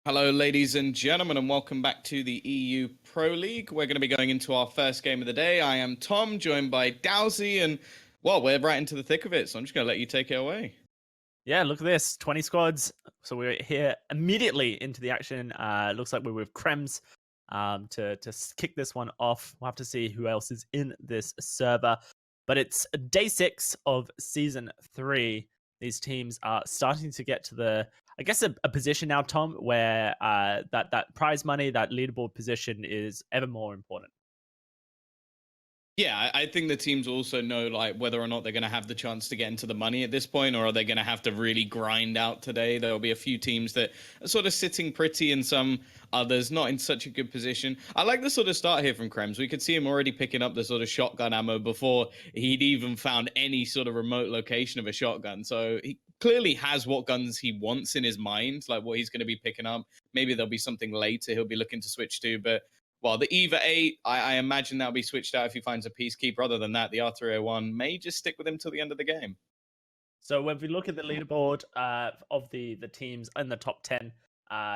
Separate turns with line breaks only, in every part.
Hello, ladies and gentlemen, and welcome back to the EU Pro League. We're going to be going into our first game of the day. I am Tom, joined by Dowsey, and, well, we're right into the thick of it, so I'm just going to let you take it away.
Yeah, look at this, 20 squads. So we're here immediately into the action. Looks like we're with Krems to kick this one off. We'll have to see who else is in this server. But it's day 6 of season 3. These teams are starting to get to the, I guess, a position now, Tom, where that prize money, that leaderboard position is ever more important.
Yeah, I think the teams also know like whether or not they're going to have the chance to get into the money at this point, or are they going to have to really grind out today. There'll be a few teams that are sort of sitting pretty and some others not in such a good position. I like the sort of start here from Krems. We could see him already picking up the sort of shotgun ammo before he'd even found any sort of remote location of a shotgun. So he clearly has what guns he wants in his mind, like what he's going to be picking up. Maybe there'll be something later he'll be looking to switch to, but well, the EVA 8, I imagine that'll be switched out if he finds a Peacekeeper. Other than that, the R301 may just stick with him till the end of the game.
So when we look at the leaderboard of the teams in the top 10,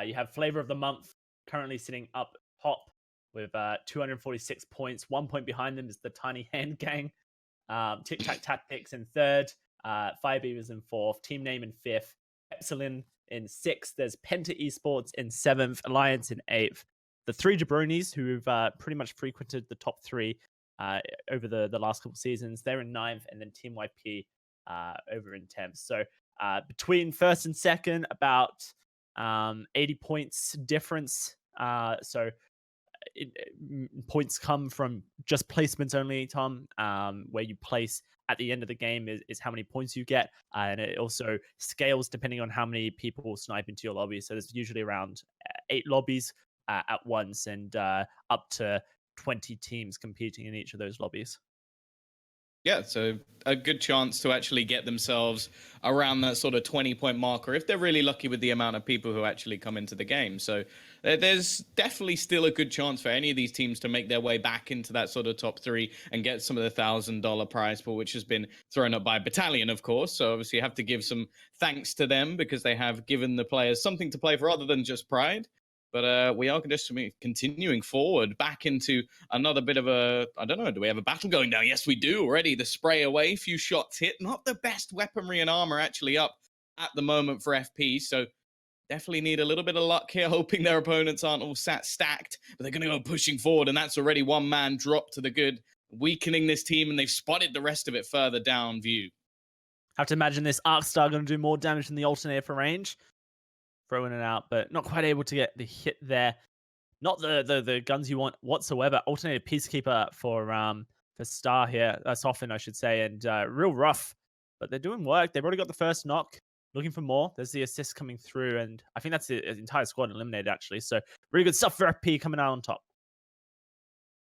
you have Flavor of the Month currently sitting up top with 246 points. 1 point behind them is the Tiny Hand Gang. Tic Tac Tactics in third. Fire Beavers in fourth. Team Name in fifth. Epsilon in sixth. There's Penta Esports in seventh. Alliance in eighth. The three jabronis who've pretty much frequented the top three over the last couple of seasons, they're in ninth, and then Team YP over in 10th. So between first and second, about 80 points difference. Points come from just placements only, Tom. Where you place at the end of the game is how many points you get, and it also scales depending on how many people snipe into your lobby. So there's usually around 8 lobbies at once, and up to 20 teams competing in each of those lobbies.
Yeah, so a good chance to actually get themselves around that sort of 20-point marker if they're really lucky with the amount of people who actually come into the game. So there's definitely still a good chance for any of these teams to make their way back into that sort of top 3 and get some of the $1,000 prize pool, which has been thrown up by Battalion, of course. So obviously you have to give some thanks to them because they have given the players something to play for other than just pride. But we are just continuing forward back into another bit of a, I don't know, do we have a battle going down? Yes, we do already. The spray away, few shots hit. Not the best weaponry and armor actually up at the moment for FP. So definitely need a little bit of luck here, hoping their opponents aren't all stacked. But they're going to go pushing forward, and that's already one man dropped to the good, weakening this team, and they've spotted the rest of it further down view.
Have to imagine this Arcstar going to do more damage than the alternator for range. Throwing it out, but not quite able to get the hit there. Not the guns you want whatsoever. Alternative Peacekeeper for Star here. Soften, I should say, and real rough. But they're doing work. They've already got the first knock. Looking for more. There's the assist coming through, and I think that's the entire squad eliminated, actually. So really good stuff for FP coming out on top.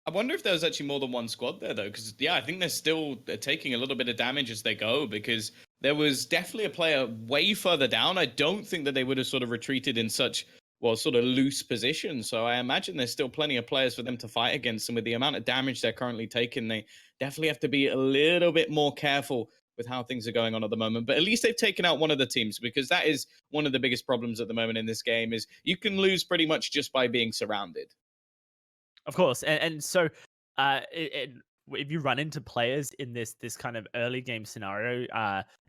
I wonder if there's actually more than one squad there, though, because, yeah, I think they're taking a little bit of damage as they go, because there was definitely a player way further down. I don't think that they would have sort of retreated in such, well, sort of loose position. So I imagine there's still plenty of players for them to fight against, and with the amount of damage they're currently taking, they definitely have to be a little bit more careful with how things are going on at the moment. But at least they've taken out one of the teams, because that is one of the biggest problems at the moment in this game, is you can lose pretty much just by being surrounded.
Of course, and so if you run into players in this kind of early game scenario,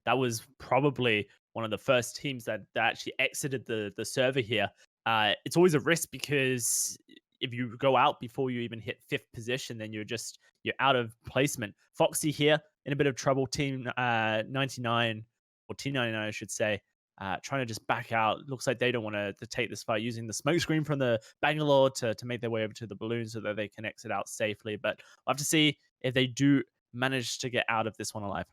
that was probably one of the first teams that actually exited the server here. It's always a risk, because if you go out before you even hit 5th position, then you're out of placement. Foxy here in a bit of trouble. Team 99, or Team 99, I should say. Trying to just back out. Looks like they don't want to take this fight, using the smoke screen from the Bangalore to make their way over to the balloon so that they can exit out safely. But we'll have to see if they do manage to get out of this one alive.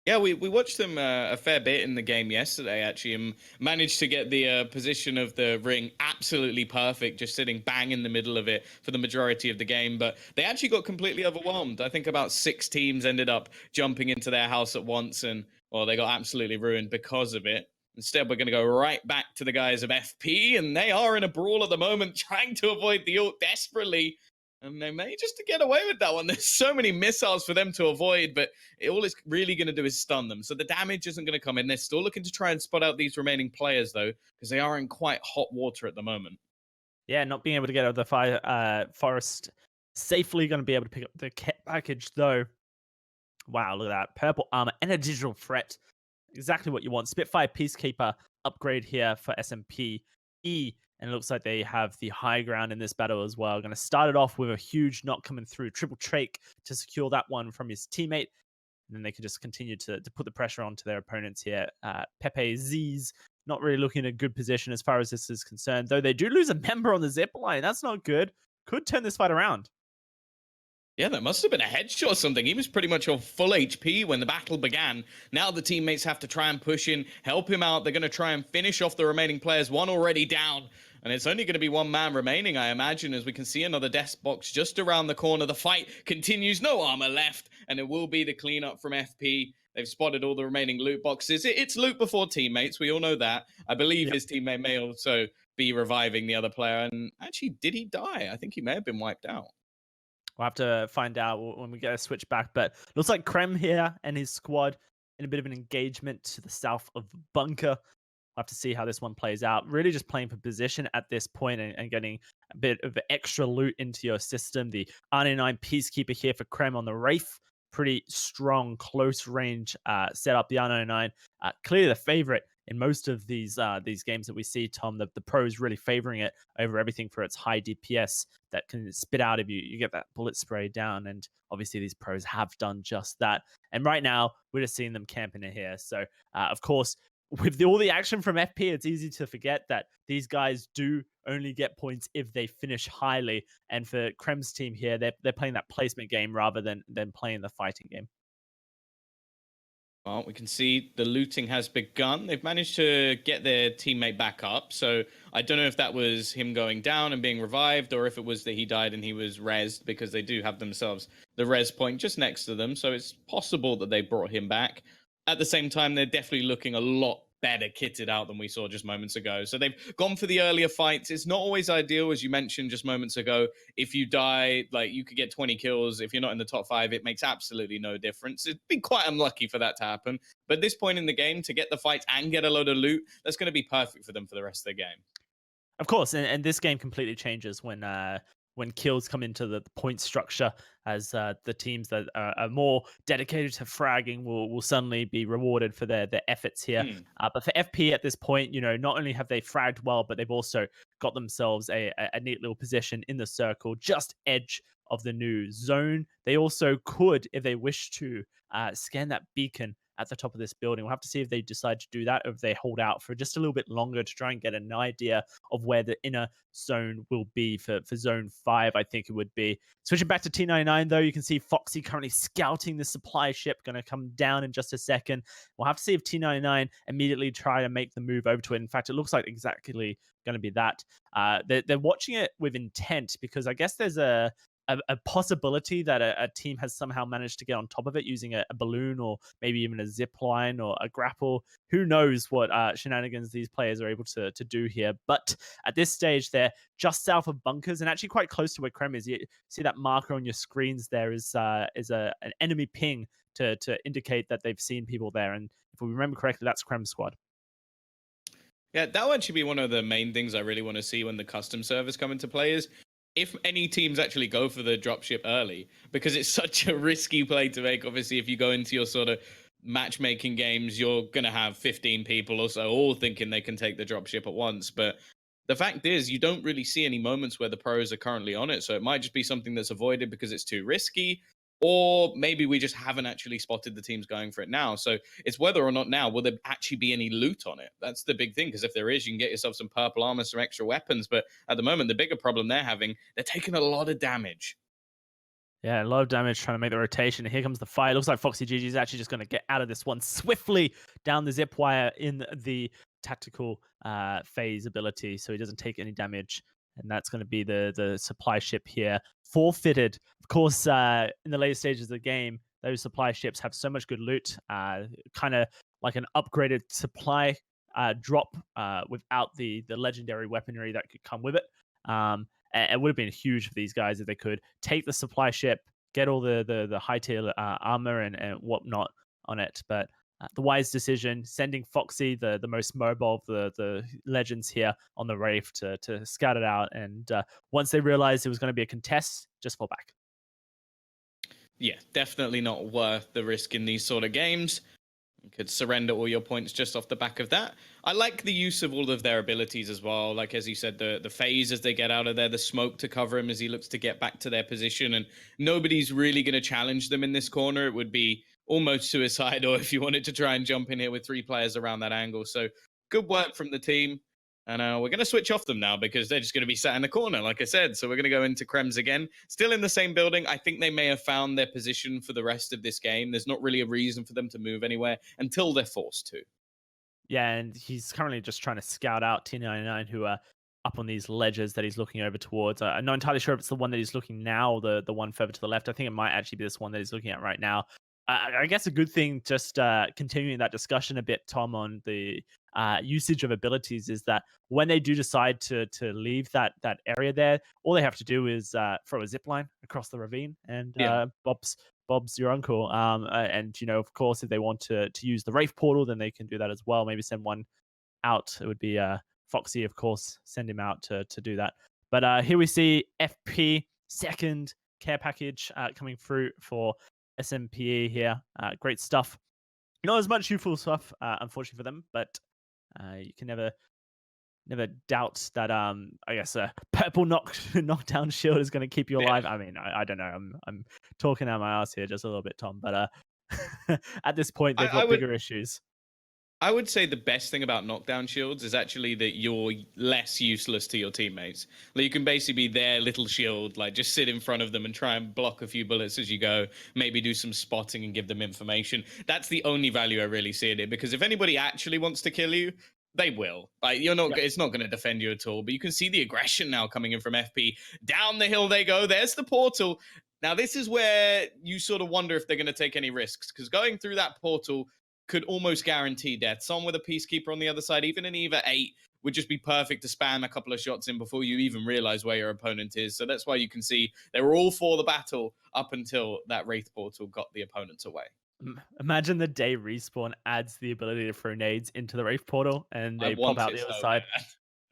Yeah, we watched them a fair bit in the game yesterday, actually, and managed to get the position of the ring absolutely perfect, just sitting bang in the middle of it for the majority of the game. But they actually got completely overwhelmed. I think about 6 teams ended up jumping into their house at once, and, well, they got absolutely ruined because of it. Instead, we're going to go right back to the guys of FP, and they are in a brawl at the moment, trying to avoid the ult desperately. And they may just to get away with that one. There's so many missiles for them to avoid, but all it's really going to do is stun them. So the damage isn't going to come in. They're still looking to try and spot out these remaining players, though, because they are in quite hot water at the moment.
Yeah, not being able to get out of the forest safely, going to be able to pick up the kit package, though. Wow, look at that. Purple armor and a digital threat. Exactly what you want. Spitfire Peacekeeper upgrade here for SMP E. And it looks like they have the high ground in this battle as well. Going to start it off with a huge knock coming through. Triple Trach to secure that one from his teammate. And then they can just continue to put the pressure onto their opponents here. Pepe Z's not really looking in a good position as far as this is concerned, though they do lose a member on the zip line. That's not good. Could turn this fight around.
Yeah, that must have been a headshot or something. He was pretty much on full HP when the battle began. Now the teammates have to try and push in, help him out. They're going to try and finish off the remaining players. One already down. And it's only going to be one man remaining, I imagine, as we can see another death box just around the corner. The fight continues. No armor left. And it will be the cleanup from FP. They've spotted all the remaining loot boxes. It's loot before teammates. We all know that. I believe his teammate may also be reviving the other player. And actually, did he die? I think he may have been wiped out.
We'll have to find out when we get a switch back. But looks like Krem here and his squad in a bit of an engagement to the south of the bunker. We'll have to see how this one plays out. Really just playing for position at this point and getting a bit of extra loot into your system. The R99 Peacekeeper here for Krem on the Wraith. Pretty strong, close range setup. The R99 clearly the favorite in most of these games that we see, Tom. The pros really favoring it over everything for its high DPS that can spit out if you get that bullet spray down. And obviously these pros have done just that. And right now we're just seeing them camping in here. So of course, with all the action from FP, it's easy to forget that these guys do only get points if they finish highly. And for Krem's team here, they're playing that placement game rather than playing the fighting game.
Well, we can see the looting has begun. They've managed to get their teammate back up. So I don't know if that was him going down and being revived, or if it was that he died and he was rezzed, because they do have themselves the res point just next to them. So it's possible that they brought him back. At the same time, they're definitely looking a lot better kitted out than we saw just moments ago. So they've gone for the earlier fights. It's not always ideal, as you mentioned just moments ago. If you die, like, you could get 20 kills. If you're not in the top 5, it makes absolutely no difference. It'd be quite unlucky for that to happen. But at this point in the game, to get the fights and get a load of loot, that's going to be perfect for them for the rest of the game.
Of course, and this game completely changes when kills come into the point structure, as the teams that are more dedicated to fragging will suddenly be rewarded for their efforts here. But for FP at this point, not only have they fragged well, but they've also got themselves a neat little position in the circle, just edge of the new zone. They also could, if they wish to, scan that beacon at the top of this building. We'll have to see if they decide to do that, or if they hold out for just a little bit longer to try and get an idea of where the inner zone will be for zone 5, I think it would be. Switching back to T99, though, you can see Foxy currently scouting the supply ship, going to come down in just a second. We'll have to see if T99 immediately try to make the move over to it. In fact, it looks like exactly going to be that. They're watching it with intent, because I guess there's a possibility that a team has somehow managed to get on top of it using a balloon, or maybe even a zip line or a grapple. Who knows what shenanigans these players are able to do here. But at this stage, they're just south of bunkers and actually quite close to where Krem is. You see that marker on your screens there is an enemy ping to indicate that they've seen people there. And if we remember correctly, that's Krem's squad.
Yeah, that would actually be one of the main things I really want to see when the custom servers come into play, is if any teams actually go for the dropship early, because it's such a risky play to make. Obviously, if you go into your sort of matchmaking games, you're going to have 15 people or so all thinking they can take the dropship at once. But the fact is, you don't really see any moments where the pros are currently on it. So it might just be something that's avoided because it's too risky. Or maybe we just haven't actually spotted the teams going for it now. So it's whether or not now will there actually be any loot on it. That's the big thing, because if there is, you can get yourself some purple armor, some extra weapons. But at the moment, the bigger problem they're having, they're taking a lot of damage.
Yeah, a lot of damage trying to make the rotation. Here comes the fire. Looks like Foxy GG is actually just going to get out of this one swiftly down the zip wire in the tactical phase ability, so he doesn't take any damage. And that's going to be the supply ship here. Forfeited. Of course, in the later stages of the game, those supply ships have so much good loot, kind of like an upgraded supply drop without the legendary weaponry that could come with it. It would have been huge for these guys if they could take the supply ship, get all the high tier armor and whatnot on it. But the wise decision, sending Foxy, the most mobile of the legends here, on the Wraith to scout it out. And once they realized it was going to be a contest, just fall back.
Yeah, definitely not worth the risk in these sort of games. You could surrender all your points just off the back of that. I like the use of all of their abilities as well. Like, as you said, the phase as they get out of there, the smoke to cover him as he looks to get back to their position. And nobody's really going to challenge them in this corner. It would be almost suicidal if you wanted to try and jump in here with 3 players around that angle. So good work from the team. And we're going to switch off them now because they're just going to be sat in the corner, like I said. So we're going to go into Krems again. Still in the same building. I think they may have found their position for the rest of this game. There's not really a reason for them to move anywhere until they're forced to.
Yeah, and he's currently just trying to scout out T99, who are up on these ledges that he's looking over towards. I'm not entirely sure if it's the one that he's looking now, or the one further to the left. I think it might actually be this one that he's looking at right now. I guess a good thing, just continuing that discussion a bit, Tom, on the usage of abilities, is that when they do decide to leave that area there, all they have to do is throw a zip line across the ravine, and
Yeah.
Bob's your uncle. And of course, if they want to use the Wraith portal, then they can do that as well. Maybe send one out. It would be Foxy, of course, send him out to do that. But here we see FP second care package coming through for SMPE here. Great stuff. Not as much useful stuff, unfortunately for them, but you can never doubt that I guess a purple knockdown shield is going to keep you alive. I mean, I don't know. I'm talking out my ass here just a little bit, Tom, but at this point they've got bigger issues.
I would say the best thing about knockdown shields is actually that you're less useless to your teammates. Like, you can basically be their little shield, like just sit in front of them and try and block a few bullets as you go, maybe do some spotting and give them information. That's the only value I really see in it, because if anybody actually wants to kill you, they will. Like, you're not, it's not going to defend you at all. But you can see the aggression now coming in from FP. Down the hill they go. There's the portal. Now, this is where you sort of wonder if they're going to take any risks, because going through that portal could almost guarantee death. Someone with a Peacekeeper on the other side, even an Eva 8, would just be perfect to spam a couple of shots in before you even realize where your opponent is. So that's why you can see they were all for the battle up until that Wraith portal got the opponents away.
Imagine the day Respawn adds the ability to throw nades into the Wraith portal and they pop out the other side.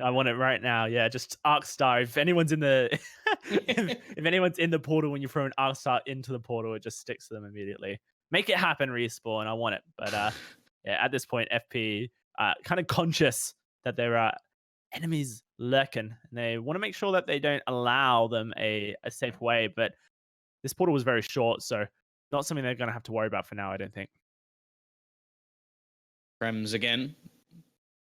I want it right now. Yeah, just Arc Star. If anyone's in the if anyone's in the portal when you throw an Arc Star into the portal, it just sticks to them immediately. Make it happen, Respawn. I want it. But yeah, at this point, FP kind of conscious that there are enemies lurking, and they want to make sure that they don't allow them a safe way. But this portal was very short, so not something they're going to have to worry about for now, I don't think.
Krems again.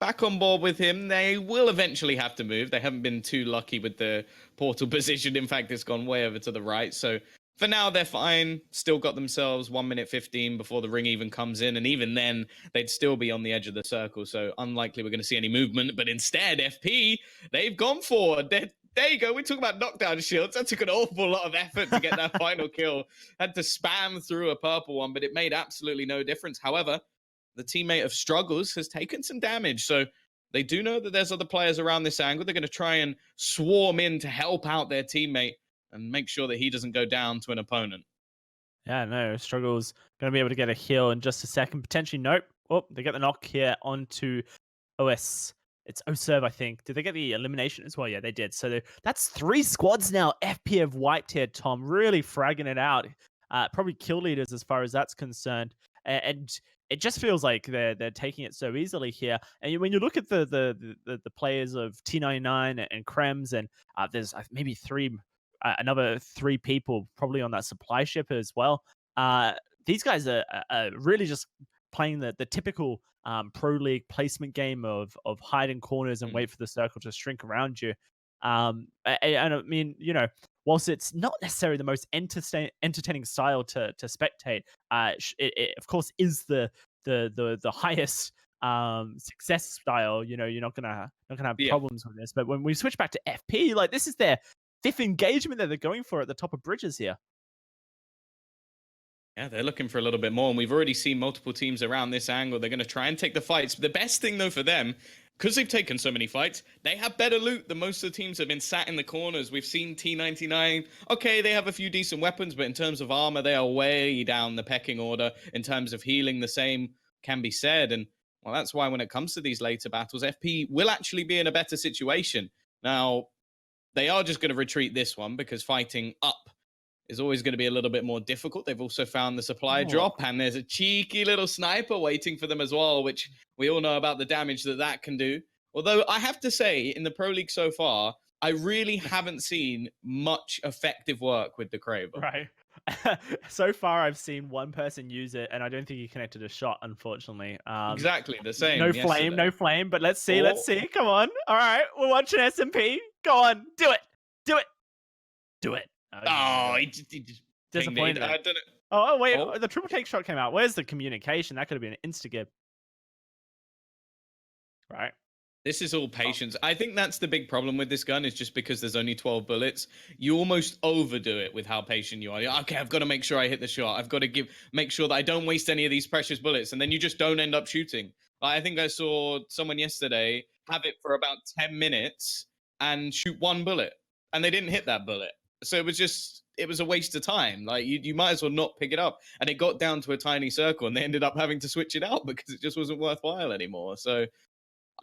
Back on board with him. They will eventually have to move. They haven't been too lucky with the portal position. In fact, it's gone way over to the right. So for now, they're fine. Still got themselves 1 minute 15 before the ring even comes in. And even then, they'd still be on the edge of the circle. So unlikely we're going to see any movement. But instead, FP, they've gone forward. There you go. We talk about knockdown shields. That took an awful lot of effort to get that final kill. Had to spam through a purple one, but it made absolutely no difference. However, the teammate of Struggles has taken some damage. So they do know that there's other players around this angle. They're going to try and swarm in to help out their teammate and make sure that he doesn't go down to an opponent.
Yeah, no, Struggles going to be able to get a heal in just a second. Potentially, nope. Oh, they get the knock here onto OS. It's OSERV, I think. Did they get the elimination as well? Yeah, they did. So that's 3 squads now. FP have wiped here, Tom. Really fragging it out. Probably kill leaders as far as that's concerned. And it just feels like they're taking it so easily here. And when you look at the players of T99 and Krems, and there's maybe another 3 people probably on that supply ship as well. These guys are really just playing the typical pro league placement game of hide in corners and wait for the circle to shrink around you. And I mean, whilst it's not necessarily the most entertaining style to spectate, it of course is the highest success style. You're not gonna have problems with this. But when we switch back to FP, like, this is their 5th engagement that they're going for at the top of bridges here.
Yeah, they're looking for a little bit more, and we've already seen multiple teams around this angle. They're going to try and take the fights. The best thing, though, for them, because they've taken so many fights, they have better loot than most of the teams that have been sat in the corners. We've seen T99. Okay, they have a few decent weapons, but in terms of armor, they are way down the pecking order. In terms of healing, the same can be said. And well, that's why when it comes to these later battles, FP will actually be in a better situation. Now, they are just going to retreat this one because fighting up is always going to be a little bit more difficult. They've also found the supply drop, and there's a cheeky little sniper waiting for them as well, which we all know about the damage that that can do. Although I have to say, in the Pro League so far, I really haven't seen much effective work with the Kraber.
Right. So far, I've seen one person use it, and I don't think he connected a shot, unfortunately.
Exactly the same.
No
yesterday.
flame, no flame. But let's see, let's see. Come on. All right, we're watching SMP. Go on, do it, do it, do it.
Oh, he just
disappointed.
I don't know.
Oh wait, the triple take shot came out. Where's the communication? That could have been an insta-gib. Right.
This is all patience. I think that's the big problem with this gun is just because there's only 12 bullets, you almost overdo it with how patient you are. Okay, I've got to make sure I hit the shot. I've got to make sure that I don't waste any of these precious bullets, and then you just don't end up shooting. I think I saw someone yesterday have it for about 10 minutes and shoot one bullet, and they didn't hit that bullet. So it was a waste of time. Like you might as well not pick it up. And it got down to a tiny circle, and they ended up having to switch it out because it just wasn't worthwhile anymore. So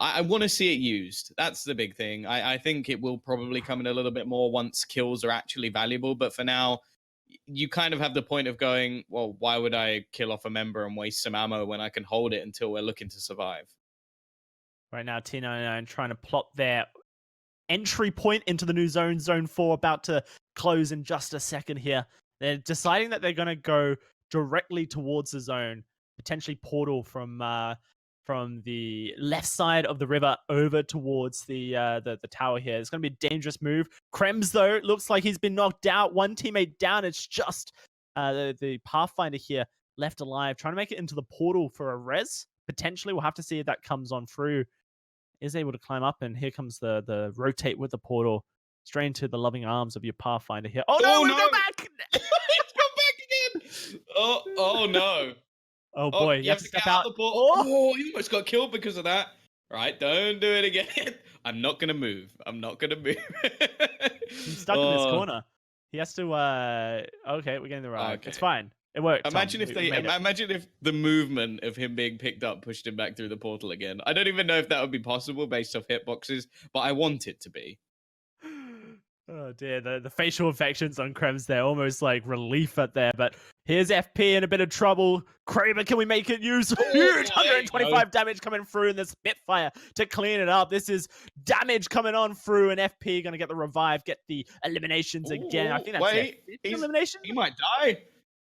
I want to see it used. That's the big thing. I think it will probably come in a little bit more once kills are actually valuable. But for now, you kind of have the point of going, well, why would I kill off a member and waste some ammo when I can hold it until we're looking to survive?
Right now, T99 trying to plot their entry point into the new zone, Zone 4, about to close in just a second here. They're deciding that they're going to go directly towards the zone, potentially portal from the left side of the river over towards the tower here. It's going to be a dangerous move. Krems, though, looks like he's been knocked out. One teammate down. It's just the Pathfinder here left alive, trying to make it into the portal for a res. Potentially, we'll have to see if that comes on through. Is able to climb up, and here comes the rotate with the portal straight into the loving arms of your Pathfinder here. Oh no, we'll go back!
He's come back again! Oh no.
Oh boy, you have to step out.
Oh, you almost got killed because of that. Right, don't do it again. I'm not gonna move.
He's stuck in this corner. He has to okay, we're getting the ride. Okay. It's fine. It worked.
Imagine if the movement of him being picked up pushed him back through the portal again. I don't even know if that would be possible based off hitboxes, but I want it to be.
Oh dear, the facial infections on Krems there, almost like relief at there. But here's FP in a bit of trouble. Kraber, can we make it use? Huge 125 damage coming through in the Spitfire to clean it up. This is damage coming on through, and FP going to get the revive, get the eliminations again. I think that's elimination.
He might die.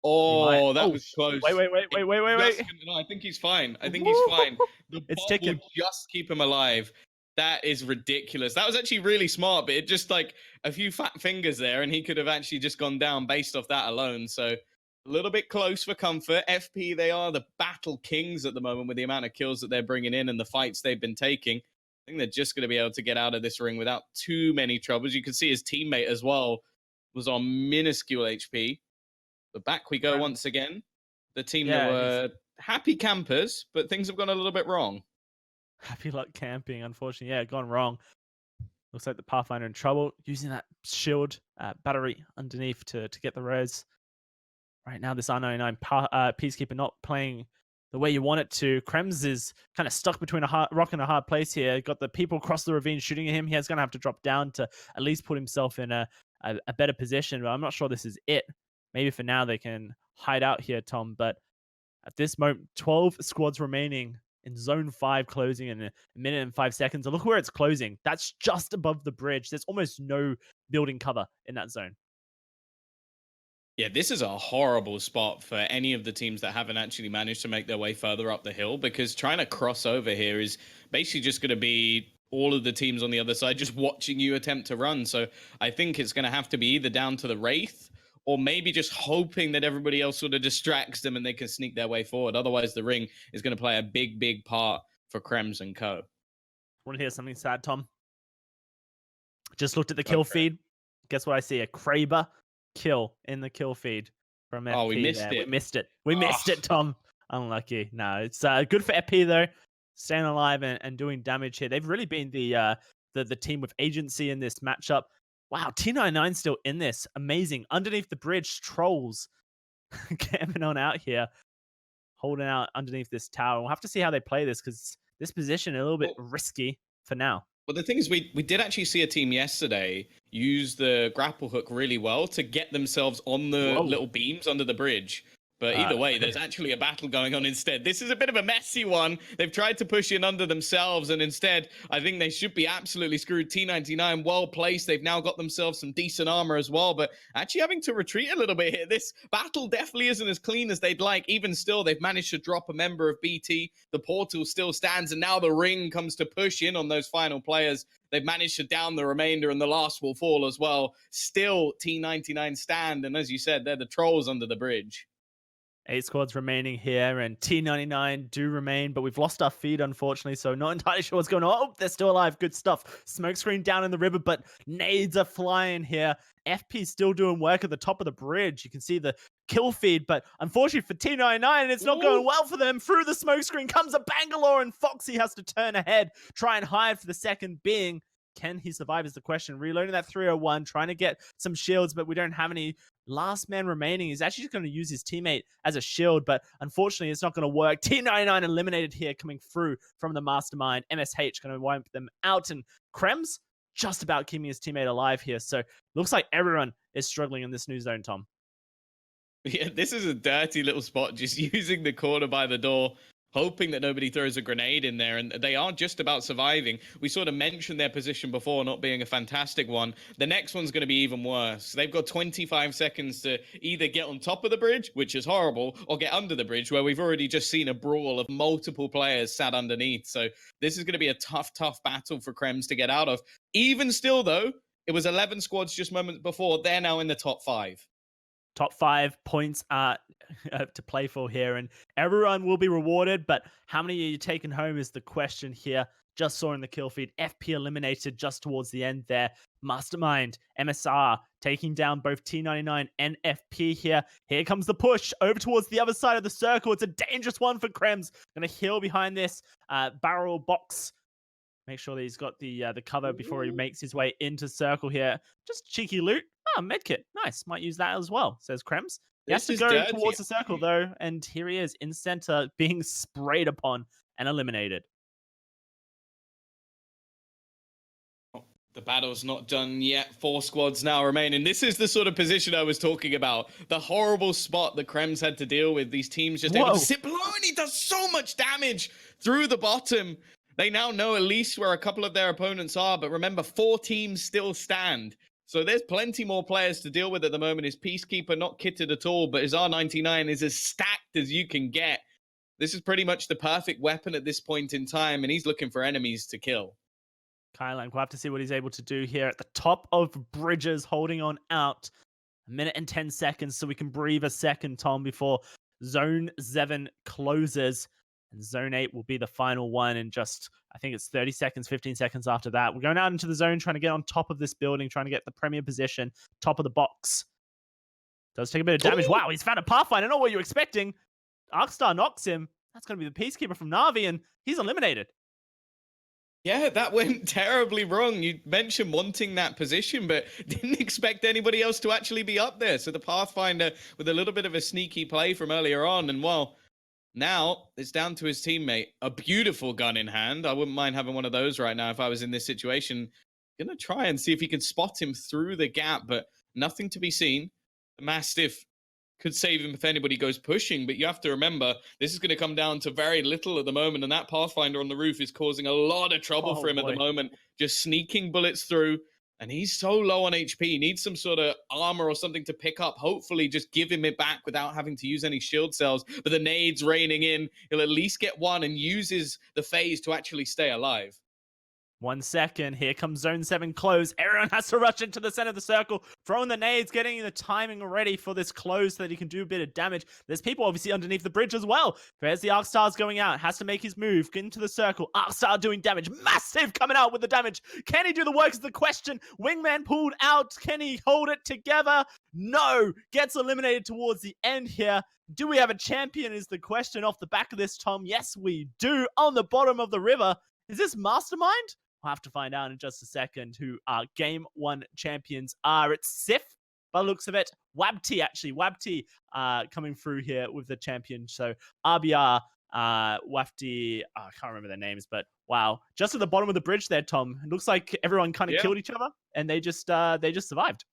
Oh, that was close.
Wait.
No, I think he's fine. He's fine. The bot would just keep him alive. That is ridiculous. That was actually really smart, but it just like a few fat fingers there, and he could have actually just gone down based off that alone. So a little bit close for comfort. FP, they are the battle kings at the moment with the amount of kills that they're bringing in and the fights they've been taking. I think they're just going to be able to get out of this ring without too many troubles. You can see his teammate as well was on minuscule HP. But back we go once again. The team that were happy campers, but things have gone a little bit wrong.
Happy luck camping, unfortunately. Yeah, gone wrong. Looks like the Pathfinder in trouble, using that shield battery underneath to get the res. Right now, this R99 Peacekeeper not playing the way you want it to. Krems is kind of stuck between a rock and a hard place here. Got the people across the ravine shooting at him. He's going to have to drop down to at least put himself in a better position. But I'm not sure this is it. Maybe for now they can hide out here, Tom. But at this moment, 12 squads remaining in Zone 5 closing in a minute and 5 seconds. And look where it's closing. That's just above the bridge. There's almost no building cover in that zone.
Yeah, this is a horrible spot for any of the teams that haven't actually managed to make their way further up the hill, because trying to cross over here is basically just going to be all of the teams on the other side just watching you attempt to run. So I think it's going to have to be either down to the Wraith, or maybe just hoping that everybody else sort of distracts them and they can sneak their way forward. Otherwise, the ring is going to play a big, big part for Krems and co.
Want to hear something sad, Tom? Just looked at the kill feed. Guess what I see? A Kraber kill in the kill feed from FP.
Oh, we missed it.
We missed it, Tom. Unlucky. No, it's good for FP, though. staying alive and doing damage here. They've really been the team with agency in this matchup. Wow, T99 still in this. Amazing. Underneath the bridge, trolls coming on out here, holding out underneath this tower. We'll have to see how they play this because this position a little bit
Well,
risky for now.
well, the thing is, we did actually see a team yesterday use the grapple hook really well to get themselves on the
Whoa.
little beams under the bridge. But either way, there's actually a battle going on instead. This is a bit of a messy one. They've tried to push in under themselves, and instead, I think they should be absolutely screwed. T99, well placed. They've now got themselves some decent armor as well, but actually having to retreat a little bit here. This battle definitely isn't as clean as they'd like. Even still, they've managed to drop a member of BT. The portal still stands, and now the ring comes to push in on those final players. They've managed to down the remainder, and the last will fall as well. Still, T99 stand, and as you said, they're the trolls under the bridge.
8 squads remaining here, and T99 do remain, but we've lost our feed, unfortunately, so not entirely sure what's going on. Oh, they're still alive. Good stuff. Smoke screen down in the river, but nades are flying here. FP still doing work at the top of the bridge. You can see the kill feed, but unfortunately for T99, it's not going well for them. Through the smoke screen comes a Bangalore, and Foxy has to turn ahead, try and hide for the second being. Can he survive is the question. Reloading that 301, trying to get some shields, but we don't have any. Last man remaining is actually just going to use his teammate as a shield, but unfortunately it's not going to work. T99 eliminated here coming through from the mastermind. MSH going to wipe them out, and Krems just about keeping his teammate alive here. So looks like everyone is struggling in this new zone, Tom.
Yeah, this is a dirty little spot, just using the corner by the door, hoping that nobody throws a grenade in there, and they are just about surviving. We sort of mentioned their position before not being a fantastic one. The next one's going to be even worse. They've got 25 seconds to either get on top of the bridge, which is horrible, or get under the bridge, where we've already just seen a brawl of multiple players sat underneath. So this is going to be a tough battle for Krems to get out of. Even still, though, it was 11 squads just moments before. They're now in the top 5.
Top 5 points to play for here, and everyone will be rewarded, but how many are you taking home is the question here. Just saw in the kill feed, FP eliminated just towards the end there. Mastermind, MSR, taking down both T99 and FP here. Here comes the push over towards the other side of the circle. It's a dangerous one for Krems. Gonna heal behind this barrel box. Make sure that he's got the cover before he makes his way into circle here. Just cheeky loot. Oh, medkit. Nice. Might use that as well, says Krems. He has to go towards the circle, though, and here he is in center being sprayed upon and eliminated.
The battle's not done yet. 4 squads now remaining. This is the sort of position I was talking about. The horrible spot that Krems had to deal with. These teams just able to sit below, and he does so much damage through the bottom. They now know at least where a couple of their opponents are, but remember, 4 teams still stand. So there's plenty more players to deal with at the moment. His Peacekeeper not kitted at all, but his R99 is as stacked as you can get. This is pretty much the perfect weapon at this point in time, and he's looking for enemies to kill.
Kylan, we'll have to see what he's able to do here at the top of bridges, holding on out. 1 minute and 10 seconds, so we can breathe a second, Tom, before Zone 7 closes. And Zone 8 will be the final one in just, I think it's 30 seconds, 15 seconds after that. We're going out into the zone, trying to get on top of this building, trying to get the premier position, top of the box. Does take a bit of damage. Wow, he's found a Pathfinder. I don't know what you're expecting. Arcstar knocks him. That's going to be the Peacekeeper from Na'Vi, and he's eliminated.
Yeah, that went terribly wrong. You mentioned wanting that position, but didn't expect anybody else to actually be up there. So the Pathfinder with a little bit of a sneaky play from earlier on, and well, now it's down to his teammate. A beautiful gun in hand. I wouldn't mind having one of those right now if I was in this situation. Gonna try and see if he can spot him through the gap, but nothing to be seen. The Mastiff could save him if anybody goes pushing, but you have to remember, this is going to come down to very little at the moment, and that Pathfinder on the roof is causing a lot of trouble for him at the moment, just sneaking bullets through, and he's so low on HP, he needs some sort of armor or something to pick up, hopefully just give him it back without having to use any shield cells, but the nades raining in, he'll at least get one and uses the phase to actually stay alive.
1 second. Here comes Zone 7 close. Everyone has to rush into the center of the circle, throwing the nades, getting the timing ready for this close so that he can do a bit of damage. There's people obviously underneath the bridge as well. There's the Arcstar's going out, has to make his move, get into the circle. Arcstar doing damage. Massive coming out with the damage. Can he do the work is the question. Wingman pulled out. Can he hold it together? No. Gets eliminated towards the end here. Do we have a champion is the question off the back of this, Tom. Yes, we do. On the bottom of the river. Is this Mastermind? We'll have to find out in just a second who our Game 1 champions are. It's Sif, by the looks of it. Wabti, actually. Wabti coming through here with the champion. So RBR, Wafti, I can't remember their names, but wow. Just at the bottom of the bridge there, Tom. It looks like everyone kind of killed each other, and they just survived.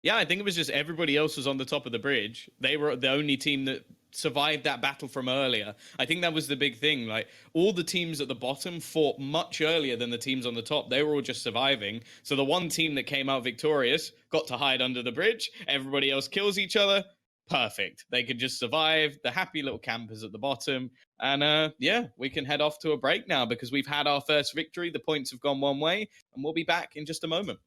Yeah, I think it was just everybody else was on the top of the bridge. They were the only team that survived that battle from earlier. I think that was the big thing. Like, all the teams at the bottom fought much earlier than the teams on the top. They were all just surviving. So the one team that came out victorious got to hide under the bridge. Everybody else kills each other. Perfect. They could just survive. The happy little campers at the bottom. And yeah, we can head off to a break now because we've had our first victory. The points have gone one way, and we'll be back in just a moment.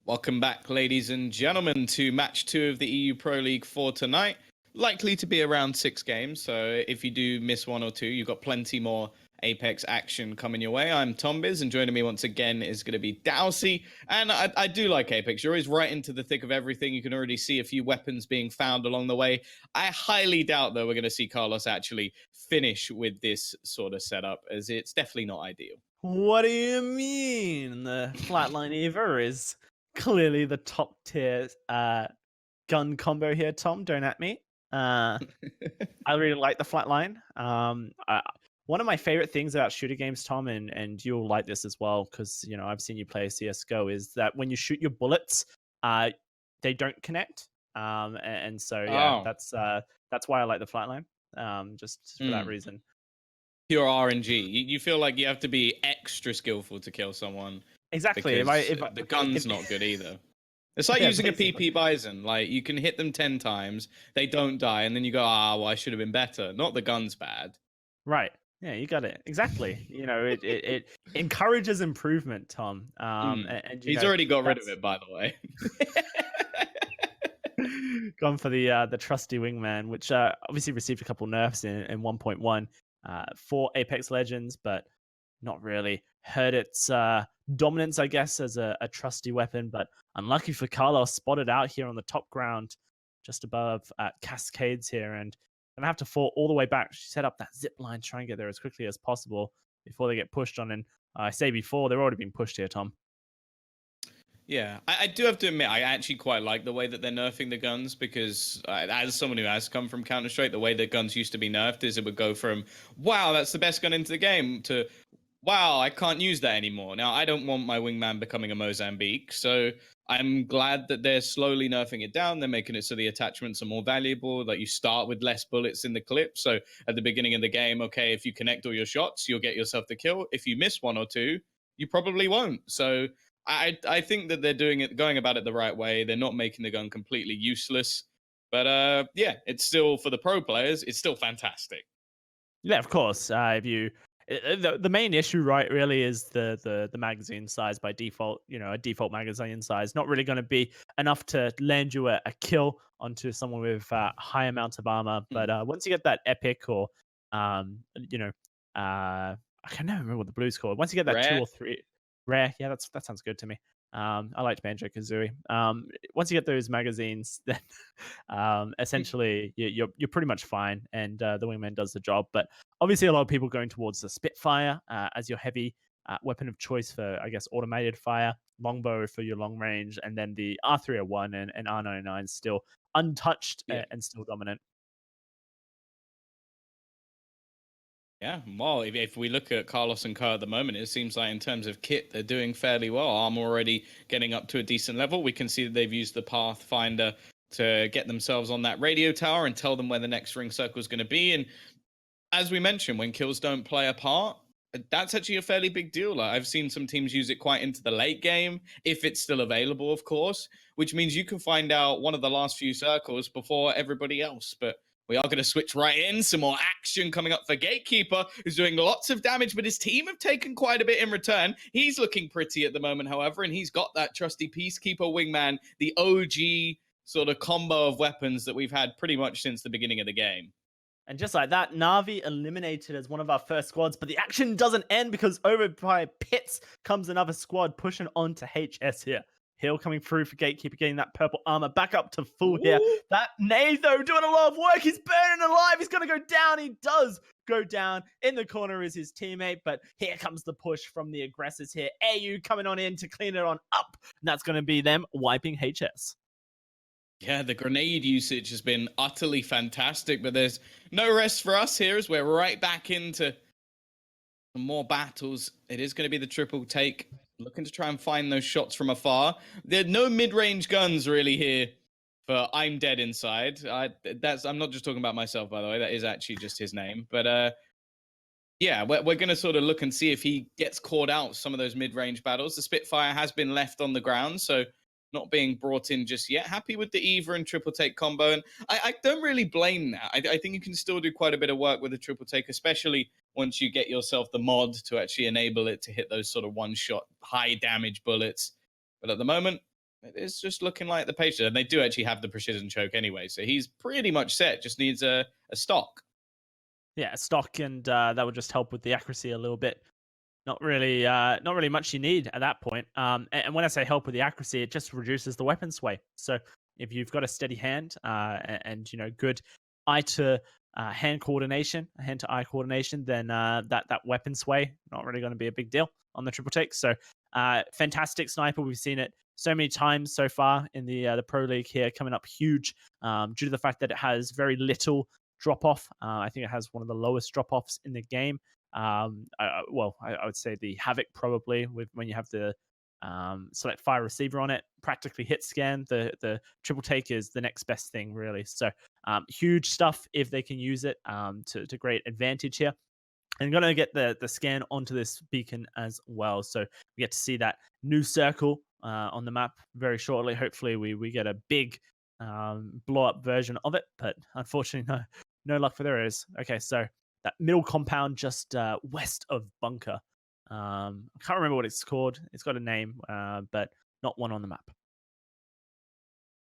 Welcome back, ladies and gentlemen, to match 2 of the EU Pro League for tonight. Likely to be around 6 games, so if you do miss 1 or 2, you've got plenty more Apex action coming your way. I'm Tombizz, and joining me once again is going to be Dowsey. And I do like Apex. You're always right into the thick of everything. You can already see a few weapons being found along the way. I highly doubt, though, we're going to see Carlos actually finish with this sort of setup, as it's definitely not ideal.
What do you mean? The Flatline Eva is clearly the top tier gun combo here, Tom. Don't at me. I really like the Flatline. One of my favorite things about shooter games, Tom, and you'll like this as well, because I've seen you play CS:GO, is that when you shoot your bullets, they don't connect. And so yeah, that's why I like the Flatline. Just for that reason.
Pure RNG. You feel like you have to be extra skillful to kill someone.
Exactly.
If the gun's not good either. It's like using basically a PP Bison. Like, you can hit them 10 times, they don't die, and then you go, well, I should have been better. Not the gun's bad.
Right. Yeah, you got it. Exactly. It encourages improvement, Tom. And
he's already got rid of it, by the way.
Gone for the trusty wingman, which obviously received a couple nerfs in 1.1 for Apex Legends, but not really hurt its dominance, I guess, as a trusty weapon. But unlucky for Carlos, spotted out here on the top ground, just above Cascades here, and gonna have to fall all the way back. She set up that zip line, try and get there as quickly as possible before they get pushed on. And I say before, they're already being pushed here, Tom.
Yeah, I do have to admit, I actually quite like the way that they're nerfing the guns, because as someone who has come from Counter-Strike, the way that guns used to be nerfed is it would go from, wow, that's the best gun into the game, to, wow, I can't use that anymore. Now, I don't want my wingman becoming a Mozambique, so I'm glad that they're slowly nerfing it down. They're making it so the attachments are more valuable, that you start with less bullets in the clip. So at the beginning of the game, okay, if you connect all your shots, you'll get yourself the kill. If you miss 1 or 2, you probably won't. So I think that they're going about it the right way. They're not making the gun completely useless. But yeah, it's still, for the pro players, it's still fantastic.
Yeah, of course. The main issue, right, really is the magazine size by default. A default magazine size not really going to be enough to land you a kill onto someone with high amounts of armor. But once you get that epic, or I can't remember what the blue's called. Once you get that
Rare.
2 or 3 rare, yeah, that sounds good to me. I liked Banjo-Kazooie. Once you get those magazines, then essentially you're pretty much fine, and the wingman does the job. But obviously, a lot of people going towards the Spitfire as your heavy weapon of choice for, I guess, automated fire, longbow for your long range, and then the R301 and R99 still untouched and still dominant.
Yeah, well, if we look at Carlos and Co at the moment, it seems like in terms of kit, they're doing fairly well. Armor already getting up to a decent level. We can see that they've used the Pathfinder to get themselves on that radio tower and tell them where the next ring circle is going to be. And as we mentioned, when kills don't play a part, that's actually a fairly big deal. Like, I've seen some teams use it quite into the late game, if it's still available, of course, which means you can find out one of the last few circles before everybody else. But we are going to switch right in. Some more action coming up for Gatekeeper, who's doing lots of damage, but his team have taken quite a bit in return. He's looking pretty at the moment, however, and he's got that trusty Peacekeeper wingman, the OG sort of combo of weapons that we've had pretty much since the beginning of the game.
And just like that, Navi eliminated as one of our first squads, but the action doesn't end because over by Pits comes another squad pushing on to HS here. Hill coming through for Gatekeeper, getting that purple armor back up to full here. That nade, though, doing a lot of work. He's burning alive. He's going to go down. He does go down. In the corner is his teammate, but here comes the push from the aggressors here. AU coming on in to clean it on up, and that's going to be them wiping HS.
Yeah, the grenade usage has been utterly fantastic, but there's no rest for us here as we're right back into some more battles. It is going to be the triple take, looking to try and find those shots from afar. There are no mid-range guns really here for I'm Dead Inside. I'm not just talking about myself, by the way. That is actually just his name. But yeah, we're going to sort of look and see if he gets caught out some of those mid-range battles. The Spitfire has been left on the ground, so not being brought in just yet. Happy with the Eva and triple take combo. And I don't really blame that. I think you can still do quite a bit of work with a triple take, especially once you get yourself the mod to actually enable it to hit those sort of one-shot, high-damage bullets. But at the moment, it is just looking like the patient. And they do actually have the precision choke anyway, so he's pretty much set. Just needs a stock.
Yeah, stock, and that would just help with the accuracy a little bit. Not really much you need at that point. And when I say help with the accuracy, it just reduces the weapon sway. So if you've got a steady hand and good eye to hand coordination, hand to eye coordination, then that weapon sway not really going to be a big deal on the triple take. So fantastic sniper. We've seen it so many times so far in the pro league here, coming up huge due to the fact that it has very little drop off. I think it has one of the lowest drop offs in the game. I would say the Havoc probably, with when you have the select fire receiver on it, practically hit scan. The triple take is the next best thing really. So huge stuff if they can use it to great advantage here. And going to get the scan onto this beacon as well. So we get to see that new circle on the map very shortly. Hopefully we get a big blow up version of it, but unfortunately no luck for there is. Okay, so that middle compound just west of bunker. I can't remember what it's called. It's got a name, but not one on the map.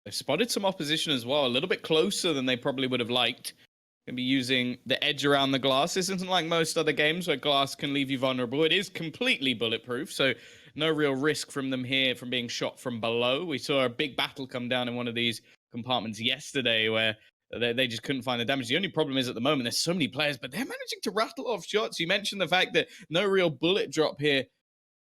They've spotted some opposition as well, a little bit closer than they probably would have liked. Going to be using the edge around the glass. This isn't like most other games where glass can leave you vulnerable. It is completely bulletproof, so no real risk from them here from being shot from below. We saw a big battle come down in one of these compartments yesterday where they just couldn't find the damage. The only problem is at the moment, there's so many players, but they're managing to rattle off shots. You mentioned the fact that no real bullet drop here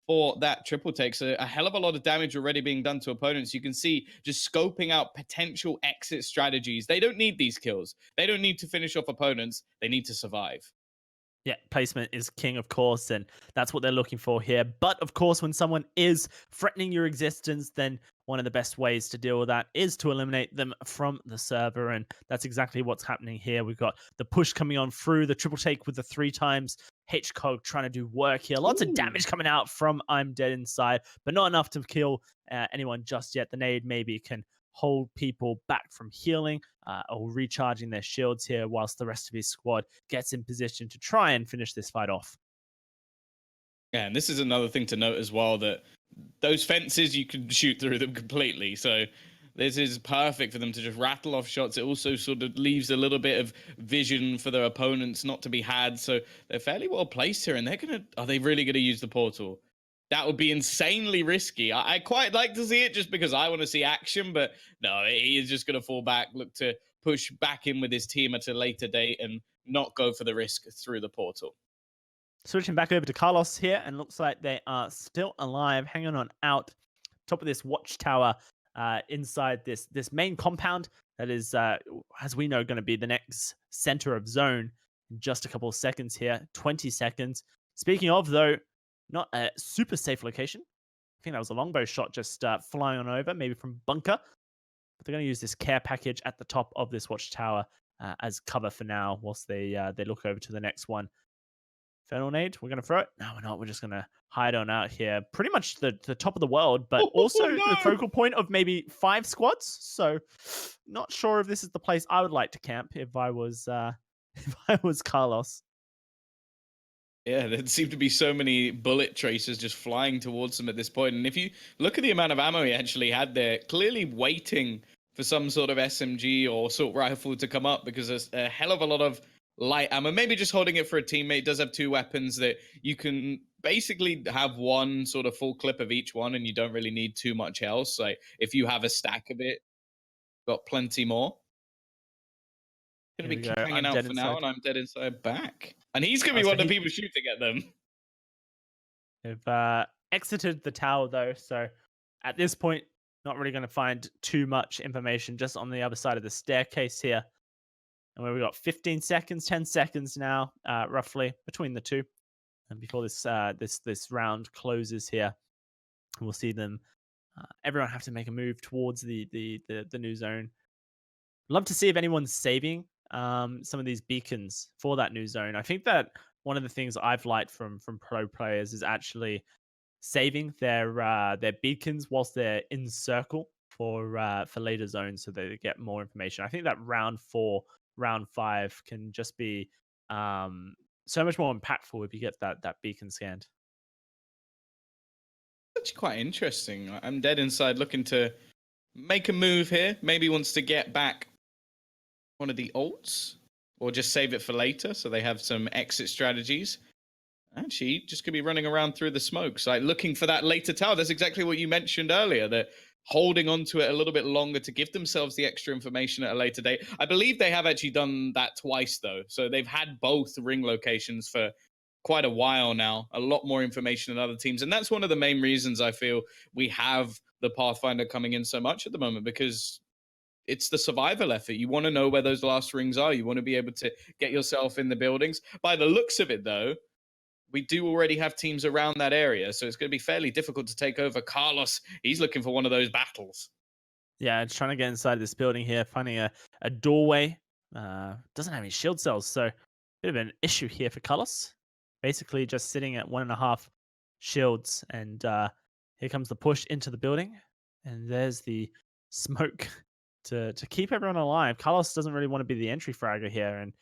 for that triple take. So a hell of a lot of damage already being done to opponents. You can see just scoping out potential exit strategies. They don't need these kills. They don't need to finish off opponents. They need to survive.
Yeah, placement is king, of course, and that's what they're looking for here. But of course, when someone is threatening your existence, then one of the best ways to deal with that is to eliminate them from the server, and that's exactly what's happening here. We've got the push coming on through, the triple take with the 3 times, HCOG trying to do work here. Lots of damage coming out from I'm Dead Inside, but not enough to kill anyone just yet. The nade maybe can hold people back from healing or recharging their shields here, whilst the rest of his squad gets in position to try and finish this fight off.
Yeah, and this is another thing to note as well, that those fences, you can shoot through them completely. So this is perfect for them to just rattle off shots. It also sort of leaves a little bit of vision for their opponents not to be had. So they're fairly well placed here, and are they really going to use the portal? That would be insanely risky. I quite like to see it just because I want to see action, but no, he is just going to fall back, look to push back in with his team at a later date and not go for the risk through the portal.
Switching back over to Carlos here, and looks like they are still alive, hanging on out top of this watchtower inside this main compound that is, as we know, going to be the next center of zone in just a couple of seconds here, 20 seconds. Speaking of, though, not a super safe location. I think that was a longbow shot just flying on over, maybe from bunker. But they're going to use this care package at the top of this watchtower as cover for now, whilst they look over to the next one. Infernal Nade, we're going to throw it. No, we're not. We're just going to hide on out here. Pretty much the top of the world, but also
Oh
the
no!
focal point of maybe 5 squads. So, not sure if this is the place I would like to camp if I was if I was Carlos.
Yeah, there seem to be so many bullet tracers just flying towards them at this point. And if you look at the amount of ammo he actually had there, clearly waiting for some sort of SMG or assault rifle to come up, because there's a hell of a lot of light ammo. Maybe just holding it for a teammate. Does have 2 weapons that you can basically have one sort of full clip of each one, and you don't really need too much else. Like if you have a stack of it, got plenty more. Gonna
Here
be
we go.
hanging
I'm
out
dead
for now,
inside.
and I'm dead inside back. And he's gonna be
So
one of the people shooting at them.
they've exited the tower though, so at this point, not really going to find too much information just on the other side of the staircase here. And where we got 15 seconds, 10 seconds now, roughly between the two, and before this round closes here, we'll see them. Everyone have to make a move towards the new zone. Love to see if anyone's saving some of these beacons for that new zone. I think that one of the things I've liked from pro players is actually saving their beacons whilst they're in circle for later zones, so they get more information. I think that round 4, round 5 can just be so much more impactful if you get that beacon scanned.
That's quite interesting. I'm dead inside looking to make a move here. Maybe wants to get back one of the ults, or just save it for later so they have some exit strategies. Actually, just could be running around through the smokes, like looking for that later tower. That's exactly what you mentioned earlier. That holding on to it a little bit longer to give themselves the extra information at a later date. I believe they have actually done that twice though. So they've had both ring locations for quite a while now. A lot more information than other teams. And that's one of the main reasons I feel we have the Pathfinder coming in so much at the moment, because it's the survival effort. You want to know where those last rings are. You want to be able to get yourself in the buildings. By the looks of it, though, we do already have teams around that area, so it's going to be fairly difficult to take over. Carlos, he's looking for one of those battles.
Yeah, it's trying to get inside this building here, finding a doorway. Doesn't have any shield cells, so bit of an issue here for Carlos. Basically, just sitting at 1.5 shields, and here comes the push into the building, and there's the smoke to keep everyone alive. Carlos doesn't really want to be the entry fragger here, and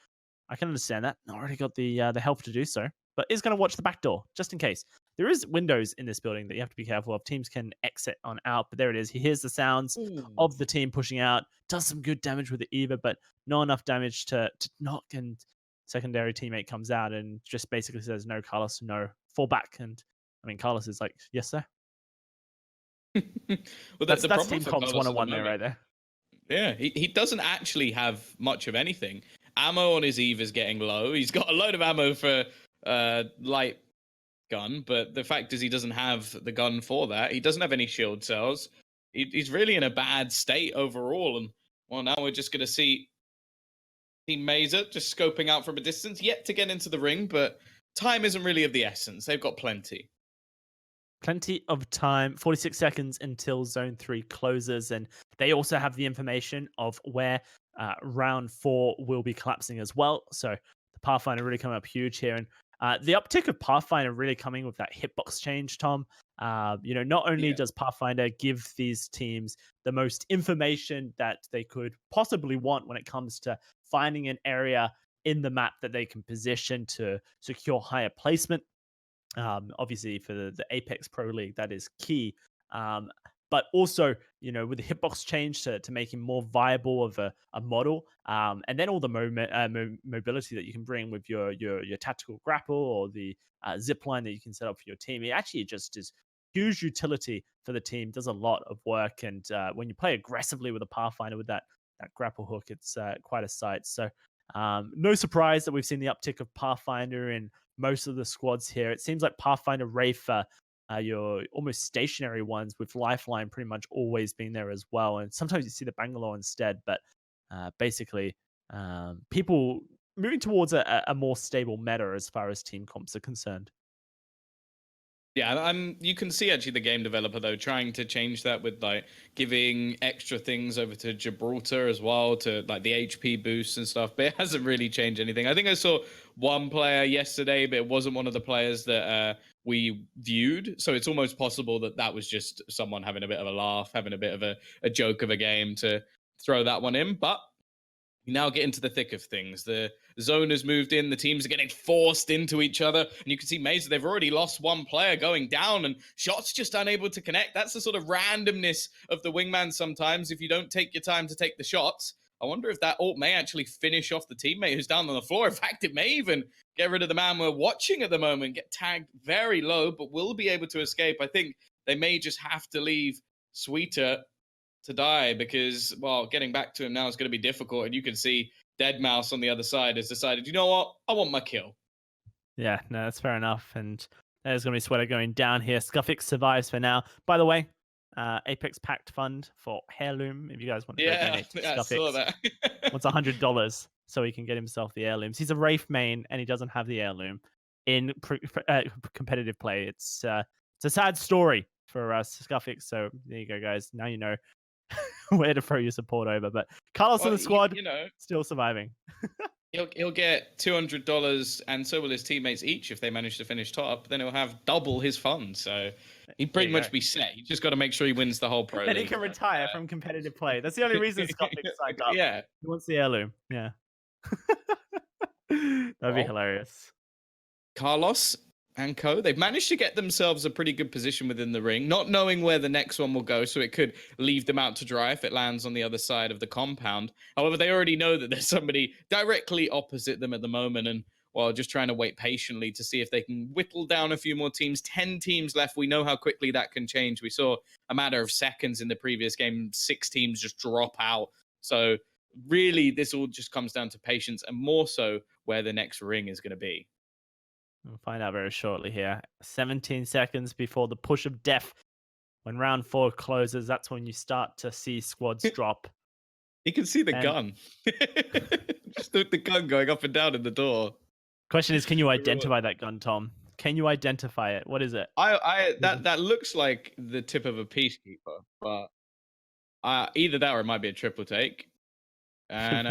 I can understand that. Not already got the health to do so, but is going to watch the back door just in case. There is windows in this building that you have to be careful of. Teams can exit on out, but there it is. He hears the sounds
Ooh.
of the team pushing out. Does some good damage with the Eva, but not enough damage to knock. And secondary teammate comes out and just basically says, "No, Carlos, no, fall back." And I mean, Carlos is like, "Yes, sir."
Well,
That's
the
that's
problem
team
for
comps
Carlos at the
101 there,
moment,
right there.
yeah, he doesn't actually have much of anything. Ammo on his Eve is getting low. He's got a load of ammo for light gun, but the fact is he doesn't have the gun for that. He doesn't have any shield cells. He's really in a bad state overall. And well, now we're just going to see Team Mazer just scoping out from a distance, yet to get into the ring, but time isn't really of the essence. They've got plenty.
Plenty of time, 46 seconds until zone 3 closes, and they also have the information of where round 4 will be collapsing as well. So the Pathfinder really coming up huge here, and the uptick of Pathfinder really coming with that hitbox change, Tom. Not only
Yeah.
does Pathfinder give these teams the most information that they could possibly want when it comes to finding an area in the map that they can position to secure higher placement. Obviously, for the Apex.Pro League, that is key. But also, with the hitbox change to make him more viable of a model, and then all the mobility that you can bring with your tactical grapple or the zip line that you can set up for your team. It actually just is huge utility for the team. Does a lot of work, and when you play aggressively with a Pathfinder with that grapple hook, it's quite a sight. So, no surprise that we've seen the uptick of Pathfinder in most of the squads here. It seems like Pathfinder, Wraith, your almost stationary ones, with Lifeline pretty much always being there as well. And sometimes you see the Bangalore instead, but basically, people moving towards a more stable meta as far as team comps are concerned.
Yeah, you can see actually the game developer though trying to change that with like giving extra things over to Gibraltar as well to like the HP boosts and stuff, but it hasn't really changed anything. I think I saw one player yesterday, but it wasn't one of the players that we viewed, so it's almost possible that that was just someone having a bit of a laugh, having a bit of a joke of a game to throw that one in. But you now get into the thick of things. The zone has moved in. The teams are getting forced into each other. And you can see Mesa, they've already lost one player going down and shots just unable to connect. That's the sort of randomness of the wingman sometimes. If you don't take your time to take the shots, I wonder if that ult may actually finish off the teammate who's down on the floor. In fact, it may even get rid of the man we're watching at the moment, get tagged very low, but will be able to escape. I think they may just have to leave Sweeter to die because, well, getting back to him now is going to be difficult. And you can see Deadmau5 on the other side has decided, you know what? I want my kill.
Yeah, no, that's fair enough. And there's going to be Sweater going down here. Scuffix survives for now. By the way, Apex Pact Fund for Heirloom. If you guys want to go donate to
I saw
Scuffix,
that.
wants $100 so he can get himself the heirlooms. He's a Wraith main and he doesn't have the heirloom in competitive play. It's a sad story for Scuffix. So there you go, guys. Now you know where to throw your support over. But Carlos in the squad, still surviving.
He'll get $200, and so will his teammates each if they manage to finish top. Then he'll have double his funds. So he'd pretty much be set. You just got to make sure he wins the whole pro league.
And he can retire from competitive play. That's the only reason Scuffix signed up.
Yeah,
he wants the heirloom. Yeah, that'd be hilarious.
Carlos and co, they've managed to get themselves a pretty good position within the ring, not knowing where the next one will go, so it could leave them out to dry if it lands on the other side of the compound. However, they already know that there's somebody directly opposite them at the moment, and well, just trying to wait patiently to see if they can whittle down a few more teams. 10 teams left. We know how quickly that can change. We saw a matter of seconds in the previous game, 6 teams just drop out. So really, this all just comes down to patience and more so where the next ring is going to be.
We'll find out very shortly here. 17 seconds before the push of death. When round 4 closes, that's when you start to see squads drop.
You can see the gun. Just the gun going up and down in the door.
Question is, can you identify that gun, Tom? Can you identify it? What is it?
That looks like the tip of a peacekeeper, but either that or it might be a triple take. And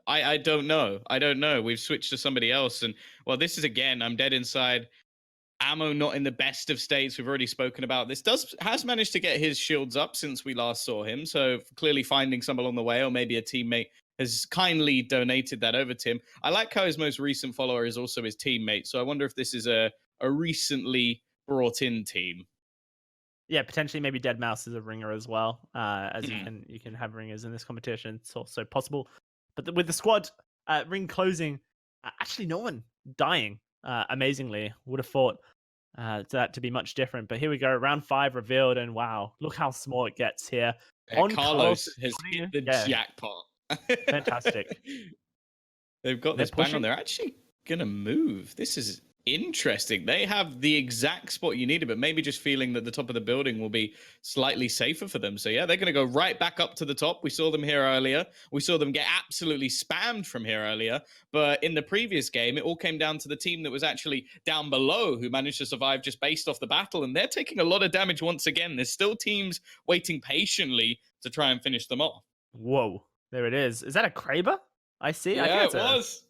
I don't know. I don't know. We've switched to somebody else. And, well, this is, again, I'm dead inside. Ammo not in the best of states. We've already spoken about this. Has managed to get his shields up since we last saw him. So clearly finding some along the way, or maybe a teammate has kindly donated that over to him. I like how his most recent follower is also his teammate. So I wonder if this is a recently brought in team.
Yeah, potentially maybe Deadmau5 is a ringer as well. As you can have ringers in this competition. It's also possible. But with the squad ring closing, actually no one dying. Amazingly, would have thought that to be much different. But here we go, round 5 revealed, and wow, look how small it gets here.
Carlos has hit the jackpot.
Fantastic.
They've got this bang on. They're actually gonna move. This is interesting. They have the exact spot you needed, but maybe just feeling that the top of the building will be slightly safer for them. So yeah, they're going to go right back up to the top. We saw them here earlier. We saw them get absolutely spammed from here earlier. But in the previous game, it all came down to the team that was actually down below who managed to survive just based off the battle. And they're taking a lot of damage once again. There's still teams waiting patiently to try and finish them off.
Whoa, there it is. Is that a Kraber? I see.
Yeah,
I think
it was.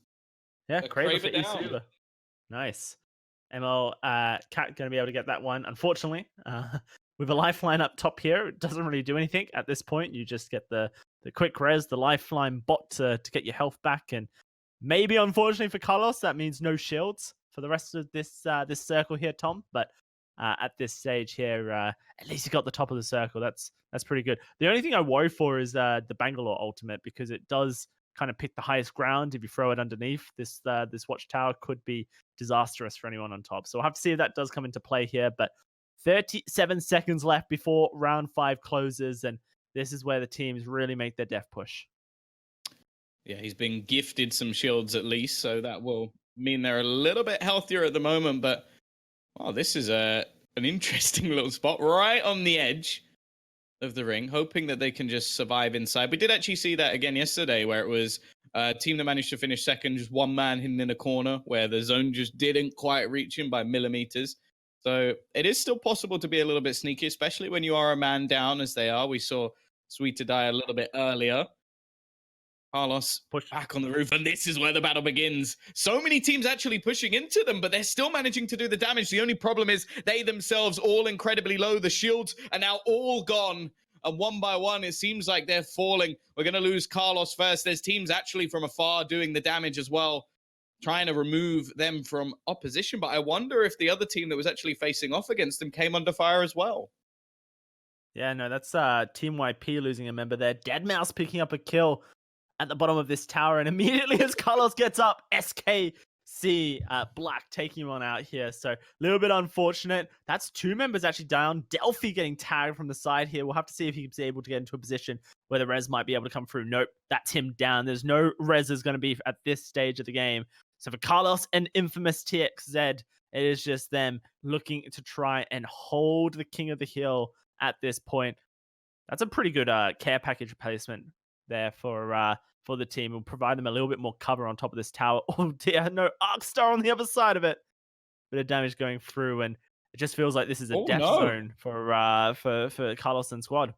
Yeah, Kraber for Isuba. Nice. ML Cat going to be able to get that one. Unfortunately, with a lifeline up top here, it doesn't really do anything at this point. You just get the quick res, the lifeline bot to get your health back, and maybe unfortunately for Carlos, that means no shields for the rest of this this circle here, Tom. But at this stage here, at least he got the top of the circle. That's pretty good. The only thing I worry for is the Bangalore ultimate, because it does kind of pick the highest ground. If you throw it underneath, this watchtower could be disastrous for anyone on top. So we'll have to see if that does come into play here. But 37 seconds left before round 5 closes, and this is where the teams really make their death push.
Yeah, he's been gifted some shields at least, so that will mean they're a little bit healthier at the moment. But wow, this is an interesting little spot right on the edge of the ring, hoping that they can just survive inside. We did actually see that again yesterday, where it was a team that managed to finish second, just one man hidden in a corner, where the zone just didn't quite reach him by millimeters. So it is still possible to be a little bit sneaky, especially when you are a man down as they are. We saw Sweet to die a little bit earlier. Carlos
Push.
back on the roof, and this is where the battle begins. So many teams actually pushing into them, but they're still managing to do the damage. The only problem is they themselves all incredibly low. The shields are now all gone. And one by one, it seems like they're falling. We're going to lose Carlos first. There's teams actually from afar doing the damage as well, trying to remove them from opposition. But I wonder if the other team that was actually facing off against them came under fire as well.
Yeah, no, that's Team YP losing a member there. Deadmau5 picking up a kill at the bottom of this tower, and immediately as Carlos gets up, SKC Black taking him on out here. So a little bit unfortunate. That's 2 members actually down. Delphi getting tagged from the side here. We'll have to see if he's able to get into a position where the res might be able to come through. Nope, that's him down. There's no res is going to be at this stage of the game. So for Carlos and Infamous TXZ, it is just them looking to try and hold the King of the Hill at this point. That's a pretty good care package replacement there for the team. Will provide them a little bit more cover on top of this tower. Oh dear, no Arcstar on the other side of it. Bit of damage going through, and it just feels like this is a death zone for Carlos and squad.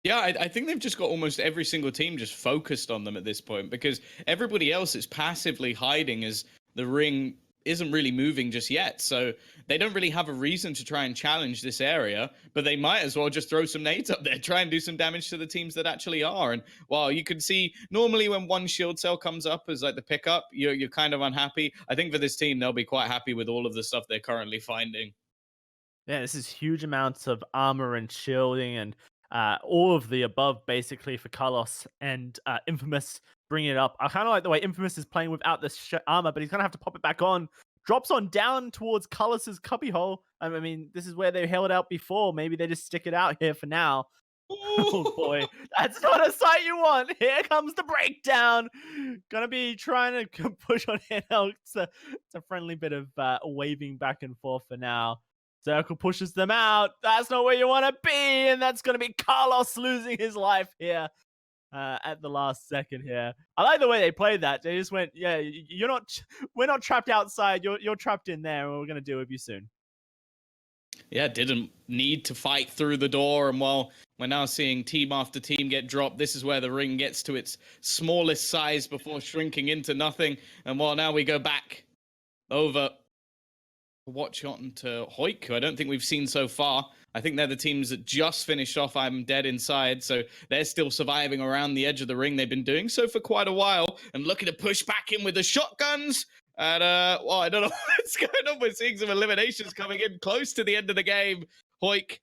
Yeah, I think they've just got almost every single team just focused on them at this point, because everybody else is passively hiding as the ring isn't really moving just yet. So they don't really have a reason to try and challenge this area, but they might as well just throw some nades up there, try and do some damage to the teams that actually are. And while you can see normally when one shield cell comes up as like the pickup, you're kind of unhappy. I think for this team, they'll be quite happy with all of the stuff they're currently finding.
Yeah, this is huge amounts of armor and shielding and all of the above basically for Carlos and Infamous bringing it up. I kind of like the way Infamous is playing without the armor, but he's going to have to pop it back on. Drops on down towards Carlos's cubbyhole. I mean, this is where they held out before. Maybe they just stick it out here for now. Oh boy, that's not a sight you want. Here comes the breakdown. Gonna be trying to push on handheld. It's a friendly bit of waving back and forth for now. Circle pushes them out. That's not where you want to be, and that's going to be Carlos losing his life here at the last second here. I like the way they played that. They just went, yeah, we're not trapped outside. You're trapped in there, and we're going to deal with you soon.
Yeah, didn't need to fight through the door. And while we're now seeing team after team get dropped, this is where the ring gets to its smallest size before shrinking into nothing. And while now we go back over watch on to Hoik, who I don't think we've seen so far. I think they're the teams that just finished off I'm Dead Inside, so they're still surviving around the edge of the ring. They've been doing so for quite a while and looking to push back in with the shotguns. And, well, I don't know what's going on. We're seeing some eliminations coming in close to the end of the game. Hoik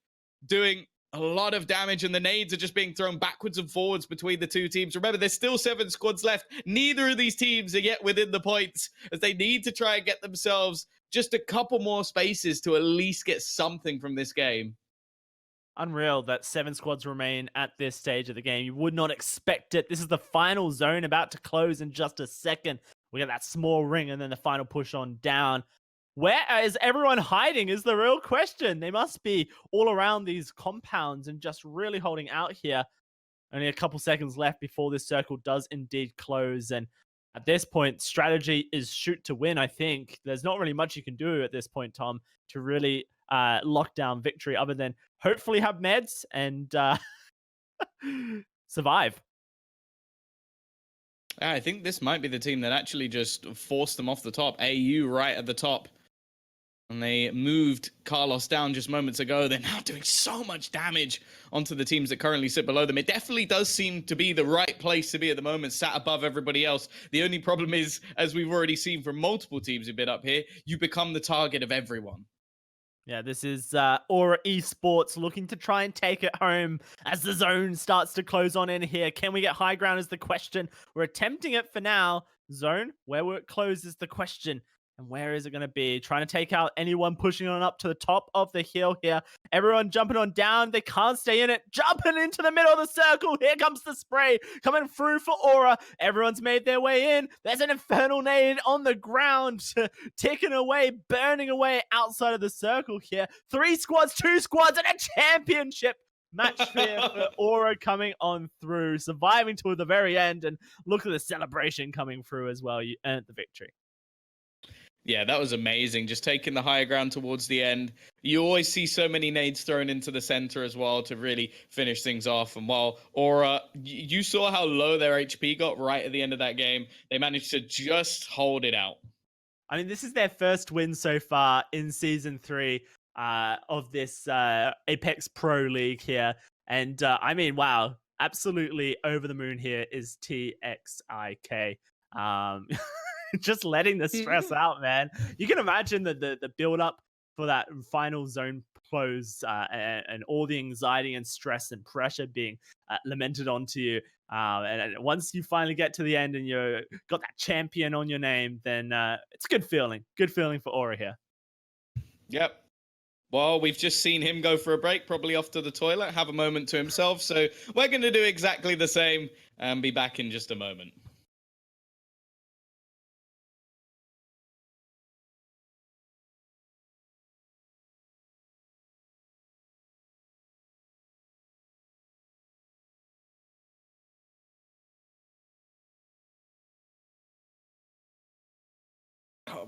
doing a lot of damage, and the nades are just being thrown backwards and forwards between the two teams. Remember, there's still 7 squads left. Neither of these teams are yet within the points, as they need to try and get themselves just a couple more spaces to at least get something from this game.
Unreal that 7 squads remain at this stage of the game. You would not expect it. This is the final zone about to close in just a second. We got that small ring and then the final push on down. Where is everyone hiding is the real question. They must be all around these compounds and just really holding out here. Only a couple seconds left before this circle does indeed close. And at this point, strategy is shoot to win, I think. There's not really much you can do at this point, Tom, to really lock down victory other than hopefully have meds and survive.
I think this might be the team that actually just forced them off the top. AU right at the top. And they moved Carlos down just moments ago. They're now doing so much damage onto the teams that currently sit below them. It definitely does seem to be the right place to be at the moment, sat above everybody else. The only problem is, as we've already seen from multiple teams who've been up here, you become the target of everyone.
Yeah, this is Aura Esports looking to try and take it home as the zone starts to close on in here. Can we get high ground is the question. We're attempting it for now. Zone, where will it close is the question. And where is it going to be? Trying to take out anyone pushing on up to the top of the hill here. Everyone jumping on down. They can't stay in it. Jumping into the middle of the circle. Here comes the spray. Coming through for Aura. Everyone's made their way in. There's an Infernal Nade on the ground. Ticking away, burning away outside of the circle here. 3 squads, 2 squads, and a championship match here for Aura coming on through. Surviving to the very end. And look at the celebration coming through as well. You earned the victory.
Yeah, that was amazing. Just taking the higher ground towards the end. You always see so many nades thrown into the center as well to really finish things off. And while Aura, you saw how low their HP got right at the end of that game. They managed to just hold it out.
I mean, this is their first win so far in season 3 of this Apex.Pro League here. And I mean, wow, absolutely over the moon here is TXIK. Um, just letting the stress out, man. You can imagine the build up for that final zone close and all the anxiety and stress and pressure being lamented onto you. And once you finally get to the end and you got that champion on your name, then it's a good feeling. Good feeling for Aura here.
Yep. Well, we've just seen him go for a break, probably off to the toilet, have a moment to himself. So we're going to do exactly the same and be back in just a moment.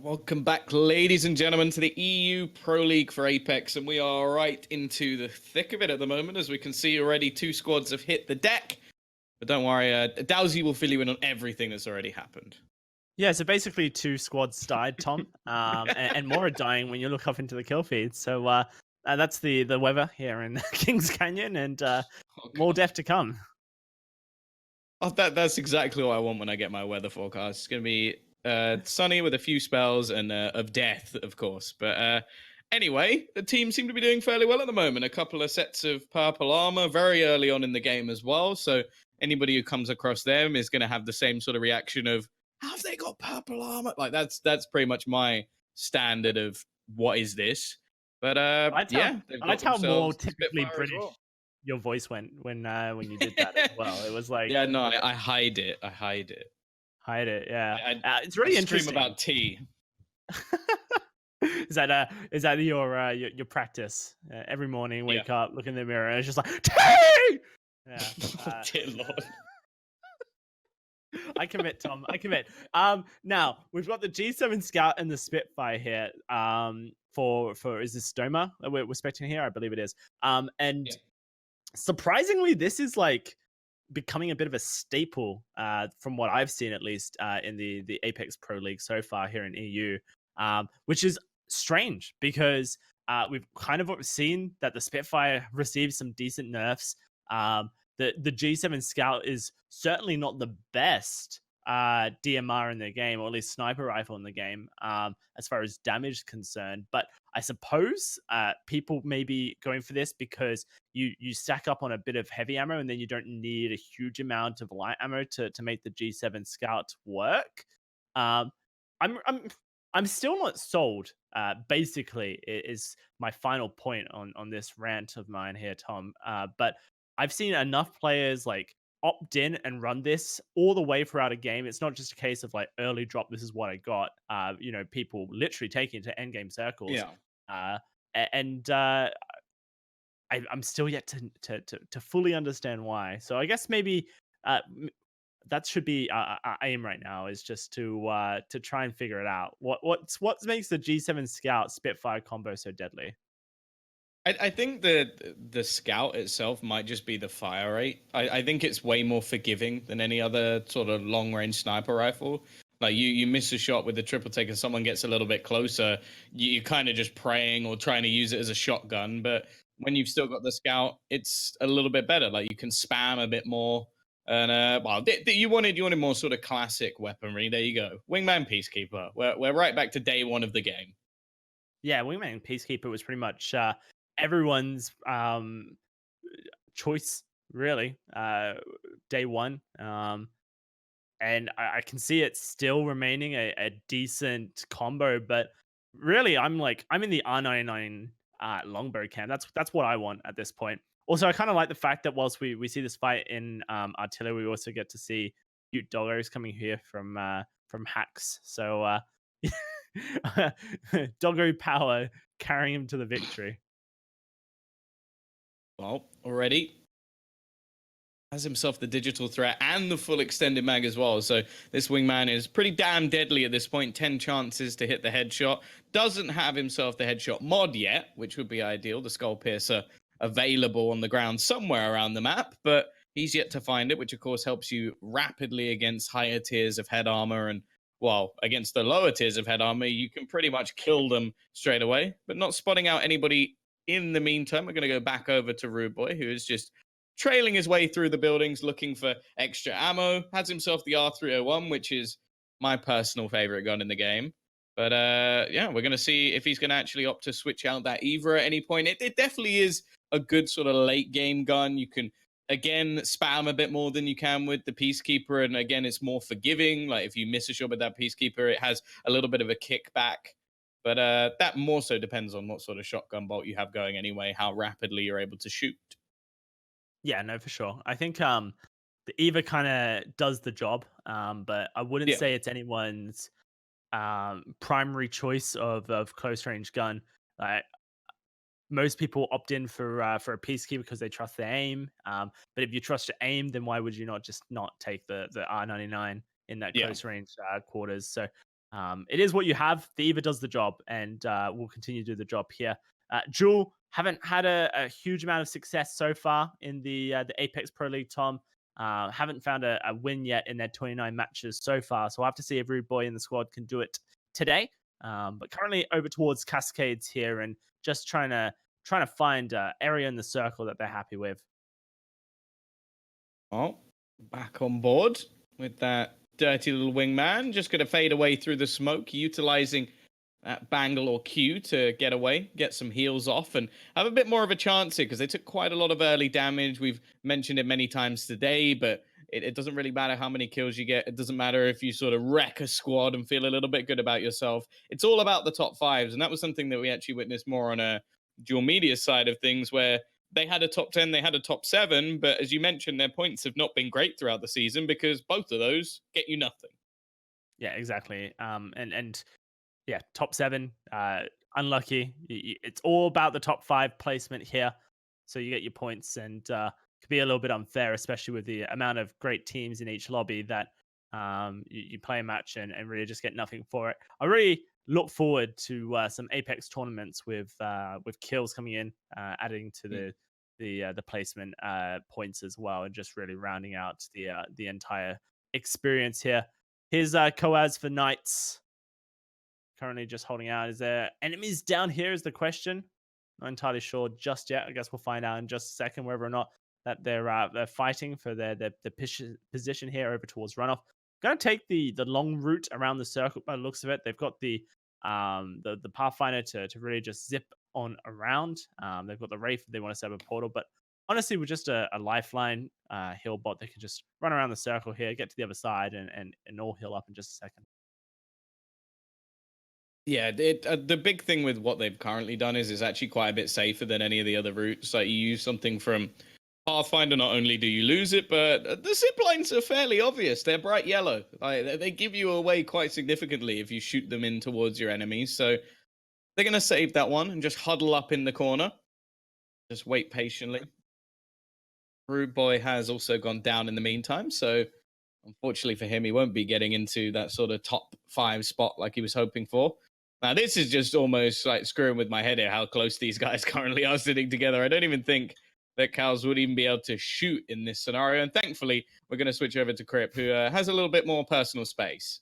Welcome back, ladies and gentlemen, to the EU Pro League for Apex, and we are right into the thick of it at the moment. As we can see already, 2 squads have hit the deck. But don't worry, Dowsey will fill you in on everything that's already happened.
Yeah, so basically 2 squads died, Tom, and more are dying when you look up into the kill feed. So that's the weather here in Kings Canyon, and more death to come.
Oh, that's exactly what I want when I get my weather forecast. It's going to be sunny with a few spells and of death, of course. But anyway, the team seem to be doing fairly well at the moment. A couple of sets of purple armor very early on in the game as well. So anybody who comes across them is going to have the same sort of reaction of, how have they got purple armor? Like that's pretty much my standard of what is this. But yeah, they've
I
got
liked how more
themselves a
typically
Spitfire as
British
well.
your voice went when you did that as well. It was like,
Yeah, no, I hide it. I hide it.
hide it. Yeah, it's
I
really
stream
interesting.
about tea.
Is that your practice every morning?
Yeah.
Wake up, look in the mirror, and it's just like tea. Yeah.
Oh, dear Lord.
I commit, Tom. I commit. Now we've got the G7 Scout and the Spitfire here. For is this Stoma that we're expecting here? I believe it is. And
Yeah.
surprisingly, this is like becoming a bit of a staple, from what I've seen at least, in the Apex.Pro League so far here in EU, which is strange because we've kind of seen that the Spitfire received some decent nerfs. The G7 Scout is certainly not the best DMR in the game, or at least sniper rifle in the game, as far as damage is concerned. But I suppose people may be going for this because you stack up on a bit of heavy ammo, and then you don't need a huge amount of light ammo to make the G7 Scout work. Um, I'm still not sold. Basically, is my final point on this rant of mine here, Tom. But I've seen enough players like opt in and run this all the way throughout a game. It's not just a case of like early drop, this is what I got. People literally taking it to end game circles.
Yeah.
Uh, and I'm still yet to fully understand why. So I guess maybe that should be our aim right now, is just to try and figure it out. What makes the G7 Scout Spitfire combo so deadly?
I think the scout itself might just be the fire rate. I think it's way more forgiving than any other sort of long range sniper rifle. Like you miss a shot with the triple take and someone gets a little bit closer, you're kind of just praying or trying to use it as a shotgun. But when you've still got the scout, it's a little bit better. Like you can spam a bit more. And you wanted more sort of classic weaponry. There you go, Wingman Peacekeeper. We're right back to day one of the game.
Yeah, Wingman Peacekeeper was pretty much everyone's choice, really. Day one. And I can see it still remaining a decent combo, but really, I'm in the R99 longbow camp. That's what I want at this point. Also, I kind of like the fact that whilst we see this fight in artillery, we also get to see cute doggos coming here from hacks. So doggo power carrying him to the victory.
Well, already has himself the digital threat and the full extended mag as well. So this wingman is pretty damn deadly at this point. 10 chances to hit the headshot. Doesn't have himself the headshot mod yet, which would be ideal. The skull piercer available on the ground somewhere around the map, but he's yet to find it, which of course helps you rapidly against higher tiers of head armor. And well, against the lower tiers of head armor, you can pretty much kill them straight away. But not spotting out anybody in the meantime, we're going to go back over to Rude Boy, who is just trailing his way through the buildings looking for extra ammo. Has himself the R301, which is my personal favorite gun in the game. But yeah, we're going to see if he's going to actually opt to switch out that Eva at any point. It definitely is a good sort of late game gun. You can, again, spam a bit more than you can with the Peacekeeper. And again, it's more forgiving. Like if you miss a shot with that Peacekeeper, it has a little bit of a kickback. But that more so depends on what sort of shotgun bolt you have going anyway, how rapidly you're able to shoot.
Yeah, no, for sure. I think the Eva kind of does the job, but I wouldn't
Yeah.
say it's anyone's primary choice of close range gun. Like most people opt in for a peacekeeper because they trust their aim. But if you trust your aim, then why would you not just not take the R99 in that
Yeah.
close range quarters? So it is what you have. The Eva does the job, and will continue to do the job here. Jewel haven't had a huge amount of success so far in the Apex Pro League. Tom haven't found a win yet in their 29 matches so far. So we'll have to see if Rude Boy in the squad can do it today. But currently over towards Cascades here, and just trying to find area in the circle that they're happy with.
Oh, back on board with that dirty little wingman. Just going to fade away through the smoke, utilizing that Bangalore Q to get away, get some heals off, and have a bit more of a chance here because they took quite a lot of early damage. We've mentioned it many times today, but it doesn't really matter how many kills you get. It doesn't matter if you sort of wreck a squad and feel a little bit good about yourself. It's all about the top fives, and that was something that we actually witnessed more on a dual media side of things where they had a top 10, they had a top 7, but as you mentioned, their points have not been great throughout the season because both of those get you nothing.
Yeah, exactly. And yeah, top 7, unlucky. It's all about the top 5 placement here. So you get your points, and could be a little bit unfair, especially with the amount of great teams in each lobby that you play a match and really just get nothing for it. I really look forward to some Apex tournaments with kills coming in, adding to the placement points as well, and just really rounding out the entire experience here. Here's Coaz for Knights. Currently just holding out. Is there enemies down here is the question. Not entirely sure just yet. I guess we'll find out in just a second whether or not that they're fighting for their position here over towards runoff. Going to take the long route around the circle by the looks of it. They've got the Pathfinder to really just zip on around. They've got the Wraith if they want to set up a portal, but honestly, with just a lifeline heal bot, they can just run around the circle here, get to the other side, and all heal up in just a second.
Yeah, the big thing with what they've currently done is it's actually quite a bit safer than any of the other routes. Like you use something from Pathfinder, not only do you lose it, but the zip lines are fairly obvious. They're bright yellow. Like, they give you away quite significantly if you shoot them in towards your enemies. So they're going to save that one and just huddle up in the corner. Just wait patiently. Rude Boy has also gone down in the meantime. So unfortunately for him, he won't be getting into that sort of top 5 spot like he was hoping for. Now, this is just almost like screwing with my head here, how close these guys currently are sitting together. I don't even think that Cows would even be able to shoot in this scenario. And thankfully, we're going to switch over to Crip, who has a little bit more personal space.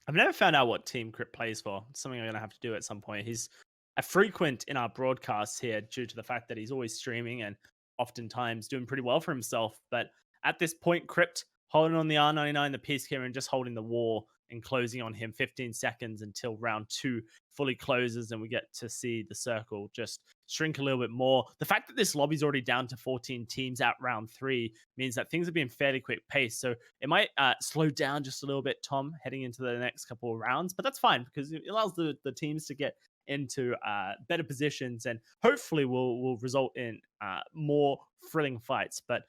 I've never found out what team Crip plays for. It's something I'm going to have to do at some point. He's a frequent in our broadcasts here due to the fact that he's always streaming and oftentimes doing pretty well for himself. But at this point, Crypt holding on the R99, the Peacekeeper, and just holding the war and closing on him 15 seconds until round 2 fully closes and we get to see the circle just shrink a little bit more. The fact that this lobby's already down to 14 teams at round 3 means that things are being fairly quick paced. So it might slow down just a little bit, Tom, heading into the next couple of rounds. But that's fine because it allows the teams to get into better positions and hopefully will result in more thrilling fights. But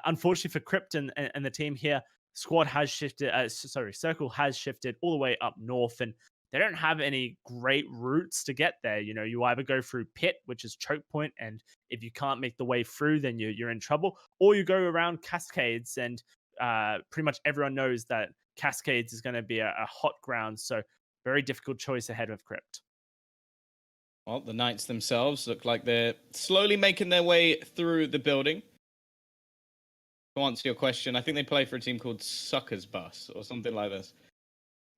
unfortunately for Crypt and the team here, squad has shifted. Circle has shifted all the way up north, and they don't have any great routes to get there. You know, you either go through pit, which is choke point, and if you can't make the way through, then you're in trouble, or you go around cascades, and pretty much everyone knows that cascades is going to be a hot ground. So very difficult choice ahead of Crypt.
Well, the Knights themselves look like they're slowly making their way through the building. To answer your question, I think they play for a team called Suckers Bus or something like this.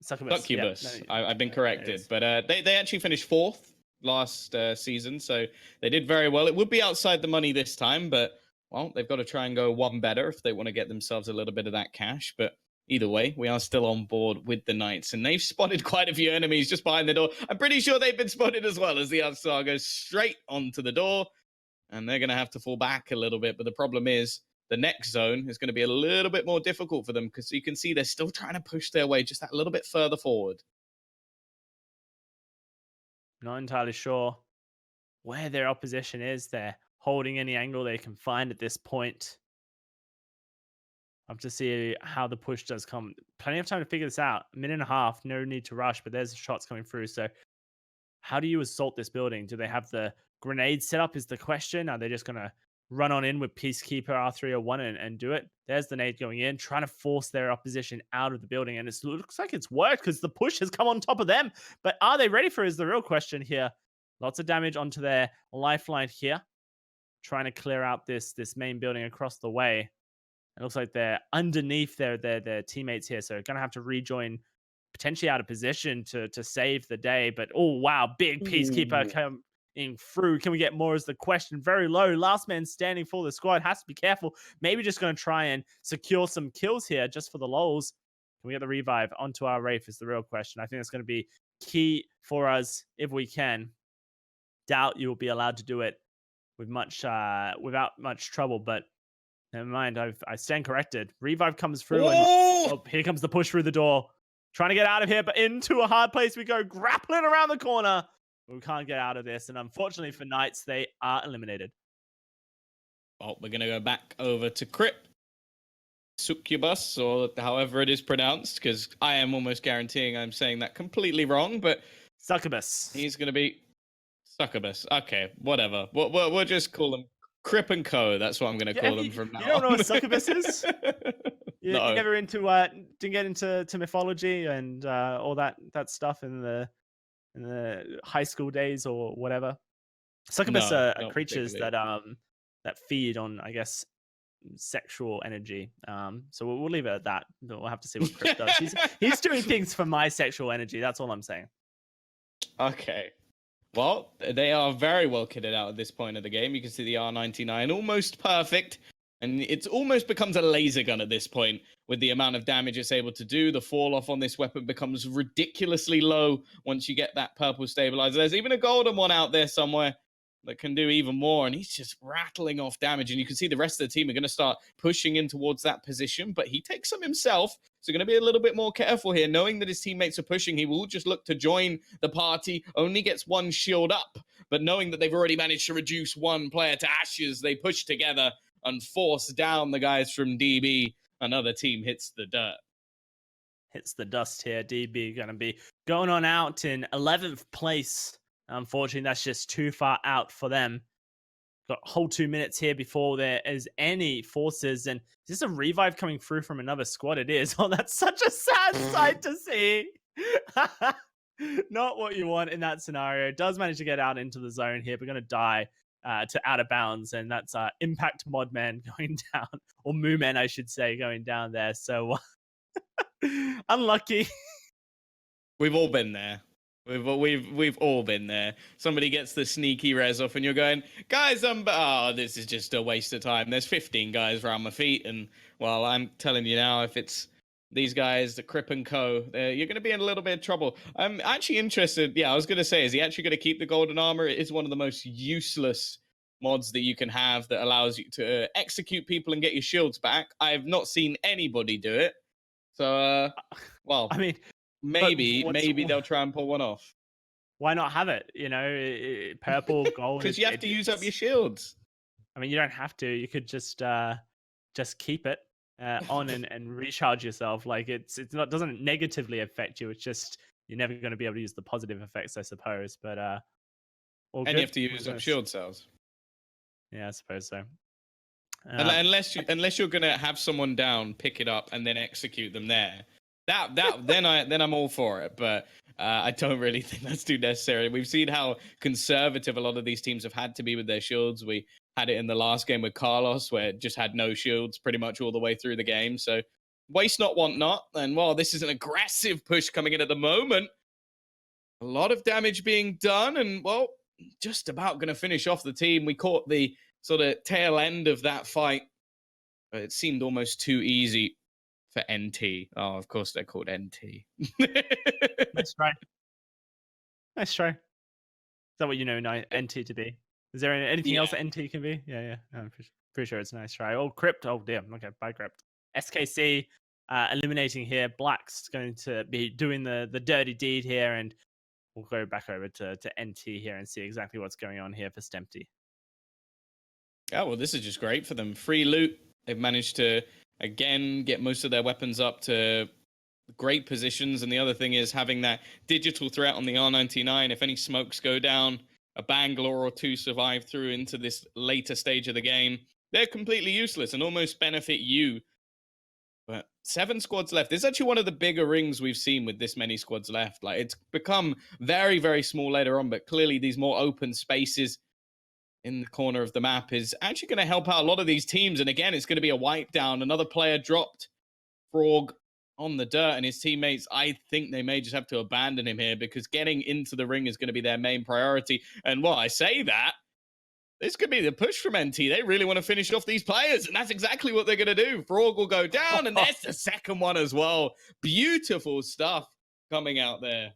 Succubus.
Yep. No,
I've been corrected, but they actually finished fourth last season, so they did very well. It would be outside the money this time, but well, they've got to try and go one better if they want to get themselves a little bit of that cash. But either way, we are still on board with the Knights, and they've spotted quite a few enemies just behind the door. I'm pretty sure they've been spotted as well, as the Artstar goes straight onto the door, and they're going to have to fall back a little bit. But the problem is, the next zone is going to be a little bit more difficult for them, because you can see they're still trying to push their way just that little bit further forward.
Not entirely sure where their opposition is. They're holding any angle they can find at this point. I'll have to see how the push does come. Plenty of time to figure this out. A minute and a half, no need to rush, but there's shots coming through. So how do you assault this building? Do they have the grenade set up is the question. Are they just going to run on in with Peacekeeper R301 and do it? There's the nade going in, trying to force their opposition out of the building. And it looks like it's worked because the push has come on top of them. But are they ready for it is the real question here. Lots of damage onto their lifeline here. Trying to clear out this main building across the way. It looks like they're underneath their teammates here. So going to have to rejoin, potentially out of position to save the day. But oh, wow, big Peacekeeper coming through. Can we get more is the question. Very low. Last man standing for the squad. Has to be careful. Maybe just going to try and secure some kills here just for the lols. Can we get the revive onto our Wraith is the real question. I think that's going to be key for us if we can. Doubt you will be allowed to do it with without much trouble, but never mind. I stand corrected. Revive comes through, and here comes the push through the door. Trying to get out of here, but into a hard place we go. Grappling around the corner. We can't get out of this, and unfortunately for Knights, they are eliminated.
Well, we're going to go back over to Crypt. Succubus, or however it is pronounced, because I am almost guaranteeing I'm saying that completely wrong, but
Succubus.
He's going to be Succubus. Okay, whatever. We'll just call him Crip and Co. That's what I'm going to call them from now on.
You don't know what Succubus is?
No.
You're never into didn't get into mythology and all that stuff in the high school days or whatever. Succubus are creatures that feed on, I guess, sexual energy. So we'll leave it at that. We'll have to see what Crip does. He's doing things for my sexual energy. That's all I'm saying.
Okay. Well, they are very well kitted out at this point of the game. You can see the R99 almost perfect, and it almost becomes a laser gun at this point with the amount of damage it's able to do. The fall off on this weapon becomes ridiculously low once you get that purple stabilizer. There's even a golden one out there somewhere that can do even more, and he's just rattling off damage, and you can see the rest of the team are going to start pushing in towards that position, but he takes some himself, so going to be a little bit more careful here. Knowing that his teammates are pushing, he will just look to join the party, only gets one shield up, but knowing that they've already managed to reduce one player to ashes, they push together and force down the guys from DB. Another team hits the dirt.
Hits the dust here. DB going to be going on out in 11th place. Unfortunately, that's just too far out for them. Got a whole 2 minutes here before there is any forces. And is this a revive coming through from another squad? It is. Oh, that's such a sad sight to see. Not what you want in that scenario. Does manage to get out into the zone here, but going to die to out of bounds. And that's Impact Modman going down, or Mooman, I should say, going down there. So unlucky.
We've all been there. We've all been there. Somebody gets the sneaky res off, and you're going, guys, this is just a waste of time. There's 15 guys around my feet, and well, I'm telling you now, if it's these guys, the Crip and Co, you're going to be in a little bit of trouble. I'm actually interested. Yeah, I was going to say, is he actually going to keep the golden armor? It is one of the most useless mods that you can have that allows you to execute people and get your shields back. I have not seen anybody do it. So, well,
I mean,
maybe they'll try and pull one off.
Why not have it? You know, purple, gold.
Because you have to use up your shields.
I mean, you don't have to. You could just keep it on and recharge yourself. Like it's not doesn't negatively affect you. It's just you're never going to be able to use the positive effects, I suppose. But all
And
good.
you have to use up shield cells.
Yeah, I suppose so.
Unless you're gonna have someone down, pick it up, and then execute them there. Then I'm all for it. But I don't really think that's too necessary. We've seen how conservative a lot of these teams have had to be with their shields. We had it in the last game with Carlos, where it just had no shields pretty much all the way through the game. So waste not, want not. And while this is an aggressive push coming in at the moment, a lot of damage being done, and well, just about going to finish off the team. We caught the sort of tail end of that fight. But it seemed almost too easy for NT. Oh, of course they're called NT.
Nice try. Nice try. Is that what you know NT to be? Is there anything else that NT can be? Yeah. I'm pretty sure it's a nice try. Oh, Crypt. Oh, damn. Okay, bye, Crypt. SKC eliminating here. Black's going to be doing the dirty deed here, and we'll go back over to NT here and see exactly what's going on here for Stempty.
Oh, well, this is just great for them. Free loot. They've managed to, again, get most of their weapons up to great positions. And the other thing is having that digital threat on the R99. If any smokes go down, a Bangalore or two survive through into this later stage of the game, they're completely useless and almost benefit you. But 7 squads left. This is actually one of the bigger rings we've seen with this many squads left. Like, it's become very, very small later on, but clearly these more open spaces in the corner of the map is actually going to help out a lot of these teams. And again, it's going to be a wipe down. Another player dropped. Frog on the dirt, and his teammates, I think they may just have to abandon him here because getting into the ring is going to be their main priority. And while I say that, this could be the push from NT. They really want to finish off these players, and that's exactly what they're going to do. Frog will go down, and there's the second one as well. Beautiful stuff coming out there.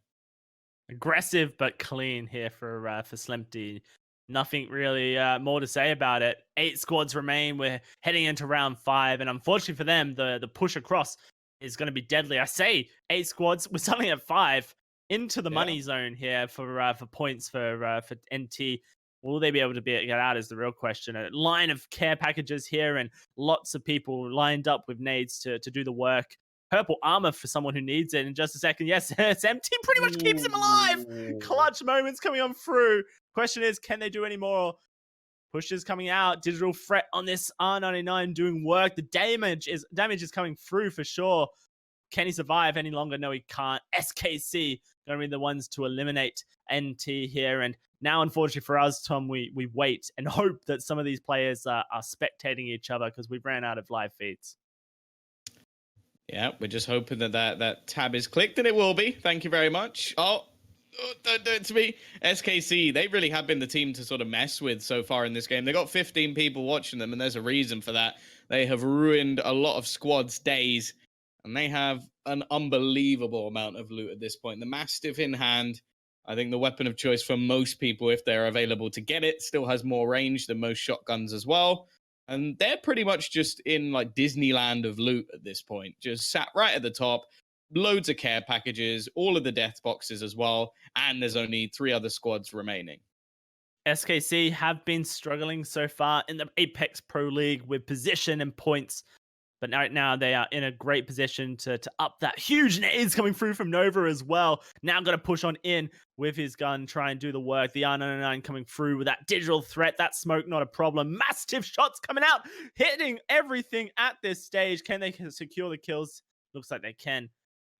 Aggressive but clean here for Slempty. Nothing really more to say about it. 8 squads remain. We're heading into round 5, and unfortunately for them, the push across is going to be deadly. I say 8 squads. We're suddenly at 5 into the money zone here for points for NT. Will they be able to get out is the real question. A line of care packages here and lots of people lined up with nades to do the work. Purple armor for someone who needs it in just a second. Yes, it's empty. Pretty much keeps him alive. Clutch moments coming on through. Question is, can they do any more? Pushes coming out. Digital threat on this R99 doing work. The damage is coming through for sure. Can he survive any longer? No, he can't. SKC going to be the ones to eliminate NT here. And now, unfortunately for us, Tom, we wait and hope that some of these players are spectating each other because we've ran out of live feeds.
Yeah, we're just hoping that tab is clicked, and it will be. Thank you very much. Oh, don't do it to me. SKC, they really have been the team to sort of mess with so far in this game. They got 15 people watching them, and there's a reason for that. They have ruined a lot of squads' days, and they have an unbelievable amount of loot at this point. The Mastiff in hand, I think the weapon of choice for most people, if they're available to get it, still has more range than most shotguns as well. And they're pretty much just in like Disneyland of loot at this point. Just sat right at the top. Loads of care packages, all of the death boxes as well. And there's only 3 other squads remaining.
SKC have been struggling so far in the Apex.Pro League with position and points. But right now they are in a great position to up that. Huge nades coming through from Nova as well. Now got to push on in with his gun, try and do the work. The R99 coming through with that digital threat. That smoke, not a problem. Massive shots coming out, hitting everything at this stage. Can they secure the kills? Looks like they can.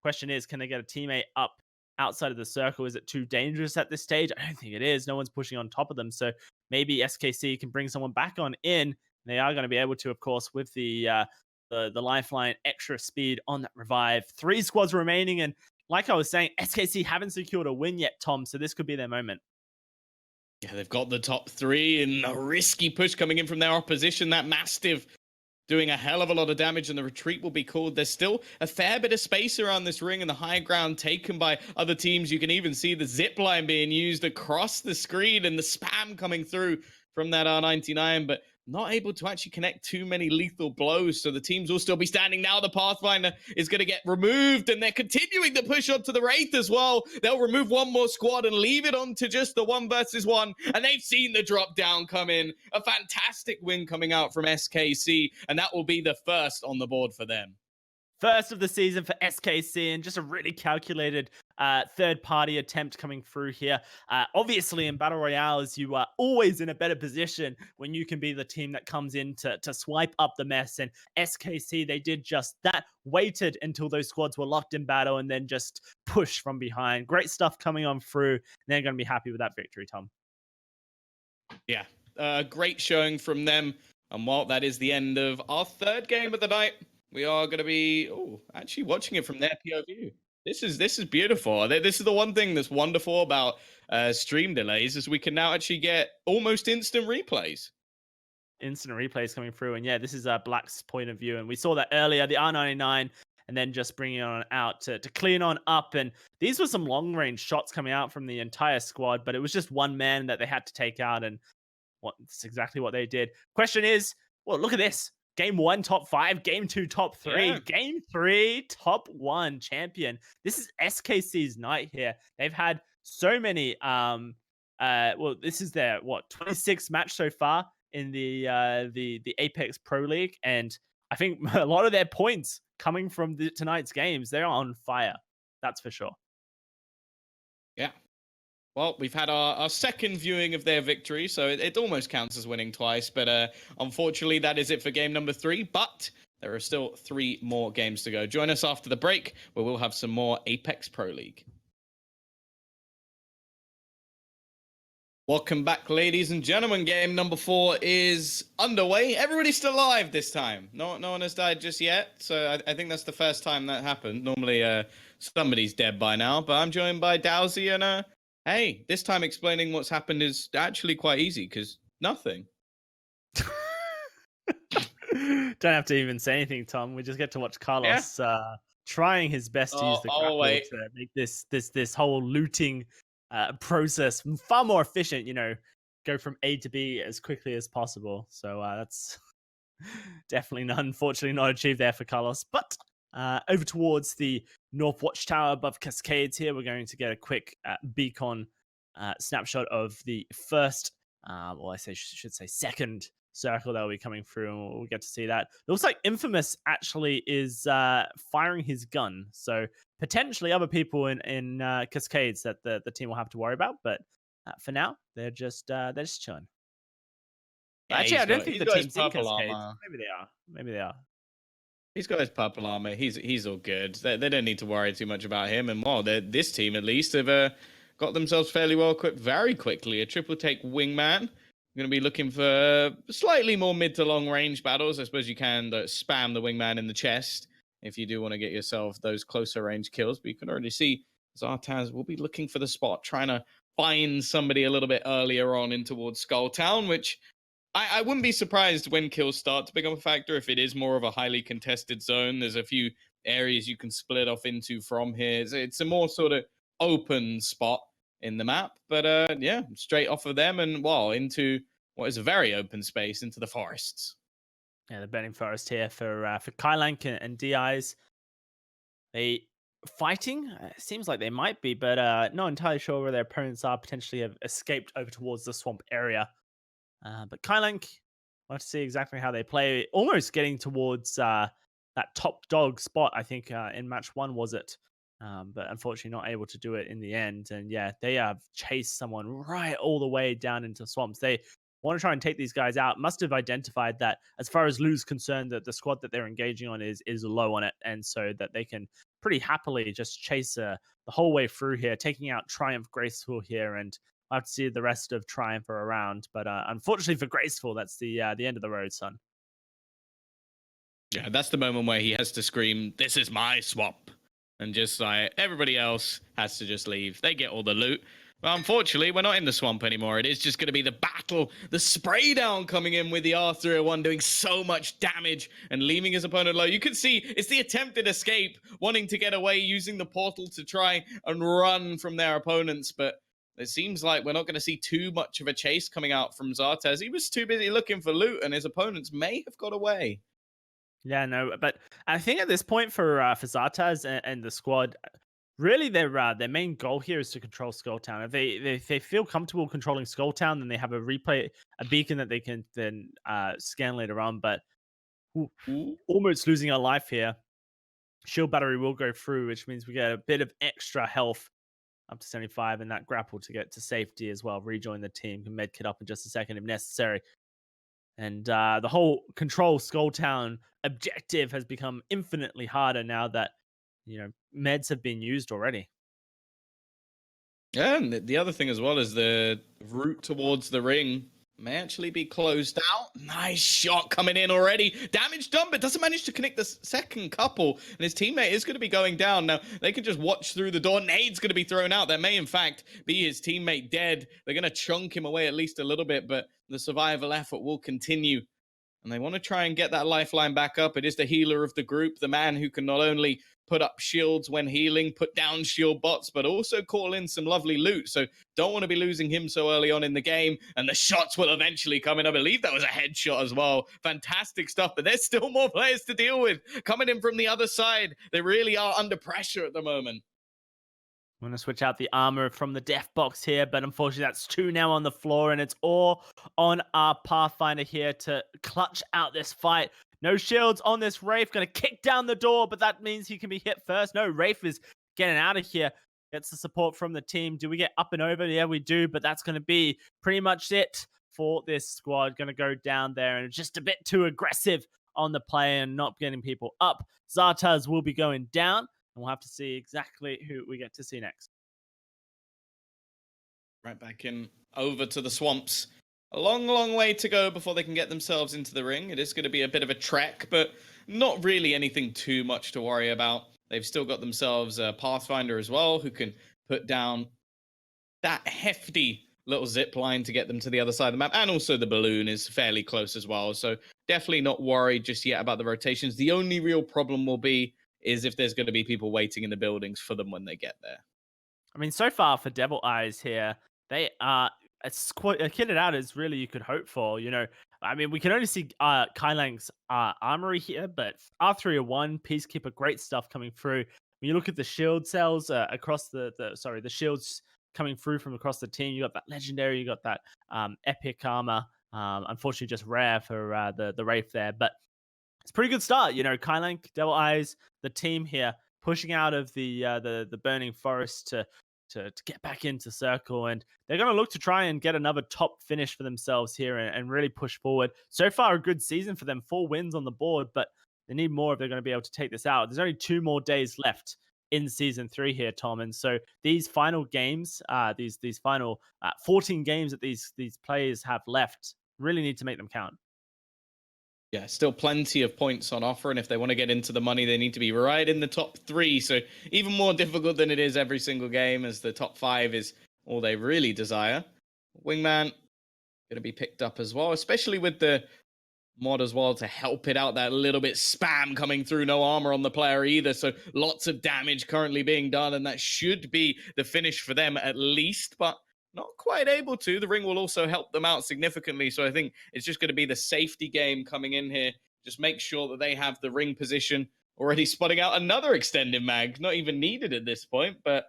Question is, can they get a teammate up outside of the circle? Is it too dangerous at this stage? I don't think it is. No one's pushing on top of them. So maybe SKC can bring someone back on in. They are going to be able to, of course, with the lifeline, extra speed on that revive. 3 squads remaining, and like I was saying, SKC haven't secured a win yet, Tom, so this could be their moment.
Yeah, they've got the top 3 and a risky push coming in from their opposition. That Mastiff doing a hell of a lot of damage, and the retreat will be called. There's still a fair bit of space around this ring and the high ground taken by other teams. You can even see the zip line being used across the screen and the spam coming through from that R99, but not able to actually connect too many lethal blows. So the teams will still be standing now. The Pathfinder is going to get removed, and they're continuing to push on to the Wraith as well. They'll remove one more squad and leave it on to just the 1 versus 1. And they've seen the drop down come in. A fantastic win coming out from SKC, and that will be the first on the board for them.
First of the season for SKC, and just a really calculated third-party attempt coming through here. Obviously, in Battle Royales, you are always in a better position when you can be the team that comes in to swipe up the mess. And SKC, they did just that, waited until those squads were locked in battle and then just pushed from behind. Great stuff coming on through. They're going to be happy with that victory, Tom.
Yeah, great showing from them. And while that is the end of our third game of the night, we are going to be actually watching it from their POV. This is beautiful. This is the one thing that's wonderful about stream delays is we can now actually get almost instant replays.
Instant replays coming through, and yeah, this is Black's point of view, and we saw that earlier, the R99, and then just bringing it on out to clean on up. And these were some long range shots coming out from the entire squad, but it was just one man that they had to take out, and that's exactly what they did. Question is, well, look at this. Game 1, top 5. Game 2, top 3.
Yeah.
Game 3, top 1 champion. This is SKC's night here. They've had so many. This is their 26th match so far in the Apex.Pro League, and I think a lot of their points coming from tonight's games. They're on fire. That's for sure.
Yeah. Well, we've had our second viewing of their victory, so it almost counts as winning twice. But unfortunately, that is it for game number 3. But there are still 3 more games to go. Join us after the break, where we'll have some more Apex.Pro League. Welcome back, ladies and gentlemen. Game number 4 is underway. Everybody's still alive this time. No one has died just yet, so I think that's the first time that happened. Normally, somebody's dead by now. But I'm joined by Dowsey, and hey, this time explaining what's happened is actually quite easy, because nothing.
Don't have to even say anything, Tom. We just get to watch Carlos trying his best to use the grapple to make this whole looting process far more efficient. Go from A to B as quickly as possible. So that's definitely unfortunately not achieved there for Carlos. But over towards the North Watchtower above Cascades here, we're going to get a quick beacon snapshot of the first, should say second circle that will be coming through, and we'll get to see that. It looks like Infamous actually is firing his gun, so potentially other people in Cascades that the team will have to worry about. But for now, they're just chilling. Yeah, actually, I don't think the team's in Cascades. Maybe they are.
He's got his purple armor. He's all good. They don't need to worry too much about him. And this team at least have got themselves fairly well equipped very quickly. A triple take wingman. I'm going to be looking for slightly more mid to long range battles. I suppose you can spam the wingman in the chest if you do want to get yourself those closer range kills. But you can already see Zartaz will be looking for the spot, trying to find somebody a little bit earlier on in towards Skull Town, which I wouldn't be surprised when kills start to become a factor if it is more of a highly contested zone. There's a few areas you can split off into from here. It's a more sort of open spot in the map. But yeah, straight off of them and into what is a very open space into the forests.
Yeah, the burning forest here for Kylank and DIs. They fighting? Seems like they might be, but not entirely sure where their opponents are. Potentially have escaped over towards the swamp area. But Kylank, we'll have to see exactly how they play. Almost getting towards that top dog spot, I think, in match 1, was it? But unfortunately not able to do it in the end. And yeah, they have chased someone right all the way down into swamps. They want to try and take these guys out. Must have identified that as far as Lou's concerned, that the squad that they're engaging on is low on it. And so that they can pretty happily just chase the whole way through here, taking out Triumph Graceful here. And I'll have to see the rest of Triumph around. But unfortunately for Graceful, that's the end of the road, son.
Yeah, that's the moment where he has to scream, "This is my swamp." And just like everybody else has to just leave. They get all the loot. But unfortunately, we're not in the swamp anymore. It is just going to be the battle, the spray down coming in with the R301 doing so much damage and leaving his opponent low. You can see it's the attempted escape, wanting to get away, using the portal to try and run from their opponents. But it seems like we're not going to see too much of a chase coming out from Zartez. He was too busy looking for loot, and his opponents may have got away.
Yeah, no, but I think at this point for Zartaz and the squad, really their main goal here is to control Skull Town. If they feel comfortable controlling Skull Town, then they have a beacon that they can then scan later on. But almost losing our life here. Shield battery will go through, which means we get a bit of extra health up to 75, and that grapple to get to safety as well. Rejoin the team, can medkit up in just a second if necessary. And the whole control Skull Town objective has become infinitely harder now that, meds have been used already.
Yeah, and the other thing as well is the route towards the ring may actually be closed out. Nice shot coming in already. Damage done, but doesn't manage to connect the second couple. And his teammate is going to be going down. Now, they can just watch through the door. Nade's going to be thrown out. There may, in fact, be his teammate dead. They're going to chunk him away at least a little bit, but the survival effort will continue. And they want to try and get that lifeline back up. It is the healer of the group, the man who can not only put up shields when healing, put down shield bots, but also call in some lovely loot. So don't want to be losing him so early on in the game. And the shots will eventually come in. I believe that was a headshot as well. Fantastic stuff. But there's still more players to deal with coming in from the other side. They really are under pressure at the moment.
I'm going to switch out the armor from the death box here, but unfortunately that's 2 now on the floor, and it's all on our Pathfinder here to clutch out this fight. No shields on this Wraith, going to kick down the door, but that means he can be hit first. No, Wraith is getting out of here. Gets the support from the team. Do we get up and over? Yeah, we do, but that's going to be pretty much it for this squad. Going to go down there, and just a bit too aggressive on the play and not getting people up. Zartaz will be going down. And we'll have to see exactly who we get to see next.
Right back in over to the swamps. A long, long way to go before they can get themselves into the ring. It is going to be a bit of a trek, but not really anything too much to worry about. They've still got themselves a Pathfinder as well, who can put down that hefty little zip line to get them to the other side of the map. And also the balloon is fairly close as well. So definitely not worried just yet about the rotations. The only real problem will be is if there's going to be people waiting in the buildings for them when they get there.
I mean, so far for Devil Eyes here, they are as kitted out as really you could hope for. I mean, we can only see Kai Lang's armory here, but R301, Peacekeeper, great stuff coming through. When you look at the shield cells across the shields coming through from across the team, you got that legendary, you got that epic armor. Unfortunately, just rare for the Wraith there, but it's a pretty good start. Kai Lang, Devil Eyes, the team here pushing out of the burning forest to get back into circle, and they're going to look to try and get another top finish for themselves here and really push forward. So far, a good season for them, 4 wins on the board, but they need more if they're going to be able to take this out. There's only 2 more days left in season 3 here, Tom, and so these final games, these final 14 games that these players have left, really need to make them count.
Yeah, still plenty of points on offer, and if they want to get into the money, they need to be right in the top 3. So even more difficult than it is every single game, as the top 5 is all they really desire. Wingman going to be picked up as well, especially with the mod as well to help it out. That little bit spam coming through, no armor on the player either, so lots of damage currently being done, and that should be the finish for them at least, but not quite able to. The ring will also help them out significantly. So I think it's just going to be the safety game coming in here. Just make sure that they have the ring position. Already spotting out another extended mag. Not even needed at this point, but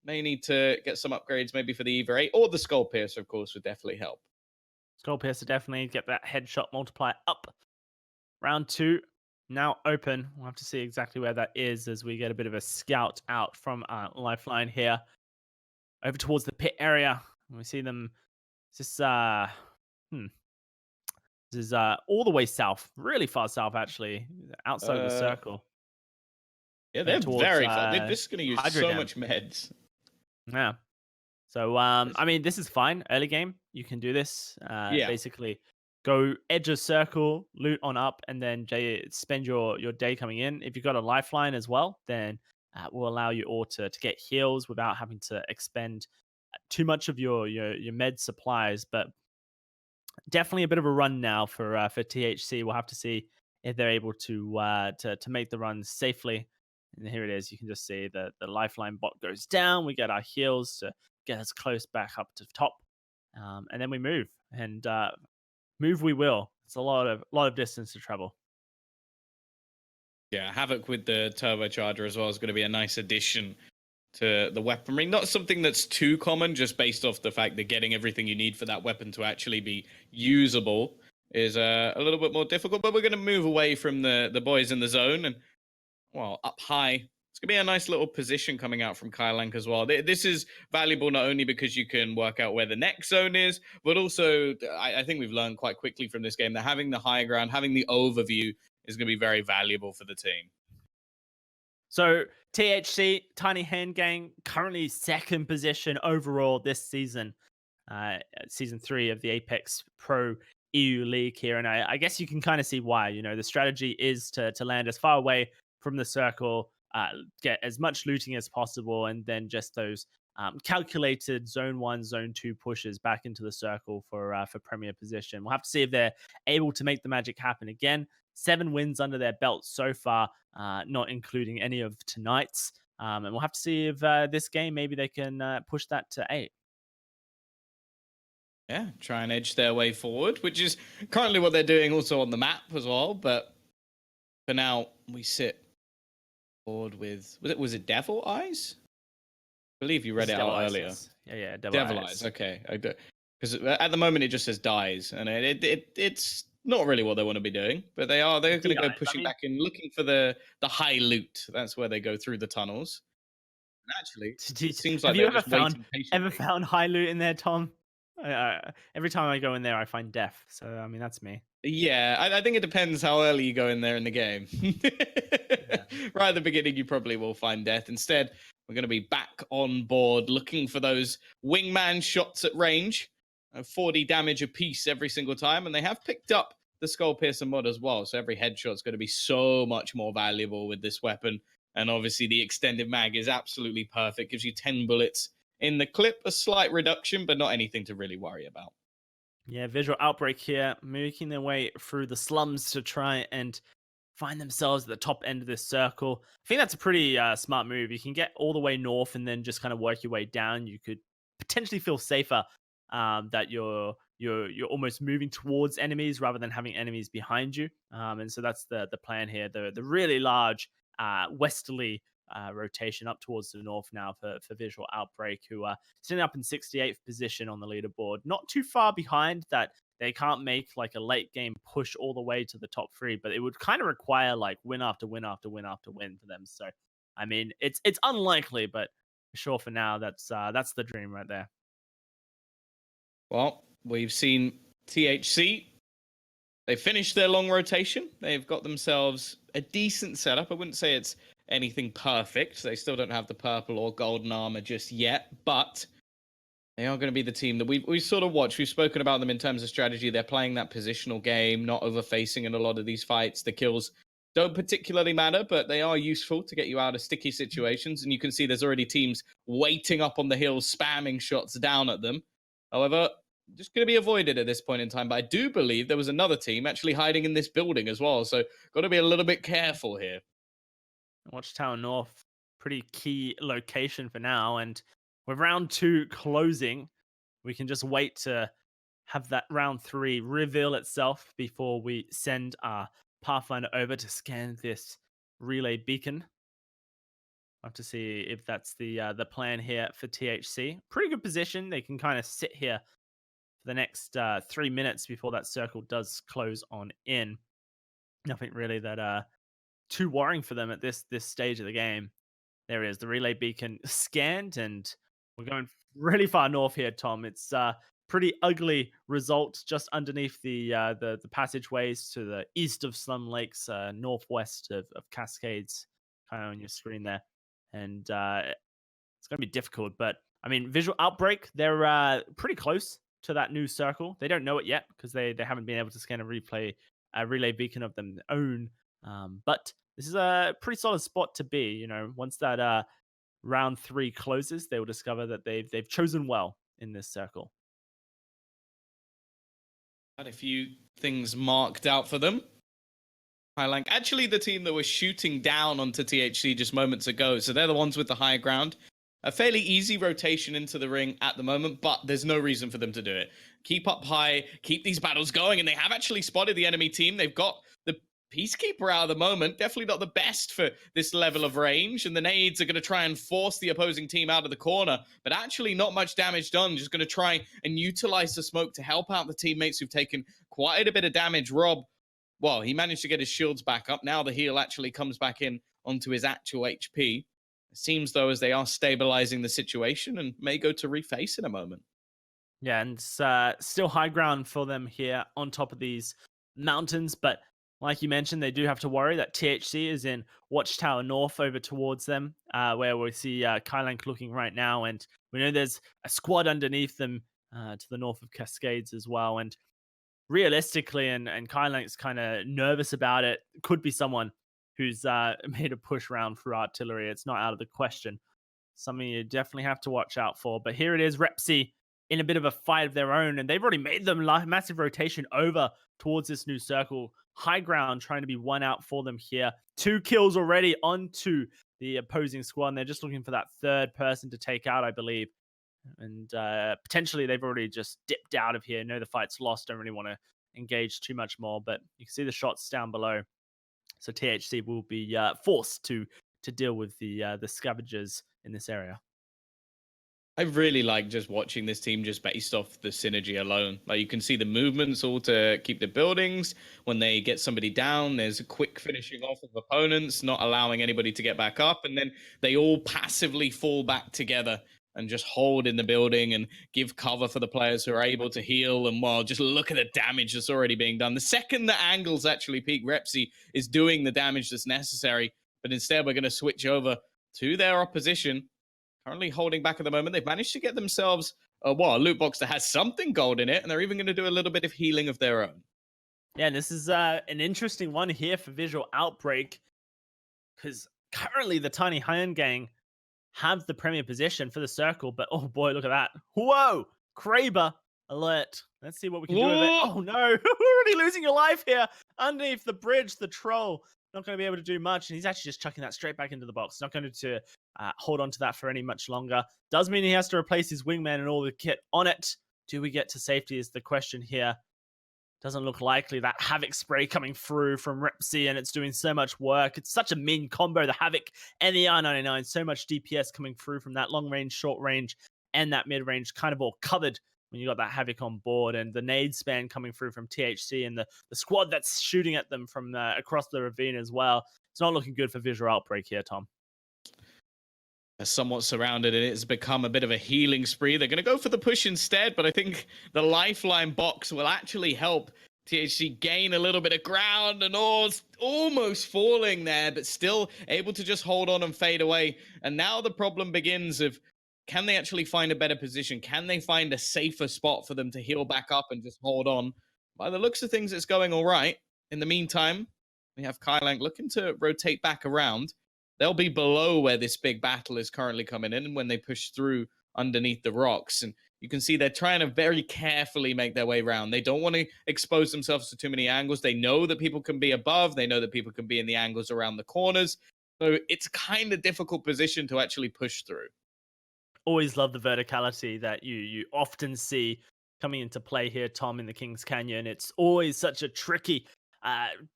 may need to get some upgrades maybe for the Eva 8 or the Skull Piercer, of course, would definitely help.
Skull Piercer definitely get that headshot multiplier up. Round 2 now open. We'll have to see exactly where that is as we get a bit of a scout out from Lifeline here. Over towards the pit area. We see them. This is all the way south, really far south, actually, outside of the circle.
Yeah, they're very far. This is going to use so much meds.
Yeah. So, I mean, this is fine. Early game, you can do this. Basically, go edge of circle, loot on up, and then spend your day coming in. If you've got a lifeline as well, then will allow you all to get heals without having to expend too much of your med supplies. But definitely a bit of a run now for THC. We'll have to see if they're able to make the run safely. And here it is. You can just see the lifeline bot goes down. We get our heals to get us close back up to top, and then we move. And move we will. It's a lot of distance to travel.
Yeah, Havoc with the turbocharger as well is going to be a nice addition to the weaponry. Not something that's too common, just based off the fact that getting everything you need for that weapon to actually be usable is a little bit more difficult. But we're going to move away from the boys in the zone and well, up high. It's gonna be a nice little position coming out from Kailank as well. This is valuable not only because you can work out where the next zone is, but also I think we've learned quite quickly from this game that having the high ground, having the overview is going to be very valuable for the team.
So THC, Tiny Hand Gang, currently second position overall this season, season 3 of the Apex Pro EU League here, and I guess you can kind of see why. You know, the strategy is to land as far away from the circle, get as much looting as possible, and then just those calculated zone 1, zone 2 pushes back into the circle for premier position. We'll have to see if they're able to make the magic happen again. 7 wins under their belt so far, not including any of tonight's. And we'll have to see if this game maybe they can push that to 8.
Yeah, try and edge their way forward, which is currently what they're doing also on the map as well. But for now, we sit forward with was it Devil Eyes? I believe you read it out earlier.
Yeah,
Devil Eyes. Okay, because at the moment it just says dies, and it's not really what they want to be doing. But they're going to go pushing back and looking for the high loot. That's where they go through the tunnels. And actually, it seems like they're just waiting patiently.
Ever found high loot in there, Tom? Every time I go in there, I find death. So I mean, that's me.
Yeah, I think it depends how early you go in there in the game. Right at the beginning, you probably will find death. Instead, we're going to be back on board looking for those wingman shots at range, 40 damage a piece every single time. And they have picked up the Skull Piercer mod as well. So every headshot's going to be so much more valuable with this weapon. And obviously, the extended mag is absolutely perfect. Gives you 10 bullets in the clip, a slight reduction, but not anything to really worry about.
Yeah, Visual Outbreak here, making their way through the slums to try and find themselves at the top end of this circle. I think that's a pretty smart move. You can get all the way north and then just kind of work your way down. You could potentially feel safer that you're almost moving towards enemies rather than having enemies behind you. And so that's the plan here. The really large westerly rotation up towards the north now for Visual Outbreak, who are sitting up in 68th position on the leaderboard, not too far behind that. They can't make like a late game push all the way to the top 3, but it would kind of require like win after win after win after win for them. So, I mean, it's unlikely, but for sure for now, that's the dream right there.
Well, we've seen THC. They finished their long rotation. They've got themselves a decent setup. I wouldn't say it's anything perfect. They still don't have the purple or golden armor just yet, but they are going to be the team that we sort of watched. We've spoken about them in terms of strategy. They're playing that positional game, not overfacing in a lot of these fights. The kills don't particularly matter, but they are useful to get you out of sticky situations. And you can see there's already teams waiting up on the hills, spamming shots down at them. However, just going to be avoided at this point in time. But I do believe there was another team actually hiding in this building as well. So got to be a little bit careful here.
Watchtower North, pretty key location for now. And with round 2 closing, we can just wait to have that round 3 reveal itself before we send our Pathfinder over to scan this relay beacon. I'll have to see if that's the plan here for THC. Pretty good position. They can kind of sit here for the next 3 minutes before that circle does close on in. Nothing really that too worrying for them at this stage of the game. There it is, the relay beacon scanned, and we're going really far north here, Tom. It's pretty ugly result just underneath the passageways to the east of Slum Lakes, northwest of Cascades, kind of on your screen there. And it's going to be difficult, but I mean, Visual Outbreak, they're pretty close to that new circle. They don't know it yet because they haven't been able to scan a relay beacon of their own. But this is a pretty solid spot to be. You know, once that round 3 closes, they will discover that they've chosen well in this circle.
Had a few things marked out for them. Highlank, actually the team that was shooting down onto THC just moments ago, so they're the ones with the high ground. A fairly easy rotation into the ring at the moment, but there's no reason for them to do it. Keep up high, keep these battles going, and they have actually spotted the enemy team. They've got the Peacekeeper out at the moment, definitely not the best for this level of range, and the nades are going to try and force the opposing team out of the corner, but actually not much damage done. Just going to try and utilize the smoke to help out the teammates who've taken quite a bit of damage. Rob, well, he managed to get his shields back up. Now the heal actually comes back in onto his actual HP. It seems though as they are stabilizing the situation and may go to reface in a moment.
Yeah, and still high ground for them here on top of these mountains. But like you mentioned, they do have to worry that THC is in Watchtower North over towards them, where we see Kylank looking right now. And we know there's a squad underneath them to the north of Cascades as well. And realistically, and Kylank's kind of nervous about it, could be someone who's made a push round for artillery. It's not out of the question. Something you definitely have to watch out for. But here it is, Repsy in a bit of a fight of their own, and they've already made them massive rotation over towards this new circle. High ground trying to be one out for them here. 2 kills already onto the opposing squad, and they're just looking for that third person to take out, I believe. And potentially they've already just dipped out of here. Know the fight's lost, don't really want to engage too much more, but you can see the shots down below. So THC will be forced to deal with the scavengers in this area.
I really like just watching this team just based off the synergy alone. Like you can see the movements all to keep the buildings. When they get somebody down, there's a quick finishing off of opponents, not allowing anybody to get back up. And then they all passively fall back together and just hold in the building and give cover for the players who are able to heal. And well, just look at the damage that's already being done. The second the angles actually peak, Repsy is doing the damage that's necessary. But instead, we're going to switch over to their opposition. Currently holding back at the moment. They've managed to get themselves a loot box that has something gold in it, and they're even going to do a little bit of healing of their own.
Yeah, and this is an interesting one here for Visual Outbreak, because currently the Tiny Hand Gang have the premier position for the circle, but oh boy, look at that. Whoa! Kraber alert. Let's see what we can do with it. Oh no, we're already losing your life here. Underneath the bridge, the troll. Not going to be able to do much, and he's actually just chucking that straight back into the box. Not going to hold on to that for any much longer. Does mean he has to replace his wingman and all the kit on it. Do we get to safety is the question here. Doesn't look likely. That Havoc spray coming through from Repsy, and it's doing so much work. It's such a mean combo, the Havoc and the R99. So much DPS coming through from that long range, short range, and that mid range, kind of all covered when you got that Havoc on board, and the nade span coming through from THC and the squad that's shooting at them from across the ravine as well. It's not looking good for Visual Outbreak here, Tom.
They're somewhat surrounded, and it's become a bit of a healing spree. They're going to go for the push instead, but I think the lifeline box will actually help THC gain a little bit of ground, and almost falling there, but still able to just hold on and fade away. And now the problem begins of, can they actually find a better position? Can they find a safer spot for them to heal back up and just hold on? By the looks of things, it's going all right. In the meantime, we have Kylank looking to rotate back around. They'll be below where this big battle is currently coming in when they push through underneath the rocks. And you can see they're trying to very carefully make their way around. They don't want to expose themselves to too many angles. They know that people can be above. They know that people can be in the angles around the corners. So it's kind of difficult position to actually push through.
Always love the verticality that you often see coming into play here, Tom, in the King's Canyon. It's always such a tricky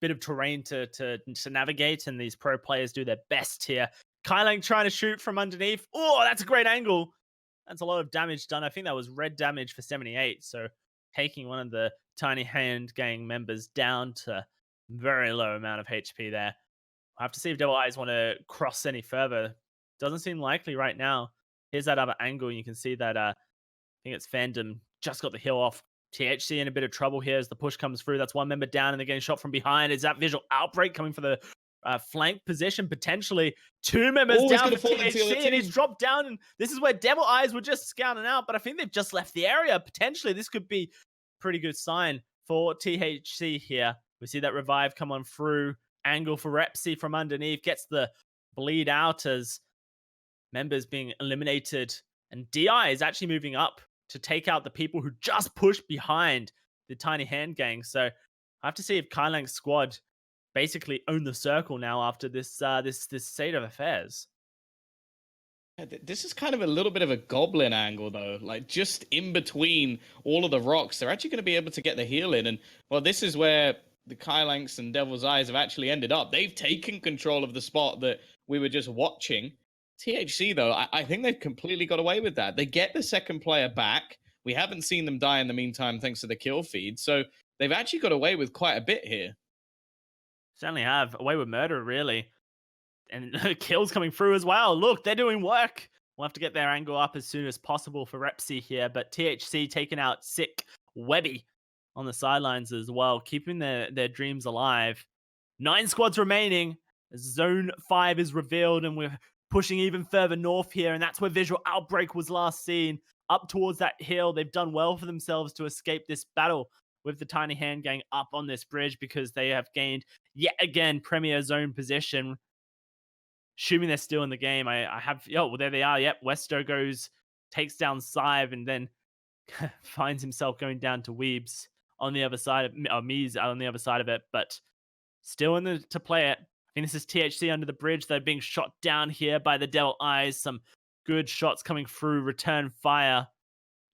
bit of terrain to navigate, and these pro players do their best here. Kylank trying to shoot from underneath. Oh, that's a great angle. That's a lot of damage done. I think that was red damage for 78, so taking one of the Tiny Hand Gang members down to very low amount of HP there. I'll have to see if Devil Eyes want to cross any further. Doesn't seem likely right now. Here's that other angle. You can see that I think it's Fandom just got the hill off. THC in a bit of trouble here as the push comes through. That's one member down, and they're getting shot from behind. Is that Visual Outbreak coming for the flank position? Potentially 2 members down for THC, and he's dropped down. And this is where Devil Eyes were just scouting out, but I think they've just left the area. Potentially, this could be a pretty good sign for THC here. We see that revive come on through. Angle for Repsy from underneath. Gets the bleed out as members being eliminated, and DI is actually moving up to take out the people who just pushed behind the Tiny Hand Gang. So I have to see if Kylank's squad basically own the circle now after this this state of affairs.
This is kind of a little bit of a goblin angle, though. Like, just in between all of the rocks, they're actually going to be able to get the heal in. And, well, this is where the Kylanks and Devil's Eyes have actually ended up. They've taken control of the spot that we were just watching. THC, though, I think they've completely got away with that. They get the second player back. We haven't seen them die in the meantime, thanks to the kill feed. So they've actually got away with quite a bit here.
Certainly have. Away with murder, really. And kills coming through as well. Look, they're doing work. We'll have to get their angle up as soon as possible for Repsy here. But THC taking out Sick Webby on the sidelines as well, keeping their dreams alive. 9 squads remaining. Zone 5 is revealed, and we're pushing even further north here. And that's where Visual Outbreak was last seen, up towards that hill. They've done well for themselves to escape this battle with the Tiny Hand Gang up on this bridge, because they have gained yet again premier zone position. Assuming they're still in the game, I have... Oh, well, there they are. Yep, Westo takes down Sive, and then finds himself going down to Weebs on the other side of... Mees on the other side of it, but still to play it. I think this is THC under the bridge. They're being shot down here by the Devil Eyes. Some good shots coming through. Return fire.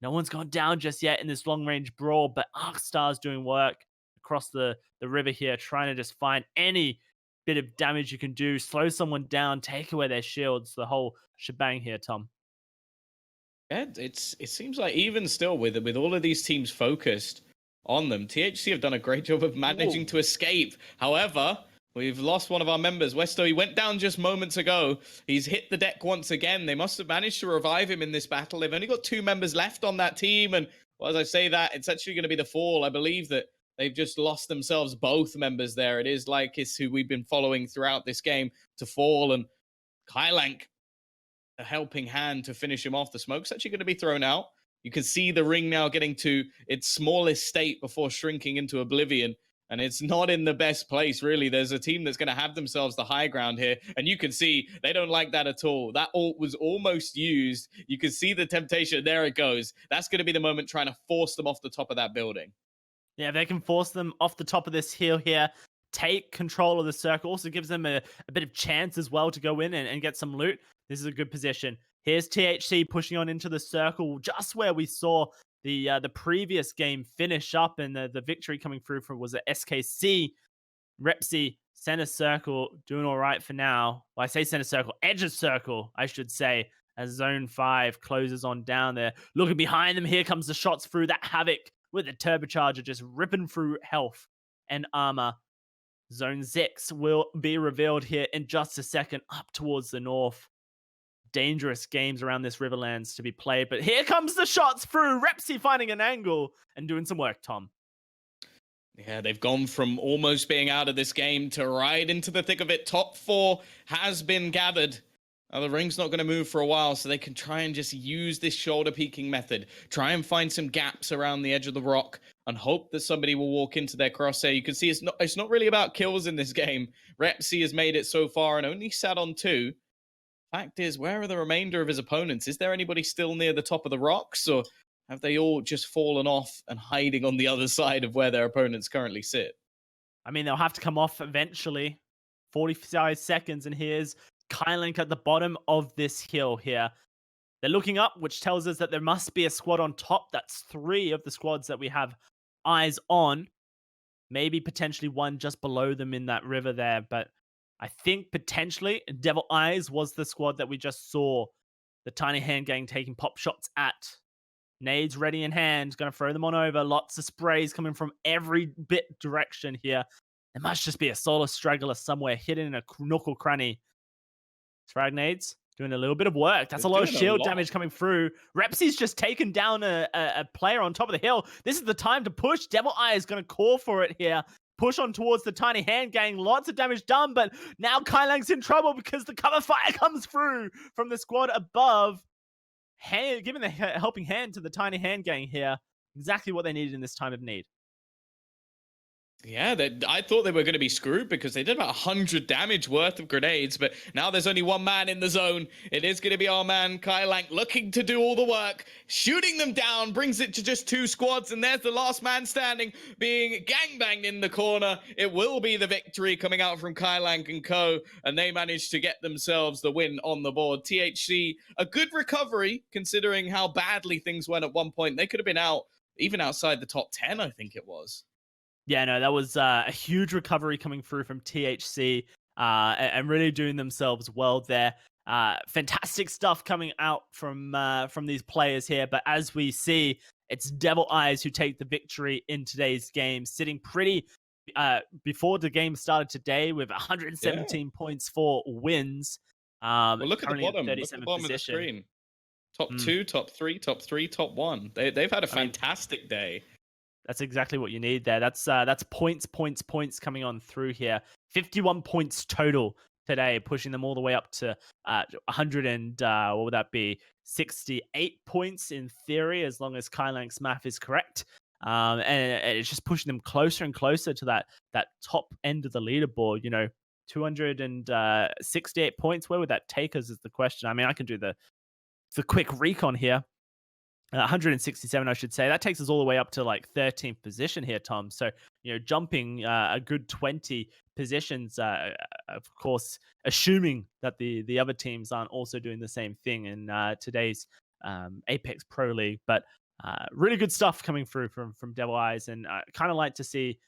No one's gone down just yet in this long-range brawl, but Arcstar's doing work across the river here, trying to just find any bit of damage you can do, slow someone down, take away their shields, the whole shebang here, Tom.
Yeah, it seems like even still with all of these teams focused on them, THC have done a great job of managing to escape. However, we've lost one of our members. Westo, he went down just moments ago. He's hit the deck once again. They must have managed to revive him in this battle. They've only got 2 members left on that team. And well, as I say that, it's actually going to be the fall. I believe that they've just lost themselves both members there. It is Lycus, who we've been following throughout this game, to fall. And Kylank, a helping hand to finish him off. The smoke's actually going to be thrown out. You can see the ring now getting to its smallest state before shrinking into oblivion. And it's not in the best place, really. There's a team that's going to have themselves the high ground here. And you can see they don't like that at all. That ult was almost used. You can see the temptation. There it goes. That's going to be the moment trying to force them off the top of that building.
Yeah, they can force them off the top of this hill here, take control of the circle. Also gives them a bit of chance as well to go in and get some loot. This is a good position. Here's THC pushing on into the circle, just where we saw the previous game finish up, and the victory coming through was a SKC. Repsy, center circle, doing all right for now. Well, I say center circle, edge of circle, I should say, as Zone 5 closes on down there. Looking behind them, here comes the shots through. That Havoc with the turbocharger just ripping through health and armor. Zone 6 will be revealed here in just a second, up towards the north. Dangerous games around this Riverlands to be played, but here comes the shots through. Repsy finding an angle and doing some work, Tom.
Yeah, they've gone from almost being out of this game to right into the thick of it. Top 4 has been gathered. The ring's not going to move for a while, so they can try and just use this shoulder peeking method. Try and find some gaps around the edge of the rock and hope that somebody will walk into their crosshair. You can see it's not really about kills in this game. Repsy has made it so far and only sat on 2. Fact is, where are the remainder of his opponents? Is there anybody still near the top of the rocks, or have they all just fallen off and hiding on the other side of where their opponents currently sit?
I mean, they'll have to come off eventually. 45 seconds, and here's Kylank at the bottom of this hill here. They're looking up, which tells us that there must be a squad on top. That's 3 of the squads that we have eyes on. Maybe potentially one just below them in that river there, but I think potentially Devil Eyes was the squad that we just saw the Tiny Hand Gang taking pop shots at. Nades ready in hand, going to throw them on over. Lots of sprays coming from every bit direction here. There must just be a solo straggler somewhere hidden in a nook or cranny. Frag Nades doing a little bit of work. That's a lot of shield damage coming through. Repsy's just taken down a player on top of the hill. This is the time to push. Devil Eye is going to call for it here. Push on towards the Tiny Hand Gang. Lots of damage done, but now Kylank's in trouble because the cover fire comes through from the squad above. Giving the helping hand to the Tiny Hand Gang here. Exactly what they needed in this time of need.
Yeah, I thought they were going to be screwed because they did about 100 damage worth of grenades, but now there's only one man in the zone. It is going to be our man, Kylank, looking to do all the work. Shooting them down brings it to just 2 squads, and there's the last man standing being gangbanged in the corner. It will be the victory coming out from Kylank and co, and they managed to get themselves the win on the board. THC, a good recovery considering how badly things went at one point. They could have been out, even outside the top 10, I think it was.
Yeah, no, that was a huge recovery coming through from THC and really doing themselves well there. Fantastic stuff coming out from these players here. But as we see, it's Devil Eyes who take the victory in today's game, sitting pretty before the game started today with
Yeah.
117 points for wins.
Well, look at the
Currently in
bottom. Look at the
37th
bottom of the
position.
screen. Top
Mm.
2, top 3, top 3, top 1. They've had a
I mean,
fantastic day.
that's exactly what you need there. That's points coming on through here. 51 points total today, pushing them all the way up to 100 and what would that be? 68 points in theory, as long as Kylank's math is correct. And it's just pushing them closer and closer to that top end of the leaderboard. 268 points. Where would that take us? Is the question. I mean, I can do the quick recon here. 167, I should say. That takes us all the way up to like 13th position here, Tom. So, jumping a good 20 positions, of course, assuming that the other teams aren't also doing the same thing in today's Apex.Pro League. But really good stuff coming through from Devil Eyes, and kind of like to see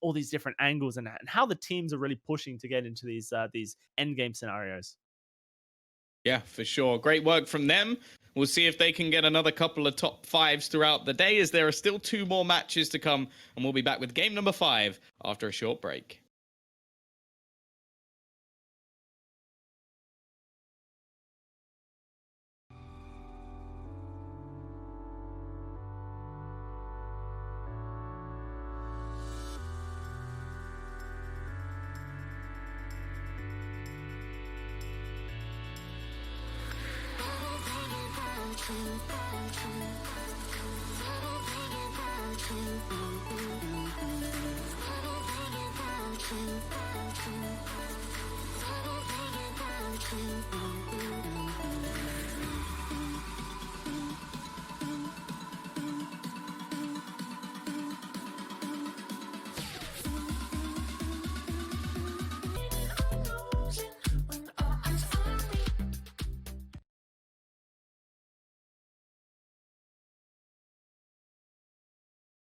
all these different angles and how the teams are really pushing to get into these end game scenarios.
Yeah, for sure. Great work from them. We'll see if they can get another couple of top 5s throughout the day, as there are still 2 more matches to come, and we'll be back with game number 5 after a short break.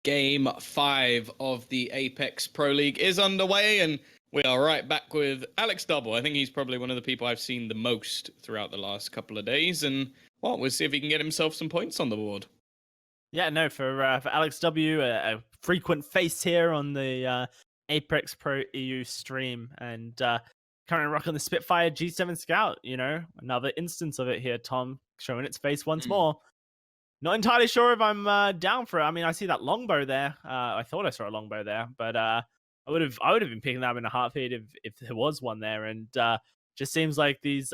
Game 5 of the Apex.Pro League is underway, and we are right back with Alex Double. I think he's probably one of the people I've seen the most throughout the last couple of days, and well, we'll see if he can get himself some points on the board.
Yeah, no, for Alex W, a frequent face here on the Apex.Pro EU stream, and currently rocking the Spitfire G7 Scout. Another instance of it here, Tom, showing its face once more. Not entirely sure if I'm down for it. I mean, I see that longbow there. I thought I saw a longbow there, but I would have been picking that up in a heartbeat if there was one there. And just seems like these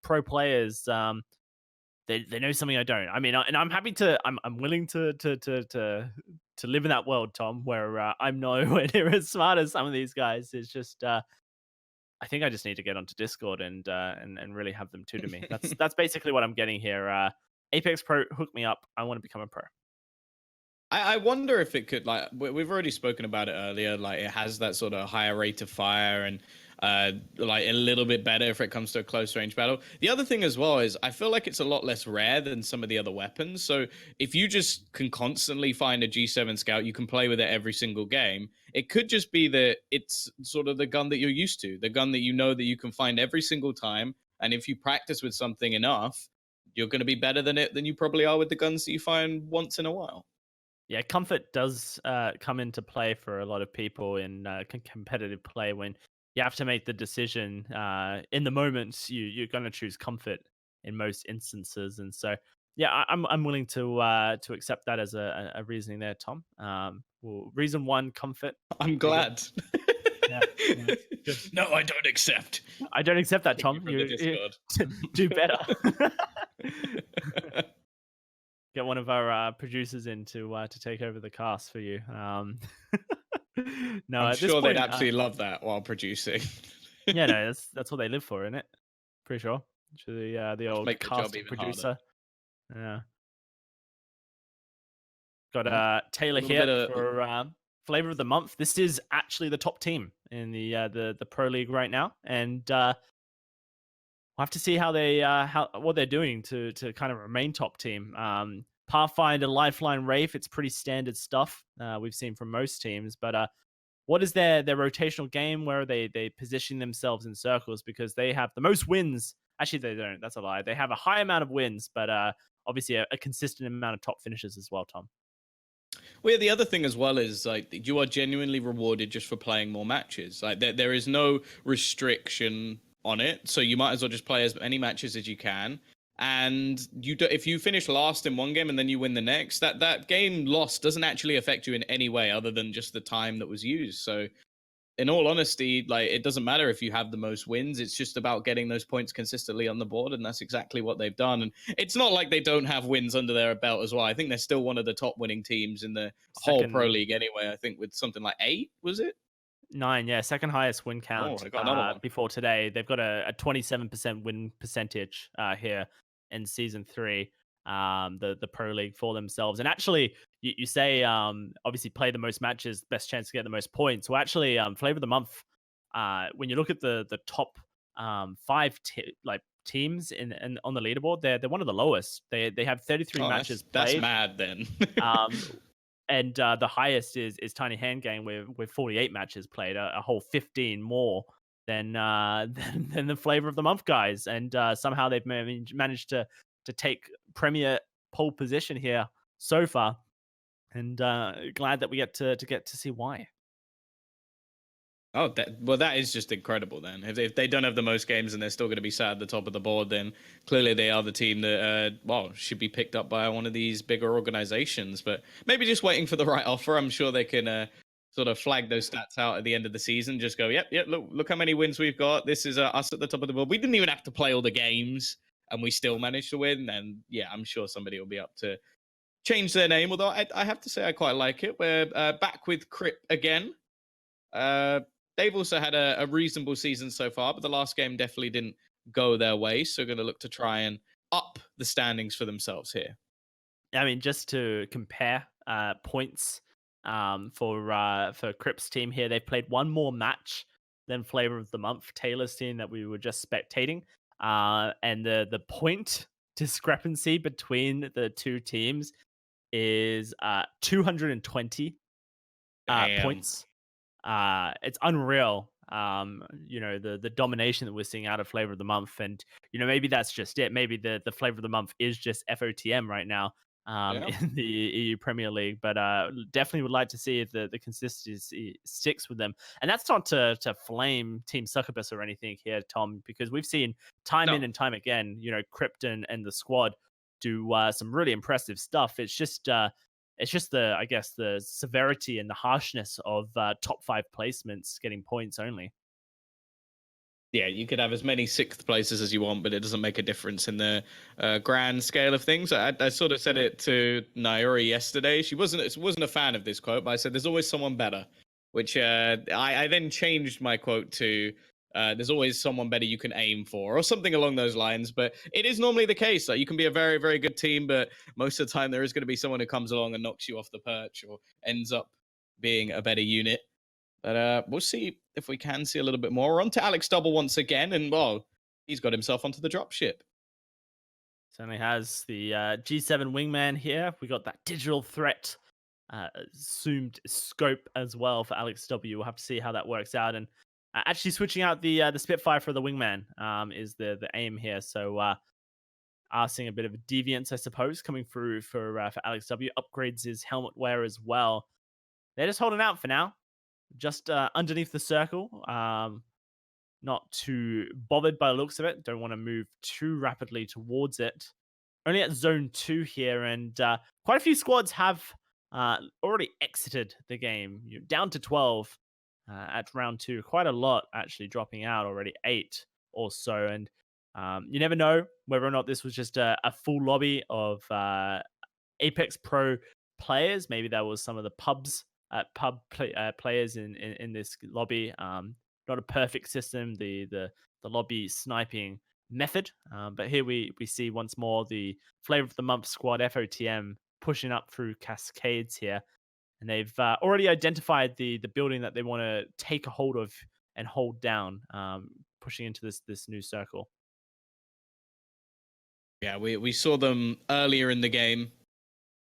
pro players, they know something I don't. I mean, and I'm happy to. I'm willing to live in that world, Tom, where I'm nowhere near as smart as some of these guys. It's just. I think I just need to get onto Discord and really have them tutor me. That's basically what I'm getting here. Apex.Pro, hook me up. I want to become a pro.
I wonder if it could, like, we've already spoken about it earlier, like it has that sort of higher rate of fire and like a little bit better if it comes to a close range battle. The other thing as well is I feel like it's a lot less rare than some of the other weapons. So if you just can constantly find a G7 Scout, you can play with it every single game. It could just be that it's sort of the gun that you're used to, the gun that you know that you can find every single time. And if you practice with something enough, you're going to be better than it than you probably are with the guns that you find once in a while.
Yeah, comfort does come into play for a lot of people in competitive play when you have to make the decision in the moment. You're going to choose comfort in most instances, and so yeah, I'm willing to accept that as a reasoning there, Tom. Well, reason one, comfort.
I'm glad.
Yeah, good.
No, I don't accept.
I don't accept that, Tom. You do better. Get one of our producers in to take over the cast for you. No,
I'm
at this
sure
point,
they'd absolutely love that while producing.
Yeah, no, that's what they live for, isn't it? Pretty sure. The old
make the job
cast
even
producer.
harder.
Yeah. Got Taylor here for flavor of the month. This is actually the top team in the pro league right now, and we'll have to see how what they're doing to kind of remain top team. Pathfinder, Lifeline, Wraith, it's pretty standard stuff we've seen from most teams, but what is their rotational game? Where are they positioning themselves in circles? Because they have the most wins. Actually, they don't. That's a lie. They have a high amount of wins, but obviously a consistent amount of top finishes as well, Tom.
Well, yeah, the other thing as well is like you are genuinely rewarded just for playing more matches. Like there is no restriction on it, so you might as well just play as many matches as you can. And if you finish last in one game and then you win the next, that game lost doesn't actually affect you in any way other than just the time that was used. So in all honesty, like it doesn't matter if you have the most wins. It's just about getting those points consistently on the board, and that's exactly what they've done. And it's not like they don't have wins under their belt as well. I think they're still one of the top winning teams in the whole pro
Second
league anyway. I think with something like 8, was it?
9, yeah, second highest win
Oh,
count
I got another one.
before today. They've got a 27% win percentage here in season 3, the pro league for themselves. And actually, you say obviously play the most matches, best chance to get the most points. Well, actually, flavor of the month. When you look at the top 5 teams in on the leaderboard, they're one of the lowest. They have 33
Oh,
matches
that's
played.
mad then.
Um, and the highest is Tiny Hand Game with 48 matches played, a whole 15 more than than the flavor of the month guys, and somehow they've managed to take premier pole position here so far, and glad that we get to see why.
Oh, that is just incredible. Then, if they don't have the most games and they're still going to be sat at the top of the board, then clearly they are the team that should be picked up by one of these bigger organizations. But maybe just waiting for the right offer. I'm sure they can sort of flag those stats out at the end of the season. Just go, yep. Look how many wins we've got. This is us at the top of the board. We didn't even have to play all the games, and we still managed to win. And yeah, I'm sure somebody will be up to change their name. Although I have to say I quite like it. We're back with Crip again. Uh, they've also had a reasonable season so far, but the last game definitely didn't go their way. So going to look to try and up the standings for themselves here.
I mean, just to compare points for Crip's team here, they've played one more match than Flavor of the Month, Taylor's team that we were just spectating, and the point discrepancy between the two teams is 220
Damn.
points. It's unreal. The domination that we're seeing out of Flavor of the Month, and maybe that's just it. Maybe the Flavor of the Month is just FOTM right now
Yeah.
in the EU Premier League. But definitely would like to see if the consistency sticks with them. And that's not to flame Team Succubus or anything here, Tom, because we've seen time
No.
in and time again, Krypton and the squad do some really impressive stuff. It's just I guess, the severity and the harshness of top 5 placements getting points only.
Yeah, you could have as many sixth places as you want, but it doesn't make a difference in the grand scale of things. I sort of said it to Nairi yesterday. She wasn't a fan of this quote, but I said there's always someone better, which I then changed my quote to there's always someone better you can aim for, or something along those lines. But it is normally the case. Like you can be a very, very good team, but most of the time there is going to be someone who comes along and knocks you off the perch or ends up being a better unit. But we'll see if we can see a little bit more. We're on to Alex Double once again, and well, he's got himself onto the dropship.
Certainly has the G7 wingman here. We got that digital threat zoomed scope as well for Alex W. We'll have to see how that works out. And actually switching out the Spitfire for the wingman is the aim here. So are seeing a bit of a deviance, I suppose, coming through for Alex W. Upgrades his helmet wear as well. They're just holding out for now, just underneath the circle. Not too bothered by the looks of it. Don't want to move too rapidly towards it. Only at zone 2 here, and quite a few squads have already exited the game. You're down to 12 at round 2. Quite a lot actually dropping out already, 8 or so. And you never know whether or not this was just a full lobby of Apex.Pro players. Maybe that was some of the players in this lobby. Not a perfect system, the lobby sniping method. But here we see once more the Flavor of the Month squad, FOTM, pushing up through cascades here. And they've already identified the building that they want to take a hold of and hold down, pushing into this new circle.
Yeah, we saw them earlier in the game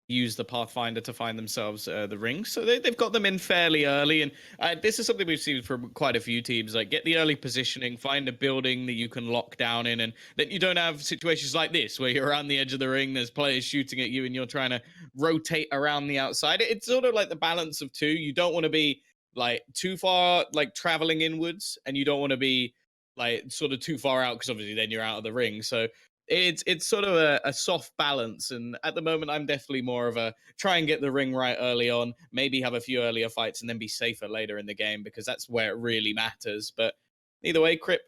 use the Pathfinder to find themselves the rings. So they've got them in fairly early. And this is something we've seen from quite a few teams. Like, get the early positioning, find a building that you can lock down in, and then you don't have situations like this where you're around the edge of the ring, there's players shooting at you, and you're trying to rotate around the outside. It's sort of like the balance of two. You don't want to be like too far, like traveling inwards, and you don't want to be like sort of too far out because obviously then you're out of the ring. So it's sort of a soft balance, and at the moment I'm definitely more of a try and get the ring right early on, maybe have a few earlier fights and then be safer later in the game, because that's where it really matters. But either way, Crip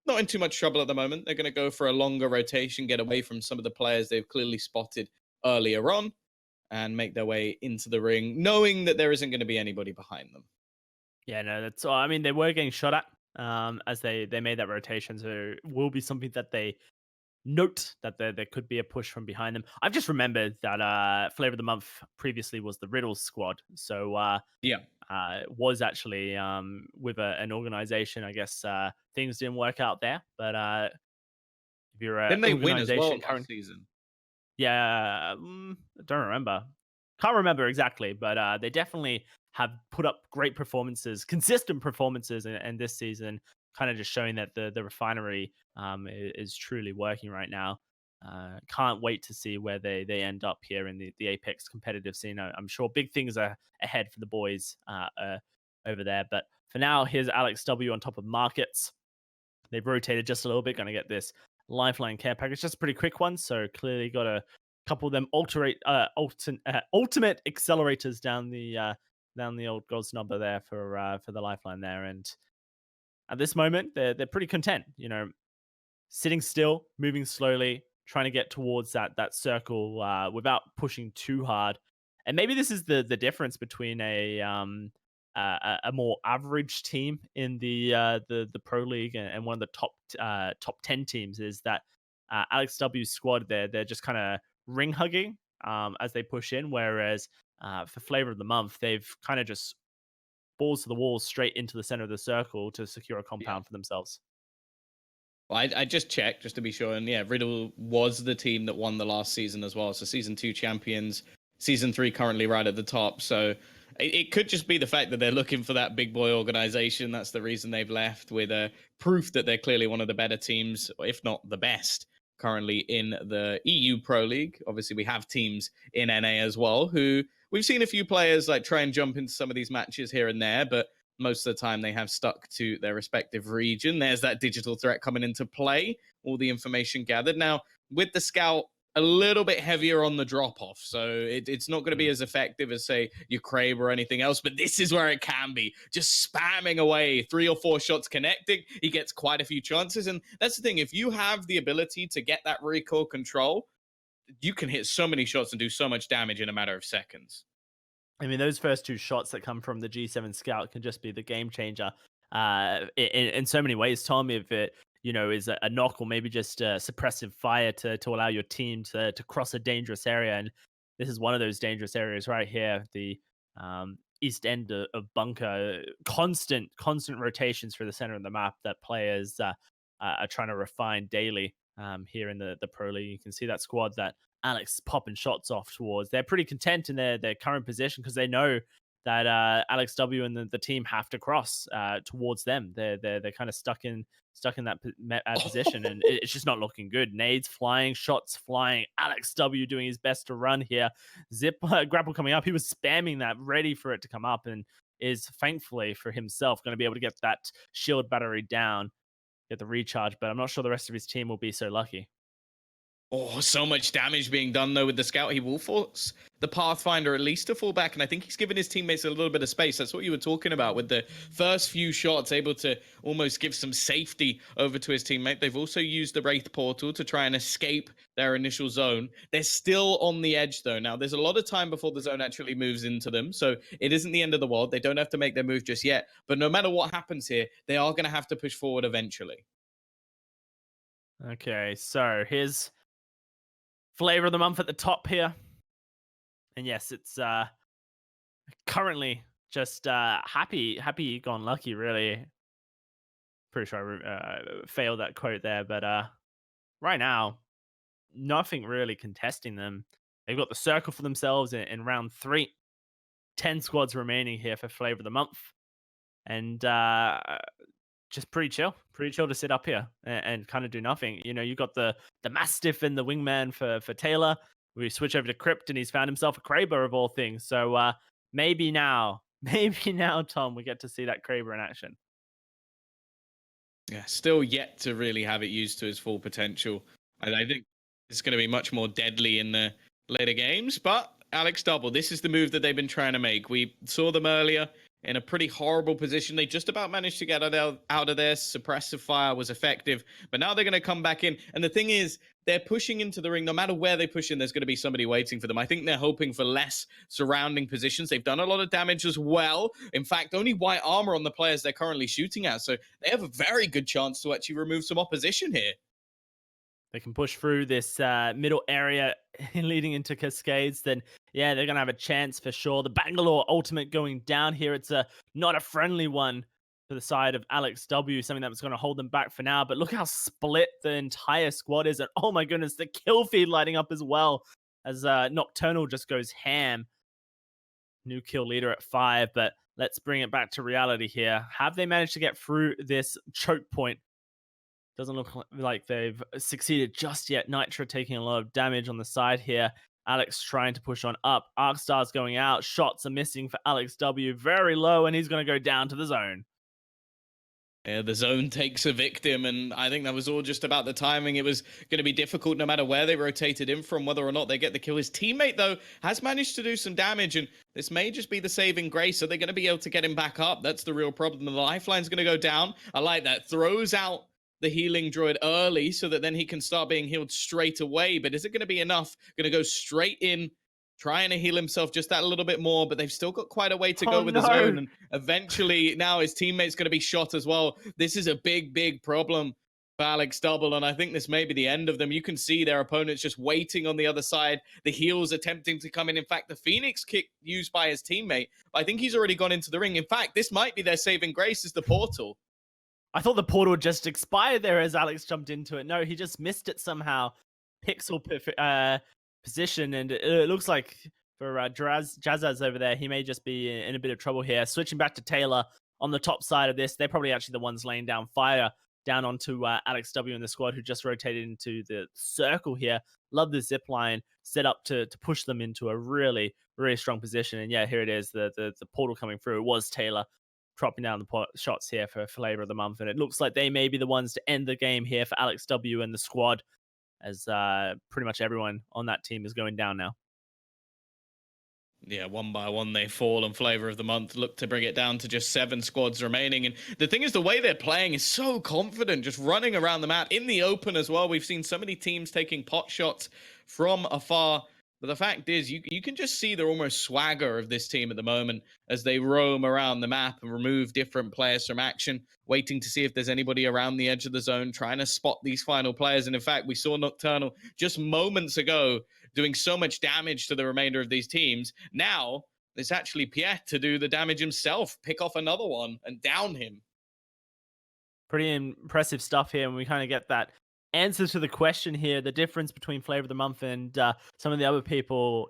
not in too much trouble at the moment. They're going to go for a longer rotation, get away from some of the players they've clearly spotted earlier on, and make their way into the ring, knowing that there isn't going to be anybody behind them.
Yeah, no, that's all. I mean, they were getting shot at as they made that rotation, so it will be something that they note that there could be a push from behind them. I've just remembered that Flavor of the Month previously was the Riddles squad, so
Yeah.
was actually with an organization. I guess things didn't work out there, but if you're an
Didn't they win as well
organization
last
current,
season?
yeah, I don't remember. Can't remember exactly, but they definitely have put up great performances, consistent performances, and this season, kind of just showing that the refinery is truly working right now. Can't wait to see where they end up here in the Apex competitive scene. I'm sure big things are ahead for the boys over there. But for now, here's Alex W on top of markets. They've rotated just a little bit. Going to get this lifeline care package, just a pretty quick one. So clearly got a couple of them ultimate accelerators down the old God's number there for the lifeline there. And at this moment, they're pretty content. You know, sitting still, moving slowly, trying to get towards that circle without pushing too hard. And maybe this is the difference between a more average team in the pro league and one of the top 10 teams is that Alex W's squad they're just kind of ring hugging as they push in, whereas for Flavor of the Month they've kind of just balls to the wall straight into the center of the circle to secure a
Yeah.
compound for themselves.
Well, I just checked just to be sure, and yeah, Riddle was the team that won the last season as well. So season two champions, season three currently right at the top. So it could just be the fact that they're looking for that big boy organization. That's the reason they've left, with proof that they're clearly one of the better teams, if not the best, currently in the EU Pro League. Obviously, we have teams in NA as well who we've seen a few players like try and jump into some of these matches here and there, but most of the time they have stuck to their respective region. There's that digital threat coming into play, all the information gathered. Now, with the scout, a little bit heavier on the drop off. So it's not going to be as effective as, say, your Crave or anything else, but this is where it can be. Just spamming away, 3 or 4 shots connecting. He gets quite a few chances. And that's the thing. If you have the ability to get that recoil control, you can hit so many shots and do so much damage in a matter of seconds.
I mean, those first two shots that come from the G7 Scout can just be the game changer in so many ways. Tom, if it is a knock or maybe just a suppressive fire to allow your team to cross a dangerous area, and this is one of those dangerous areas right here, the east end of bunker. Constant rotations through the center of the map that players are trying to refine daily. Here in the pro league, you can see that squad that Alex popping shots off towards. They're pretty content in their current position because they know that Alex W and the team have to cross towards them. They're kind of stuck in that position, and it's just not looking good. Nades flying, shots flying. Alex W doing his best to run here. Zip grapple coming up. He was spamming that, ready for it to come up, and is thankfully for himself going to be able to get that shield battery down, get the recharge. But I'm not sure the rest of his team will be so lucky.
Oh, so much damage being done though with the scout. He will force the Pathfinder at least to fall back, and I think he's given his teammates a little bit of space. That's what you were talking about with the first few shots, able to almost give some safety over to his teammate. They've also used the Wraith portal to try and escape their initial zone. They're still on the edge though. Now, there's a lot of time before the zone actually moves into them, so it isn't the end of the world. They don't have to make their move just yet, but no matter what happens here, they are going to have to push forward eventually.
Okay, so here's Flavor of the Month at the top here. And yes, it's currently just happy gone lucky, really. Pretty sure I failed that quote there, but right now, nothing really contesting them. They've got the circle for themselves in round 3. 10 squads remaining here for flavor of the month. And just pretty chill to sit up here and kind of do nothing. You know, you got the Mastiff and the Wingman for Taylor. We switch over to Crypt, and he's found himself a Kraber of all things. So maybe now, maybe now, Tom, we get to see that Kraber in action.
Yeah, still yet to really have it used to its full potential. I think it's going to be much more deadly in the later games. But Alex Double, this is the move that they've been trying to make. We saw them earlier in a pretty horrible position. They just about managed to get out of there. Suppressive fire was effective, but now they're going to come back in. And the thing is, they're pushing into the ring. No matter where they push in, there's going to be somebody waiting for them. I think they're hoping for less surrounding positions. They've done a lot of damage as well. In fact, only white armor on the players they're currently shooting at. So they have a very good chance to actually remove some opposition here.
They can push through this middle area leading into Cascades, then yeah, they're going to have a chance for sure. The Bangalore ultimate going down here. It's not a friendly one for the side of Alex W, something that was going to hold them back for now. But look how split the entire squad is. And oh my goodness, the kill feed lighting up as well as Nocturnal just goes ham. New kill leader at 5, but let's bring it back to reality here. Have they managed to get through this choke point? Doesn't look like they've succeeded just yet. Nitra taking a lot of damage on the side here. Alex trying to push on up. Arcstar's going out. Shots are missing for Alex W. Very low, and he's going to go down to the zone.
Yeah, the zone takes a victim, and I think that was all just about the timing. It was going to be difficult no matter where they rotated in from, whether or not they get the kill. His teammate, though, has managed to do some damage, and this may just be the saving grace. So they're going to be able to get him back up. That's the real problem. The lifeline's going to go down. I like that. Throws out the healing droid early so that then he can start being healed straight away. But is it going to be enough? Going to go straight in, trying to heal himself just that a little bit more, but they've still got quite a way to go with the zone. And eventually now his teammate's going to be shot as well. This is a big, big problem for Alex Double, and I think this may be the end of them. You can see their opponents just waiting on the other side. The heals attempting to come in. In fact, the Phoenix kick used by his teammate, I think he's already gone into the ring. In fact, this might be their saving grace, is the portal.
I thought the portal just expired there as Alex jumped into it. No, he just missed it somehow. Pixel position, and it looks like for Jazzaz over there, he may just be in a bit of trouble here. Switching back to Taylor on the top side of this, they're probably actually the ones laying down fire down onto Alex W and the squad, who just rotated into the circle here. Love the zip line set up to push them into a really, really strong position. And yeah, here it is, the portal coming through. It was Taylor dropping down the shots here for flavor of the month, and it looks like they may be the ones to end the game here for Alex W and the squad, as pretty much everyone on that team is going down now.
Yeah, one by one they fall, and flavor of the month look to bring it down to just 7 squads remaining. And the thing is, the way they're playing is so confident, just running around the map in the open as well. We've seen so many teams taking pot shots from afar. But the fact is, you can just see the almost swagger of this team at the moment as they roam around the map and remove different players from action, waiting to see if there's anybody around the edge of the zone, trying to spot these final players. And in fact, we saw Nocturnal just moments ago doing so much damage to the remainder of these teams. Now, it's actually Pierre to do the damage himself, pick off another one and down him.
Pretty impressive stuff here, and we kind of get that answer to the question here, the difference between flavor of the month and some of the other people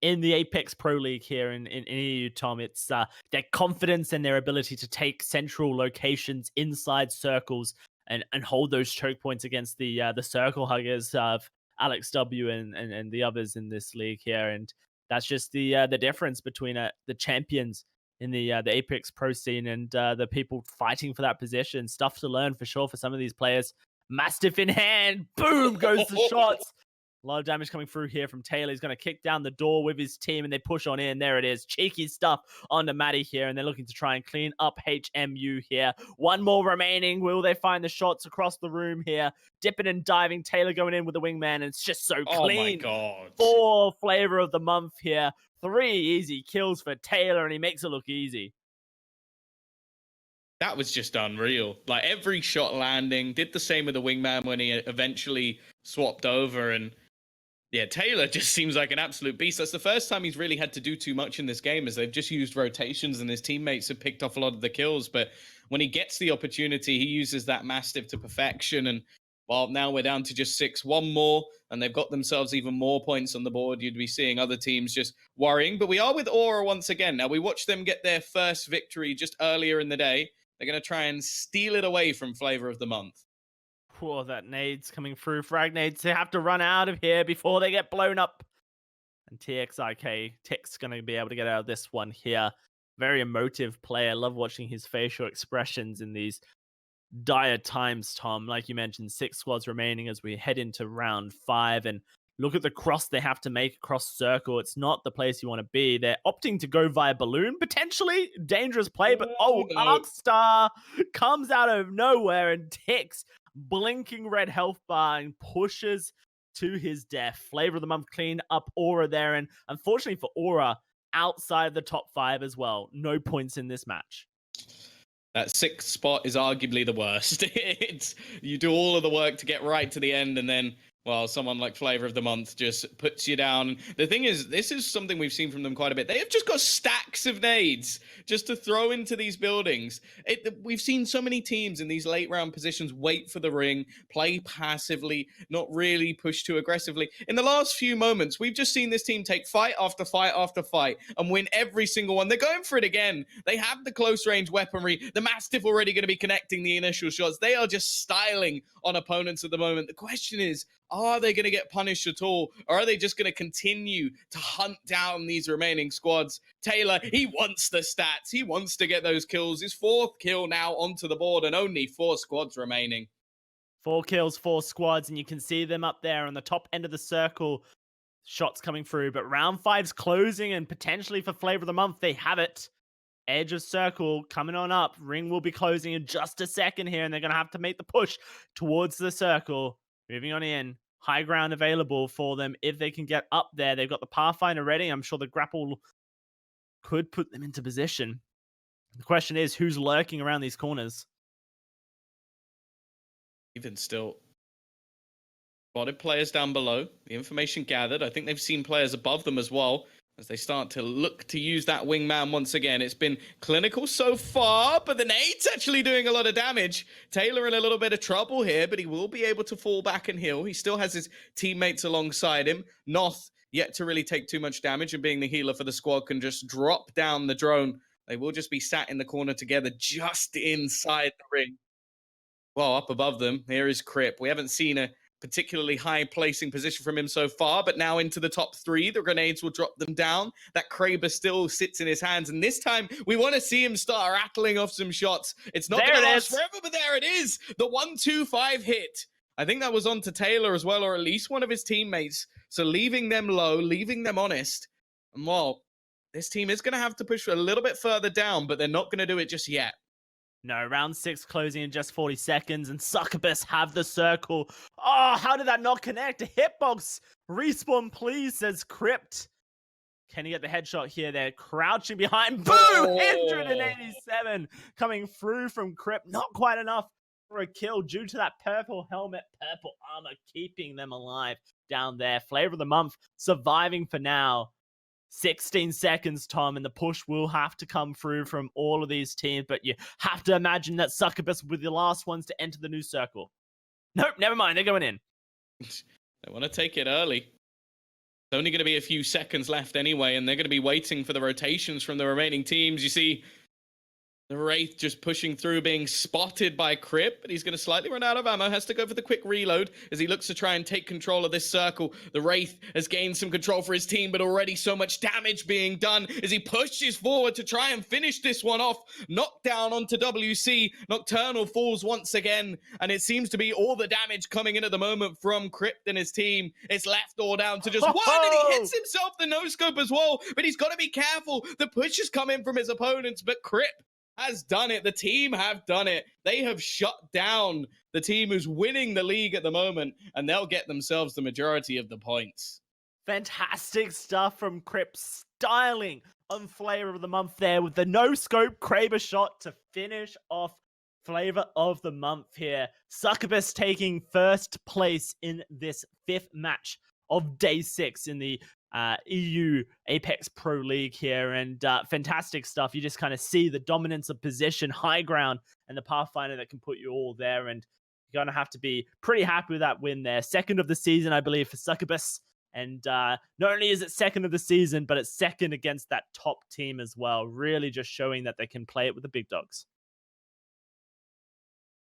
in the Apex.Pro League here in EU, Tom. It's their confidence and their ability to take central locations inside circles and hold those choke points against the circle huggers of Alex W and the others in this league here. And that's just the difference between the champions in the Apex.Pro scene and the people fighting for that position. Stuff to learn for sure for some of these players. Mastiff in hand, boom, goes the shots. A lot of damage coming through here from Taylor. He's going to kick down the door with his team, and they push on in. There it is. Cheeky stuff onto Maddie here, and they're looking to try and clean up HMU here. One more remaining. Will they find the shots across the room here? Dipping and diving. Taylor going in with the wingman, and it's just so clean.
Oh, my God.
4 flavor of the month here. 3 easy kills for Taylor, and he makes it look easy.
That was just unreal. Like, every shot landing, did the same with the wingman when he eventually swapped over. And yeah, Taylor just seems like an absolute beast. That's the first time he's really had to do too much in this game, as they've just used rotations and his teammates have picked off a lot of the kills. But when he gets the opportunity, he uses that Mastiff to perfection. And Well, now we're down to just 6, one more, and they've got themselves even more points on the board. You'd be seeing other teams just worrying. But we are with Aura once again. Now, we watched them get their first victory just earlier in the day. They're going to try and steal it away from Flavor of the Month.
Poor that nades coming through. Frag nades. They have to run out of here before they get blown up. And TXIK, Tick's going to be able to get out of this one here. Very emotive player. Love watching his facial expressions in these dire times, Tom. Like you mentioned, 6 squads remaining as we head into round 5. And look at the cross they have to make across circle. It's not the place you want to be. They're opting to go via balloon, potentially. Dangerous play, but
No.
Arcstar comes out of nowhere and Ticks blinking red health bar and pushes to his death. Flavor of the Month clean up Aura there. And unfortunately for Aura, outside the top 5 as well. No points in this match.
That 6th spot is arguably the worst. It's you do all of the work to get right to the end, and then, well, someone like Flavor of the Month just puts you down. The thing is, this is something we've seen from them quite a bit. They have just got stacks of nades just to throw into these buildings. We've seen so many teams in these late round positions wait for the ring, play passively, not really push too aggressively. In the last few moments, we've just seen this team take fight after fight after fight and win every single one. They're going for it again. They have the close range weaponry. The Mastiff already going to be connecting the initial shots. They are just styling on opponents at the moment. The question is, are they going to get punished at all? Or are they just going to continue to hunt down these remaining squads? Taylor, he wants the stats. He wants to get those kills. His 4th kill now onto the board and only 4 squads remaining.
4 kills, 4 squads, and you can see them up there on the top end of the circle. Shots coming through, but round 5's closing, and potentially for Flavor of the Month, they have it. Edge of circle coming on up. Ring will be closing in just a second here, and they're going to have to make the push towards the circle. Moving on in. High ground available for them if they can get up there. They've got the Pathfinder ready. I'm sure the grapple could put them into position. The question is, who's lurking around these corners?
Even still, spotted players down below. The information gathered. I think they've seen players above them as well, as they start to look to use that wingman once again. It's been clinical so far, but the nade's actually doing a lot of damage. Taylor in a little bit of trouble here, but he will be able to fall back and heal. He still has his teammates alongside him. Noth yet to really take too much damage, and being the healer for the squad can just drop down the drone. They will just be sat in the corner together just inside the ring. Well, up above them, here is Crip. We haven't seen a particularly high placing position from him so far, but now into the top 3, the grenades will drop them down. That Kraber still sits in his hands, and this time we want to see him start rattling off some shots. It's not going to last forever, but there it is. The 1-2-5 hit. I think that was onto Taylor as well, or at least one of his teammates. So leaving them low, leaving them honest. And well, this team is going to have to push a little bit further down, but they're not going to do it just yet.
No, round 6 closing in just 40 seconds, and Succubus have the circle. Oh, how did that not connect? A hitbox. Respawn, please, says Crypt. Can he get the headshot here? They're crouching behind. Boom! 187 coming through from Crypt. Not quite enough for a kill due to that purple helmet, purple armor, keeping them alive down there. Flavor of the Month surviving for now. 16 seconds, Tom, and the push will have to come through from all of these teams, but you have to imagine that Succubus were the last ones to enter the new circle. Nope, never mind, they're going in.
They want to take it early. It's only going to be a few seconds left anyway, and they're going to be waiting for the rotations from the remaining teams. You see the Wraith just pushing through, being spotted by Crip, but he's going to slightly run out of ammo, has to go for the quick reload as he looks to try and take control of this circle. The Wraith has gained some control for his team, but already so much damage being done as he pushes forward to try and finish this one off. Knocked down onto WC. Nocturnal falls once again, and it seems to be all the damage coming in at the moment from Crypt and his team. It's left all down to just one, and he hits himself the no-scope as well, but he's got to be careful. The push is coming from his opponents, but Crypt has done it. The team have done it. They have shut down the team who's winning the league at the moment, and they'll get themselves the majority of the points.
Fantastic stuff from Crip, styling on Flavor of the Month there with the no-scope Kraber shot to finish off Flavor of the Month here. Succubus taking first place in this 5th match of day 6 in the EU Apex.Pro League here, and fantastic stuff. You just kind of see the dominance of position, high ground, and the Pathfinder that can put you all there, and you going to have to be pretty happy with that win there. Second of the season, I believe, for Succubus. And not only is it second of the season, but it's second against that top team as well. Really just showing that they can play it with the big dogs.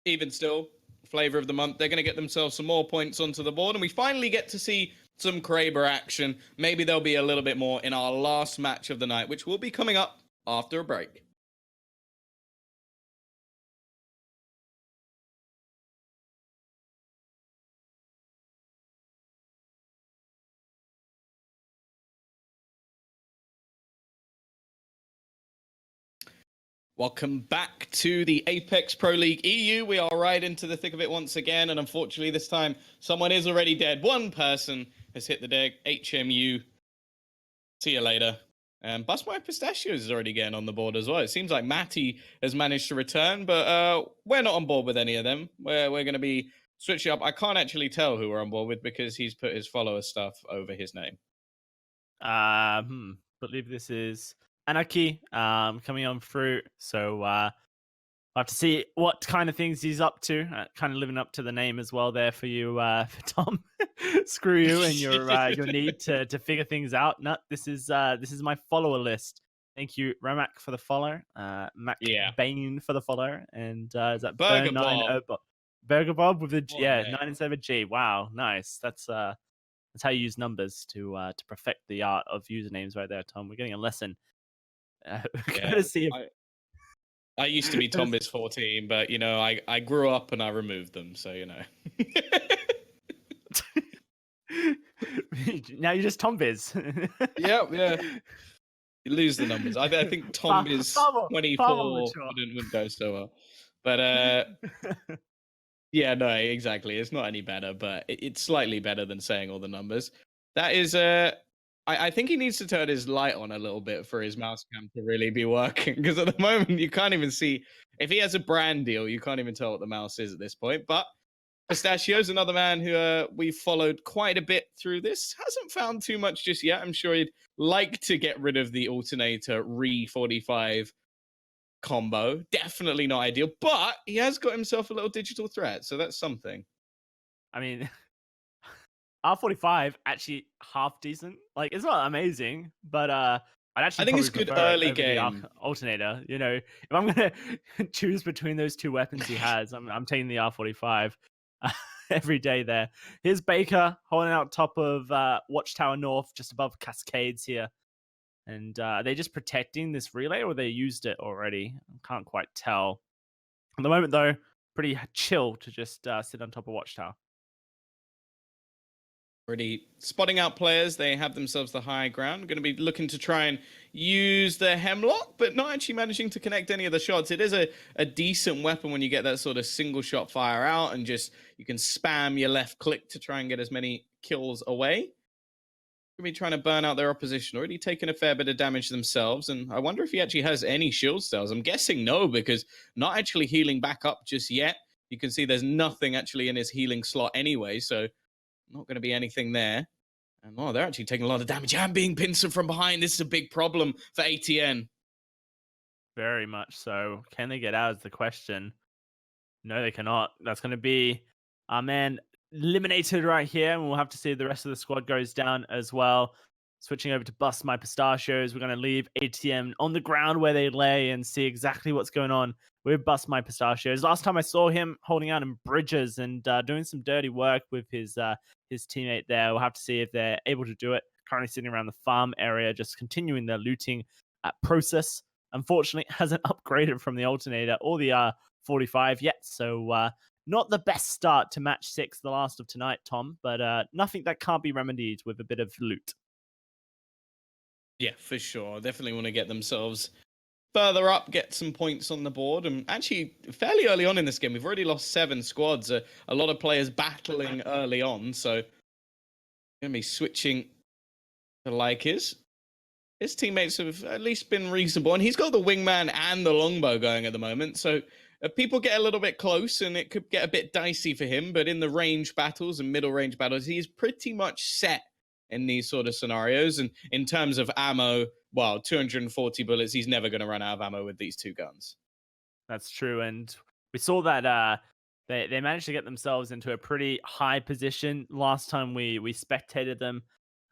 Even still, flavor of the month, they're going to get themselves some more points onto the board. And we finally get to see some Kraber action. Maybe there'll be a little bit more in our last match of the night, which will be coming up after a break. Welcome back to the Apex Pro League EU. We are right into the thick of it once again, and unfortunately this time someone is already dead. One person has hit the deck, HMU. See you later. And Bust My Pistachios is already getting on the board as well. It seems like Matty has managed to return, but we're not on board with any of them. We're going to be switching up. I can't actually tell who we're on board with because he's put his follower stuff over his name.
Believe this is Anarchy coming on through. So I'll have to see what kind of things he's up to. Kind of living up to the name as well there for you, for Tom. Screw you and your need to figure things out. No, this is my follower list. Thank you, Ramak, for the follow. Mac Bain for the follow, and is that
Burger Bob?
Burger Bob with the 9-7G. Wow, nice. That's how you use numbers to perfect the art of usernames right there, Tom. We're getting a lesson. Courtesy of...
I used to be Tombizz 14, but you know, I grew up and I removed them, so you know.
Now you're just Tombizz.
Yeah. You lose the numbers. I think Tombizz 24 wouldn't go so well. But yeah, no, exactly. It's not any better, but it's slightly better than saying all the numbers. That is I think he needs to turn his light on a little bit for his mouse cam to really be working. Because at the moment, you can't even see. If he has a brand deal, you can't even tell what the mouse is at this point. But Pistachio's another man who we've followed quite a bit through this. Hasn't found too much just yet. I'm sure he'd like to get rid of the alternator Re45 combo. Definitely not ideal. But he has got himself a little digital threat. So that's something.
I mean... R45 actually half decent. Like, it's not amazing, but I
think it's good early game
alternator. You know, if I'm gonna choose between those two weapons he has, I'm taking the R45 every day. There, here's Baker holding out top of Watchtower North, just above Cascades here, and are they just protecting this relay, or they used it already? I can't quite tell. At the moment, though, pretty chill to just sit on top of Watchtower.
Already spotting out players. They have themselves the high ground. Going to be looking to try and use the Hemlock, but not actually managing to connect any of the shots. It is a decent weapon when you get that sort of single shot fire out and just you can spam your left click to try and get as many kills away. Going to be trying to burn out their opposition. Already taken a fair bit of damage themselves, and I wonder if he actually has any shield cells. I'm guessing no, because not actually healing back up just yet. You can see there's nothing actually in his healing slot anyway, so not going to be anything there. And they're actually taking a lot of damage and being pincered from behind. This is a big problem for ATN.
Very much so. Can they get out is the question. No, they cannot. That's going to be our man eliminated right here. And we'll have to see if the rest of the squad goes down as well. Switching over to Bust My Pistachios. We're going to leave ATM on the ground where they lay and see exactly what's going on with Bust My Pistachios. Last time I saw him holding out in bridges and doing some dirty work with his teammate there. We'll have to see if they're able to do it. Currently sitting around the farm area, just continuing their looting process. Unfortunately, hasn't upgraded from the alternator or the 45 yet. So not the best start to match 6, the last of tonight, Tom. But nothing that can't be remedied with a bit of loot.
Yeah, for sure. Definitely want to get themselves further up, get some points on the board. And actually, fairly early on in this game, we've already lost 7 squads. A lot of players battling early on. So, going to be switching to Lycus. His teammates have at least been reasonable. And he's got the wingman and the longbow going at the moment. So, people get a little bit close and it could get a bit dicey for him. But in the range battles and middle range battles, he's pretty much set in these sort of scenarios. And in terms of ammo, well, 240 bullets, he's never going to run out of ammo with these 2 guns.
That's true. And we saw that They managed to get themselves into a pretty high position last time we spectated them.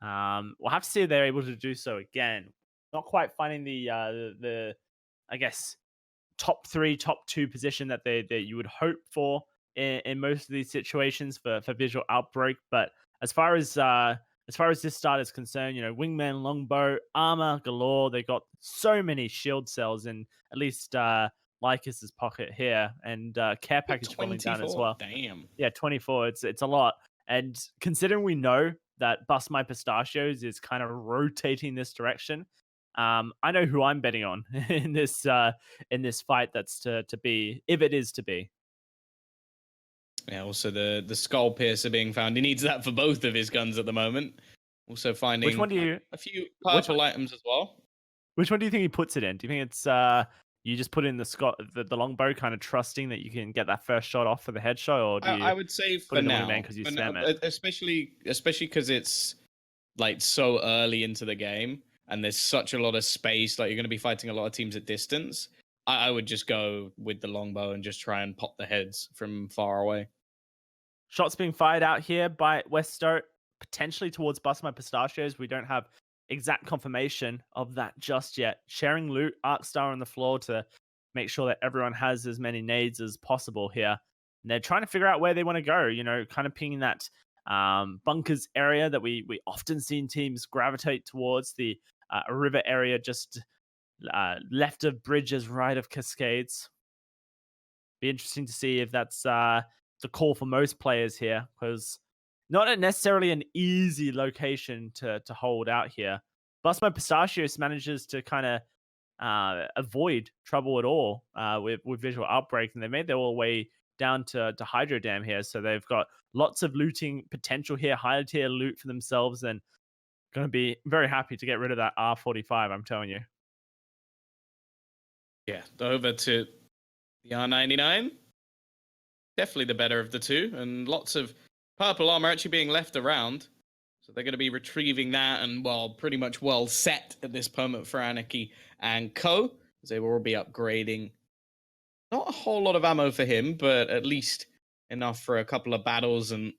We'll have to see if they're able to do so again. Not quite finding the I guess top three, top two position that you would hope for in most of these situations for visual outbreak. But as far as as far as this start is concerned, wingman, longbow, armor galore. They got so many shield cells in at least Lycus's pocket here, and care package falling down as
24.
well.
Damn.
Yeah, 24. It's a lot. And considering we know that Bust My Pistachios is kind of rotating this direction, I know who I'm betting on in this fight that's to be, if it is to be.
Yeah, also the skull piercer being found. He needs that for both of his guns at the moment. Also
Which one
finding
do you
a few
which
purple items as well.
which one do you think he puts it in? Do you think it's you just put in the longbow, kind of trusting that you can get that first shot off for the headshot, or do you
I would say
put
for
in the wingman
now,
because you spam it?
especially because it's like so early into the game and there's such a lot of space. Like you're going to be fighting a lot of teams at distance. I would just go with the longbow and just try and pop the heads from far away.
Shots being fired out here by Westo, potentially towards Bust My Pistachios. We don't have exact confirmation of that just yet. Sharing loot, Arcstar on the floor to make sure that everyone has as many nades as possible here. And they're trying to figure out where they want to go, kind of pinging that bunkers area that we often seen teams gravitate towards, the river area just left of bridges, right of cascades. Be interesting to see if that's the call for most players here, because not necessarily an easy location to hold out here. Bust My Pistachios manages to kind of avoid trouble at all with visual outbreak, and they made their way down to Hydro Dam here, so they've got lots of looting potential here, higher tier loot for themselves, and going to be very happy to get rid of that R45. I'm telling you.
Yeah, over to the R99. Definitely the better of the two, and lots of purple armor actually being left around. So they're going to be retrieving that and, well, pretty much well set at this moment for Anarchy and Co. As they will all be upgrading. Not a whole lot of ammo for him, but at least enough for a couple of battles. And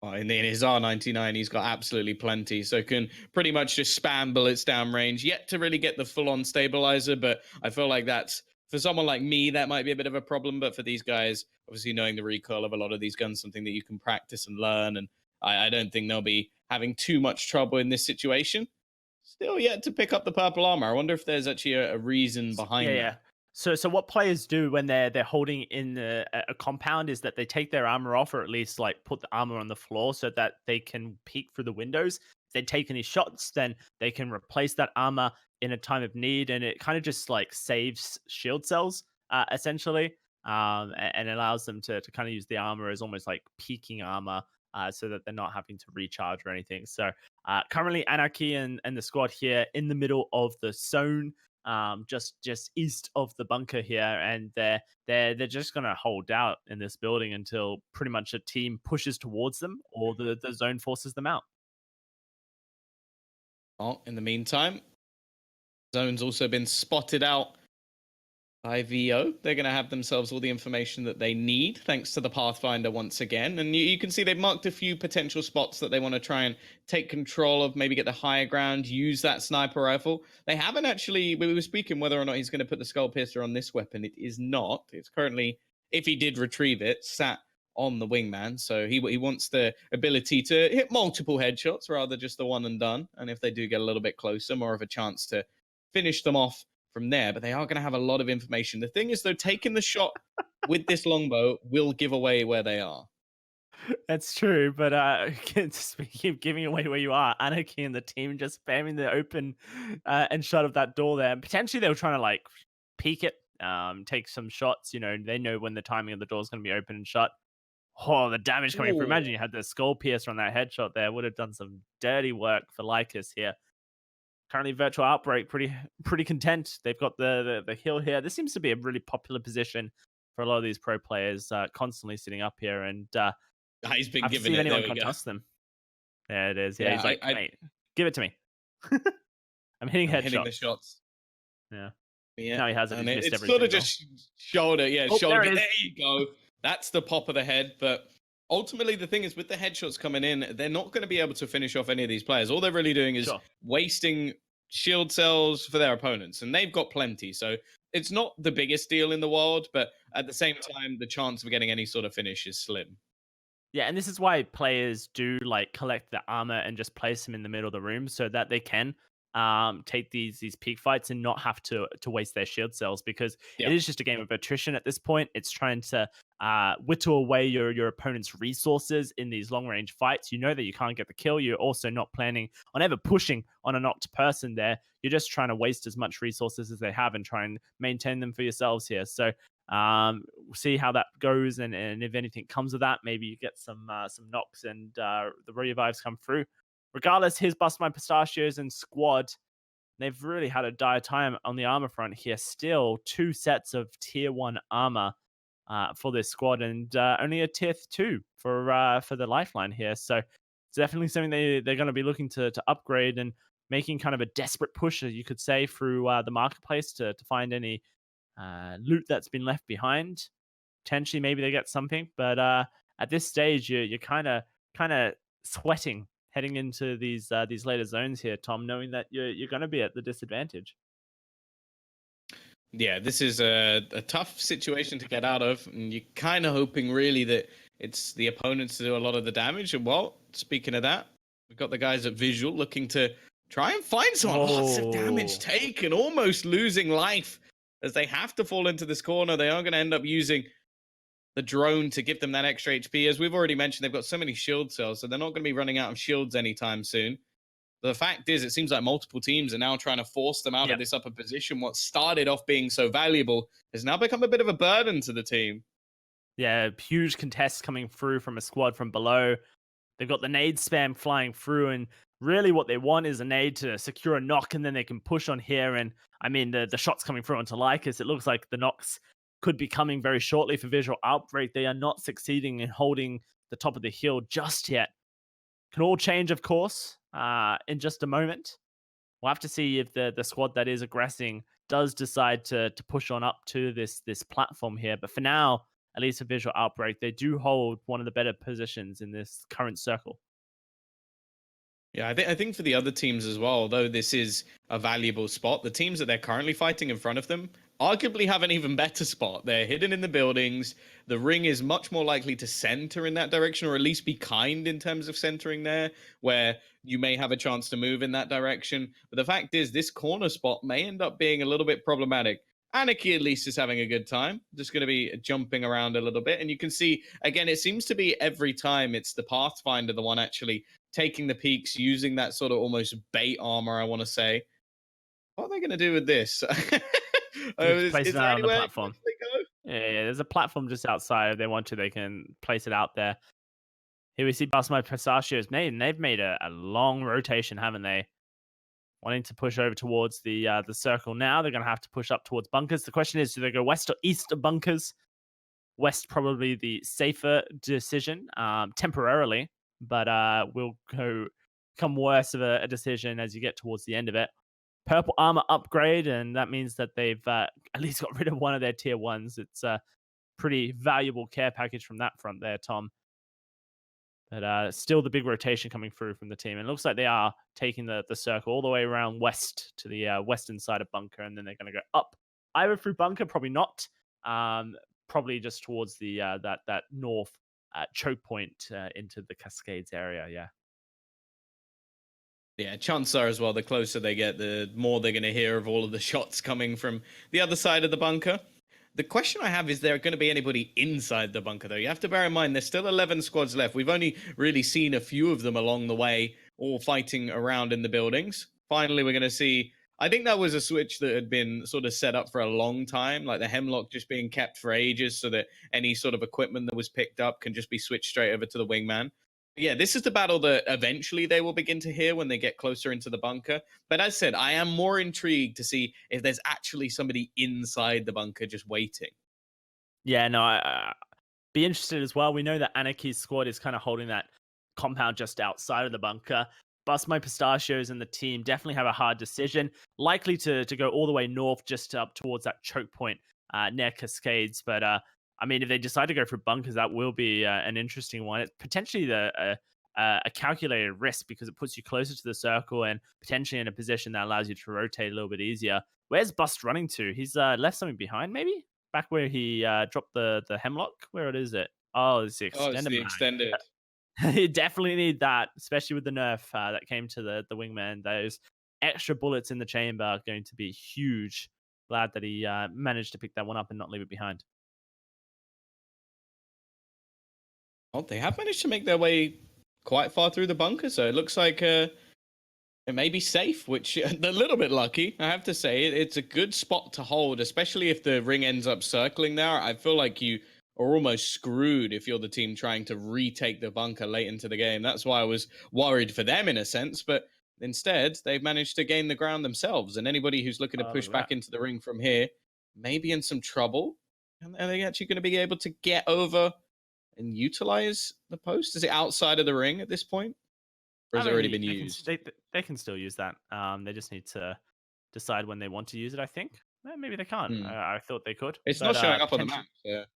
well, in his R99, he's got absolutely plenty. So can pretty much just spam bullets downrange. Yet to really get the full-on stabilizer, but I feel like that's, for someone like me, that might be a bit of a problem. But for these guys, obviously knowing the recoil of a lot of these guns, something that you can practice and learn. And I don't think they'll be having too much trouble in this situation. Still yet to pick up the purple armor. I wonder if there's actually a reason behind
Yeah.
that.
So what players do when they're holding in a compound is that they take their armor off, or at least like put the armor on the floor so that they can peek through the windows. If they take any shots, then they can replace that armor in a time of need, and it kind of just like saves shield cells essentially, and allows them to kind of use the armor as almost like peaking armor. So that they're not having to recharge or anything. So currently, Anarchy and the squad here in the middle of the zone, just east of the bunker here, and they're just gonna hold out in this building until pretty much a team pushes towards them or the zone forces them out.
Well, in the meantime, zone's also been spotted out by VO. They're going to have themselves all the information that they need, thanks to the Pathfinder once again. And you can see they've marked a few potential spots that they want to try and take control of, maybe get the higher ground, use that sniper rifle. They haven't actually, we were speaking whether or not he's going to put the skull piercer on this weapon. It is not. It's currently, if he did retrieve it, sat on the wingman. So he wants the ability to hit multiple headshots rather just the one and done. And if they do get a little bit closer, more of a chance to finish them off from there. But they are going to have a lot of information. The thing is, though, taking the shot with this longbow will give away where they are.
That's true, but speaking of giving away where you are, Anarchy and the team just spamming the open and shut of that door there. And potentially they were trying to like peek it, take some shots. They know when the timing of the door is going to be open and shut. Oh, the damage coming through. Imagine you had the skull piercer on that headshot there. Would have done some dirty work for Lycus here. Currently, Virtual Outbreak pretty content. They've got the hill here. This seems to be a really popular position for a lot of these pro players, constantly sitting up here, and
he's been
have to
given
see if
it.
anyone
There we go.
contest them. There it is. Yeah, he's like, mate, give it to me. I'm hitting headshots.
Hitting the shots.
Yeah.
Yeah.
No, he hasn't.
And
He's missed
it's
everything.
sort of just shoulder. Yeah,
Oh,
shoulder.
there it is.
There you go. That's the pop of the head, but ultimately the thing is with the headshots coming in, they're not going to be able to finish off any of these players. All they're really doing is
Sure.
wasting shield cells for their opponents, and they've got plenty. So it's not the biggest deal in the world, but at the same time, the chance of getting any sort of finish is slim.
Yeah, and this is why players do like collect the armor and just place them in the middle of the room so that they can take these peak fights and not have to waste their shield cells, because
Yeah.
it is just a game of attrition at this point. It's trying to whittle away your opponent's resources in these long range fights. You know that you can't get the kill. You're also not planning on ever pushing on a knocked person there. You're just trying to waste as much resources as they have and try and maintain them for yourselves here. So we'll see how that goes, and if anything comes of that, maybe you get some knocks and the revives come through. Regardless, here's Bust My Pistachios and Squad. They've really had a dire time on the armor front here. Still 2 sets of tier 1 armor for this squad, and only a tier 2 for the lifeline here. So it's definitely something they're going to be looking to upgrade, and making kind of a desperate push, you could say, through the marketplace to find any loot that's been left behind. Potentially, maybe they get something, but at this stage, you're kind of sweating heading into these later zones here, Tom, knowing that you're going to be at the disadvantage.
Yeah, this is a tough situation to get out of, and you're kind of hoping really that it's the opponents to do a lot of the damage. And well, speaking of that, we've got the guys at Visual looking to try and find someone. Lots of damage taken, almost losing life as they have to fall into this corner. They are going to end up using the drone to give them that extra HP. As we've already mentioned, they've got so many shield cells, so they're not going to be running out of shields anytime soon. The fact is, it seems like multiple teams are now trying to force them out of this upper position. What started off being so valuable has now become a bit of a burden to the team.
Yeah, huge contests coming through from a squad from below. They've got the nade spam flying through, and really what they want is a nade to secure a knock, and then they can push on here. And I mean, the shots coming through onto Lycus, it looks like the knocks could be coming very shortly for Visual Outbreak. They are not succeeding in holding the top of the hill just yet. Can all change, of course, in just a moment. We'll have to see if the squad that is aggressing does decide to push on up to this platform here. But for now, at least for Visual Outbreak, they do hold one of the better positions in this current circle.
Yeah, I think for the other teams as well, although this is a valuable spot, the teams that they're currently fighting in front of them arguably have an even better spot. They're hidden in the buildings. The ring is much more likely to center in that direction, or at least be kind in terms of centering there, where you may have a chance to move in that direction. But the fact is, this corner spot may end up being a little bit problematic. Anarchy at least is having a good time, just going to be jumping around a little bit. And you can see, again, it seems to be every time it's the Pathfinder, the one actually taking the peaks, using that sort of almost bait armor, I want to say. What are they going to do with this?
Place
Is
it
there
out on the
anywhere
platform.
they go?
Yeah, there's a platform just outside. If they want to, they can place it out there. Here we see Bust My Pistachios. They've made a long rotation, haven't they? Wanting to push over towards the circle now. They're going to have to push up towards bunkers. The question is, do they go west or east of bunkers? West probably the safer decision temporarily, but will become worse of a decision as you get towards the end of it. Purple armor upgrade, and that means that they've at least got rid of one of their tier 1s. It's a pretty valuable care package from that front there, Tom. But still the big rotation coming through from the team. And it looks like they are taking the circle all the way around west to the western side of bunker, and then they're going to go up either through bunker, probably not. Probably just towards the that north choke point into the Cascades area. Yeah.
Yeah, chances are as well, the closer they get, the more they're going to hear of all of the shots coming from the other side of the bunker. The question I have is there going to be anybody inside the bunker, though? You have to bear in mind there's still 11 squads left. We've only really seen a few of them along the way, all fighting around in the buildings. Finally, we're going to see. I think that was a switch that had been sort of set up for a long time, like the Hemlock just being kept for ages so that any sort of equipment that was picked up can just be switched straight over to the Wingman. Yeah, this is the battle that eventually they will begin to hear when they get closer into the bunker. But as said, I am more intrigued to see if there's actually somebody inside the bunker just waiting.
Yeah, no, I be interested as well. We know that Anarchy's squad is kind of holding that compound just outside of the bunker. Bust My Pistachios and the team definitely have a hard decision. Likely to go all the way north, just up towards that choke point near Cascades. But I mean, if they decide to go for bunkers, that will be an interesting one. It's potentially a calculated risk because it puts you closer to the circle and potentially in a position that allows you to rotate a little bit easier. Where's Bust running to? He's left something behind, maybe back where he dropped the hemlock. Where it is it? Oh, it's the
Oh, it's
extended
the
mag.
extended.
You definitely need that, especially with the nerf that came to the wingman. Those extra bullets in the chamber are going to be huge. Glad that he managed to pick that one up and not leave it behind.
Well, they have managed to make their way quite far through the bunker, so it looks like it may be safe, which they're a little bit lucky, I have to say. It's a good spot to hold, especially if the ring ends up circling there. I feel like you are almost screwed if you're the team trying to retake the bunker late into the game. That's why I was worried for them in a sense, but instead they've managed to gain the ground themselves. And anybody who's looking to
Oh, look
push
at
back
that.
into the ring from here may be in some trouble. And are they actually going to be able to get over and utilize the post? Is it outside of the ring at this point? Or
I
has it
mean,
already been used?
they can still use that. They just need to decide when they want to use it. I think. Maybe they can't.
Hmm.
I thought they could,
It's
but
not showing up on the
potentially.
map. So.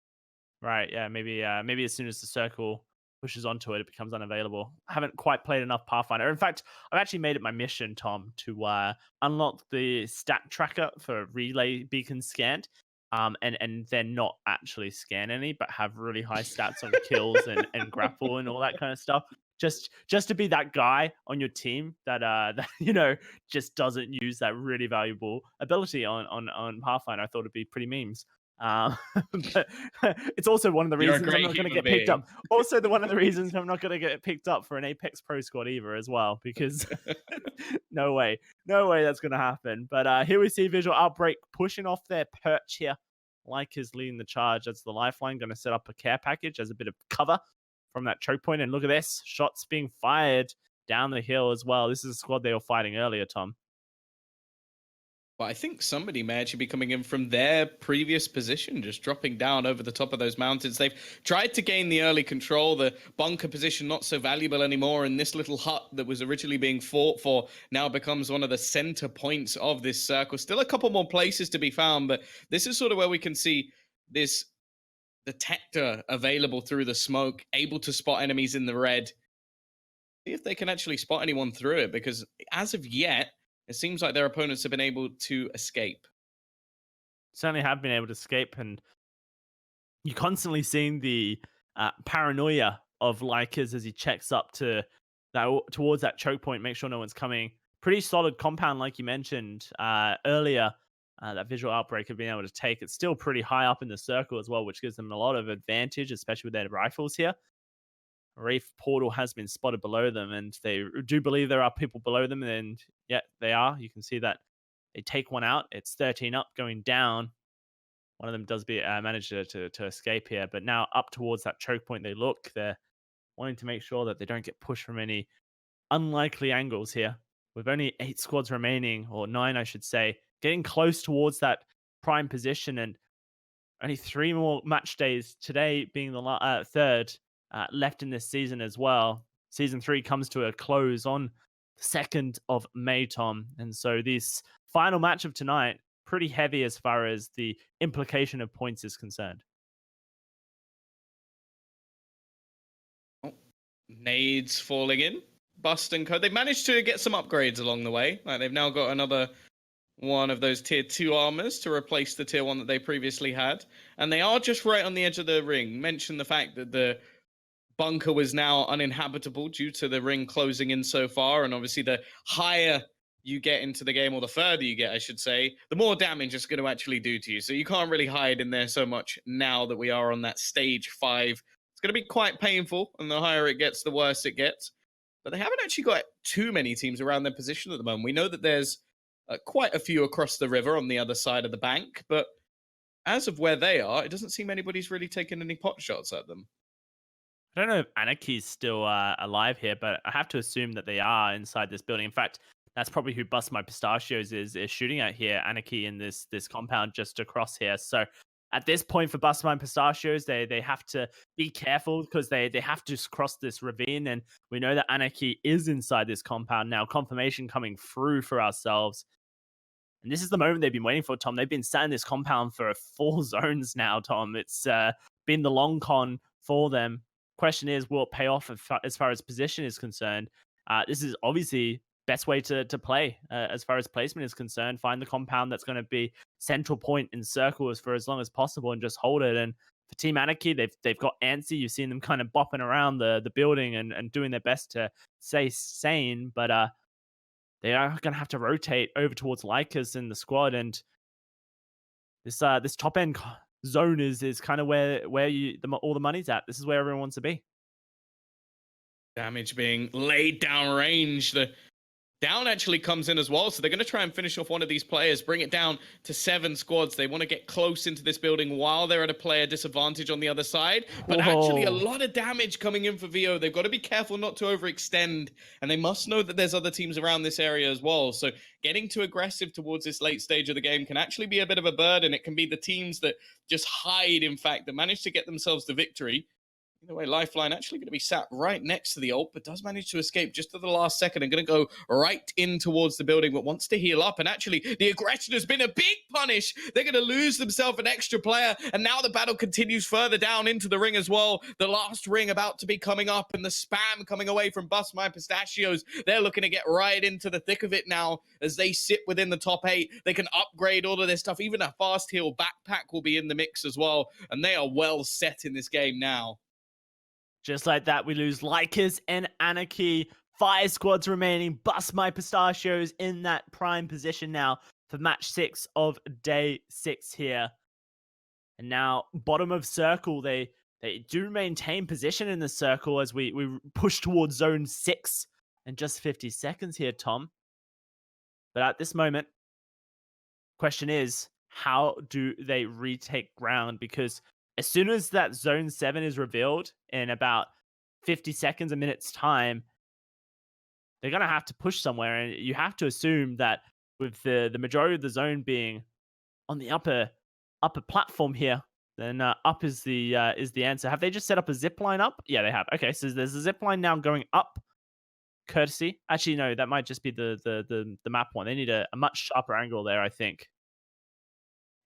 Right, yeah, maybe as soon as the circle pushes onto it, it becomes unavailable. I haven't quite played enough Pathfinder. In fact, I've actually made it my mission, Tom, to unlock the stat tracker for relay beacon scanned, and then not actually scan any, but have really high stats on kills and grapple and all that kind of stuff. Just to be that guy on your team that that just doesn't use that really valuable ability on Pathfinder. I thought it'd be pretty memes. Um, but it's also one of the
You're a
reasons I'm
great
not going to
human
get picked
being.
up. Also, one of the reasons I'm not going to get picked up for an Apex.Pro squad either, as well, because no way, no way that's going to happen. But here we see Visual Outbreak pushing off their perch here. Like is leading the charge as the lifeline, going to set up a care package as a bit of cover from that choke point. And look at this, shots being fired down the hill as well. This is a squad they were fighting earlier, Tom.
But I think somebody may actually be coming in from their previous position, just dropping down over the top of those mountains. They've tried to gain the early control, the bunker position not so valuable anymore, and this little hut that was originally being fought for now becomes one of the center points of this circle. Still a couple more places to be found, but this is sort of where we can see this detector available through the smoke, able to spot enemies in the red. See if they can actually spot anyone through it, because as of yet, it seems like their opponents have been able to escape.
Certainly have been able to escape, and you're constantly seeing the paranoia of Lycas as he checks up to that towards that choke point, make sure no one's coming. Pretty solid compound, like you mentioned earlier. That visual outbreak of being able to take it still pretty high up in the circle as well, which gives them a lot of advantage, especially with their rifles here. Reef portal has been spotted below them, and they do believe there are people below them, and yeah, they are. You can see that they take one out. It's 13 up, going down. One of them does manage to escape here, but now up towards that choke point they look. They're wanting to make sure that they don't get pushed from any unlikely angles here. With only 8 squads remaining, or 9, I should say, getting close towards that prime position, and only 3 more match days, today being the third left in this season as well. Season 3 comes to a close on the 2nd of May, Tom. And so this final match of tonight, pretty heavy as far as the implication of points is concerned.
Nades falling in. Bust and Co. They've managed to get some upgrades along the way. Like they've now got another one of those tier 2 armors to replace the tier 1 that they previously had. And they are just right on the edge of the ring. Mention the fact that the bunker was now uninhabitable due to the ring closing in so far. And obviously, the higher you get into the game, or the further you get, I should say, the more damage it's going to actually do to you. So you can't really hide in there so much now that we are on that stage 5. It's going to be quite painful, and the higher it gets, the worse it gets. But they haven't actually got too many teams around their position at the moment. We know that there's quite a few across the river on the other side of the bank, but as of where they are, it doesn't seem anybody's really taking any pot shots at them.
I don't know if Anarchy's still alive here, but I have to assume that they are inside this building. In fact, that's probably who Bust My Pistachios is shooting at here. Anarchy in this compound just across here. So at this point for Bust My Pistachios, they have to be careful because they have to cross this ravine. And we know that Anarchy is inside this compound now. Confirmation coming through for ourselves. And this is the moment they've been waiting for, Tom. They've been sat in this compound for 4 zones now, Tom. It's been the long con for them. Question is, will it pay off as far as position is concerned? This is obviously best way to play as far as placement is concerned. Find the compound that's going to be central point in circles for as long as possible and just hold it. And for Team Anarchy, they've got antsy. You've seen them kind of bopping around the building and doing their best to stay sane, but they are going to have to rotate over towards Lycus in the squad. And this top end zone is kind of where all the money's at. This is where everyone wants to be.
Damage being laid down range. The down actually comes in as well, so they're going to try and finish off one of these players, bring it down to 7 squads. They want to get close into this building while they're at a player disadvantage on the other side. But actually, a lot of damage coming in for VO. They've got to be careful not to overextend, and they must know that there's other teams around this area as well. So getting too aggressive towards this late stage of the game can actually be a bit of a burden. It can be the teams that just hide, in fact, that manage to get themselves the victory. Either way, Lifeline actually going to be sat right next to the ult, but does manage to escape just at the last second and going to go right in towards the building, but wants to heal up. And actually, the aggression has been a big punish. They're going to lose themselves an extra player, and now the battle continues further down into the ring as well. The last ring about to be coming up, and the spam coming away from Bust My Pistachios. They're looking to get right into the thick of it now as they sit within the top 8. They can upgrade all of their stuff. Even a fast heal backpack will be in the mix as well, and they are well set in this game now.
Just like that, we lose Lycus and Anarchy. 5 squads remaining. Bust My Pistachios in that prime position now for match 6 of day 6 here. And now, bottom of circle, they do maintain position in the circle as we push towards zone 6 in just 50 seconds here, Tom. But at this moment, question is, how do they retake ground? Because as soon as that zone 7 is revealed in about 50 seconds, a minute's time, they're going to have to push somewhere. And you have to assume that with the majority of the zone being on the upper platform here, then up is the answer. Have they just set up a zip line up? Yeah, they have. Okay, so there's a zip line now going up. Courtesy. Actually, no, that might just be the map one. They need a much sharper angle there, I think.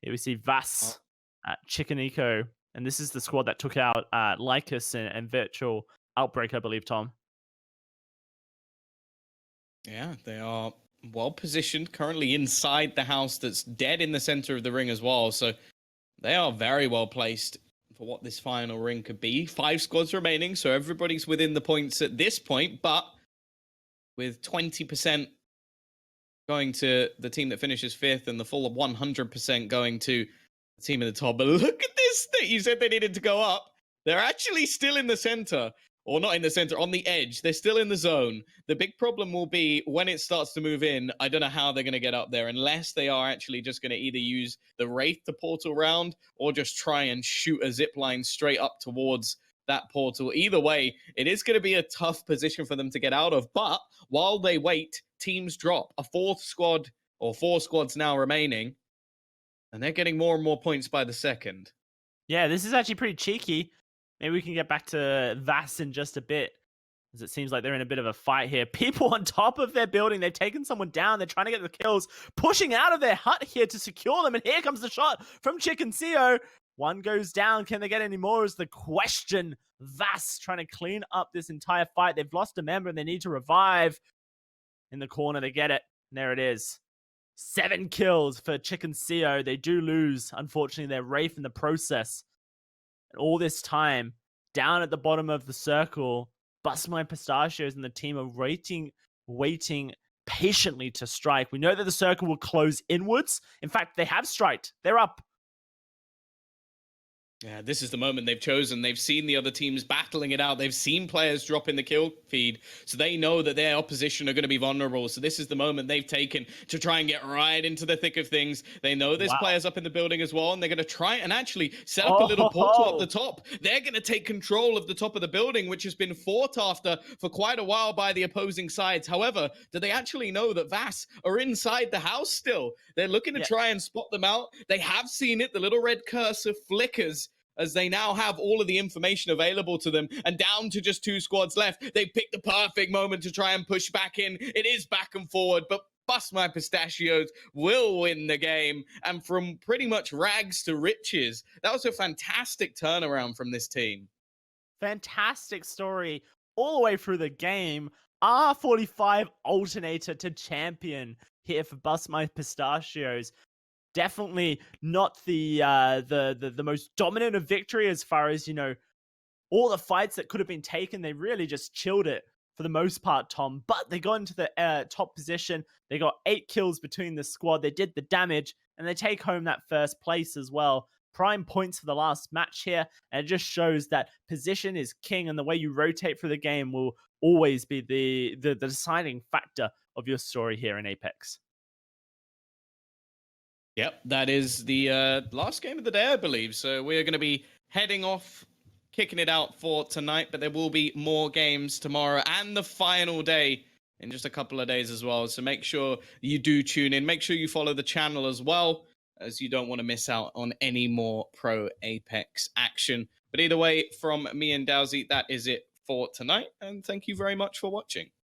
Here we see Vass at Chicken Eco. And this is the squad that took out Lycus and Virtual Outbreak, I believe, Tom.
Yeah, they are well positioned, currently inside the house that's dead in the center of the ring as well. So they are very well placed for what this final ring could be. 5 squads remaining, so everybody's within the points at this point, but with 20% going to the team that finishes 5th and the full 100% going to the team in the top. But look at this thing. You said they needed to go up. They're actually still in the center. Or not in the center, on the edge. They're still in the zone. The big problem will be when it starts to move in, I don't know how they're going to get up there unless they are actually just going to either use the Wraith to portal round or just try and shoot a zip line straight up towards that portal. Either way, it is going to be a tough position for them to get out of. But while they wait, teams drop. A 4th squad, or 4 squads now remaining. And they're getting more and more points by the second.
Yeah, this is actually pretty cheeky. Maybe we can get back to Vass in just a bit, as it seems like they're in a bit of a fight here. People on top of their building, they've taken someone down. They're trying to get the kills, pushing out of their hut here to secure them. And here comes the shot from Chicken CEO. One goes down. Can they get any more is the question. Vass trying to clean up this entire fight. They've lost a member and they need to revive. In the corner, they get it. And there it is. 7 kills for Chicken CEO. They do lose, unfortunately, their Wraith in the process. And all this time, down at the bottom of the circle, Bust My Pistachios and the team are waiting patiently to strike. We know that the circle will close inwards. In fact, they have striked. They're up.
Yeah, this is the moment they've chosen. They've seen the other teams battling it out. They've seen players drop in the kill feed. So they know that their opposition are going to be vulnerable. So this is the moment they've taken to try and get right into the thick of things. They know there's players up in the building as well. And they're going to try and actually set up a little portal up the top. They're going to take control of the top of the building, which has been fought after for quite a while by the opposing sides. However, do they actually know that Vass are inside the house still? They're looking to try and spot them out. They have seen it. The little red cursor flickers as they now have all of the information available to them, and down to just 2 squads left. They picked the perfect moment to try and push back in. It is back and forward, but Bust My Pistachios will win the game, and from pretty much rags to riches. That was a fantastic turnaround from this team.
Fantastic story all the way through the game. R45 alternator to champion here for Bust My Pistachios. Definitely not the most dominant of victory as far as, all the fights that could have been taken. They really just chilled it for the most part, Tom. But they got into the top position. They got 8 kills between the squad. They did the damage, and they take home that first place as well. Prime points for the last match here, and it just shows that position is king, and the way you rotate through the game will always be the deciding factor of your story here in Apex.
Yep, that is the last game of the day, I believe. So we're going to be heading off, kicking it out for tonight, but there will be more games tomorrow and the final day in just a couple of days as well. So make sure you do tune in. Make sure you follow the channel as well, as you don't want to miss out on any more pro Apex action. But either way, from me and Dowsey, that is it for tonight. And thank you very much for watching.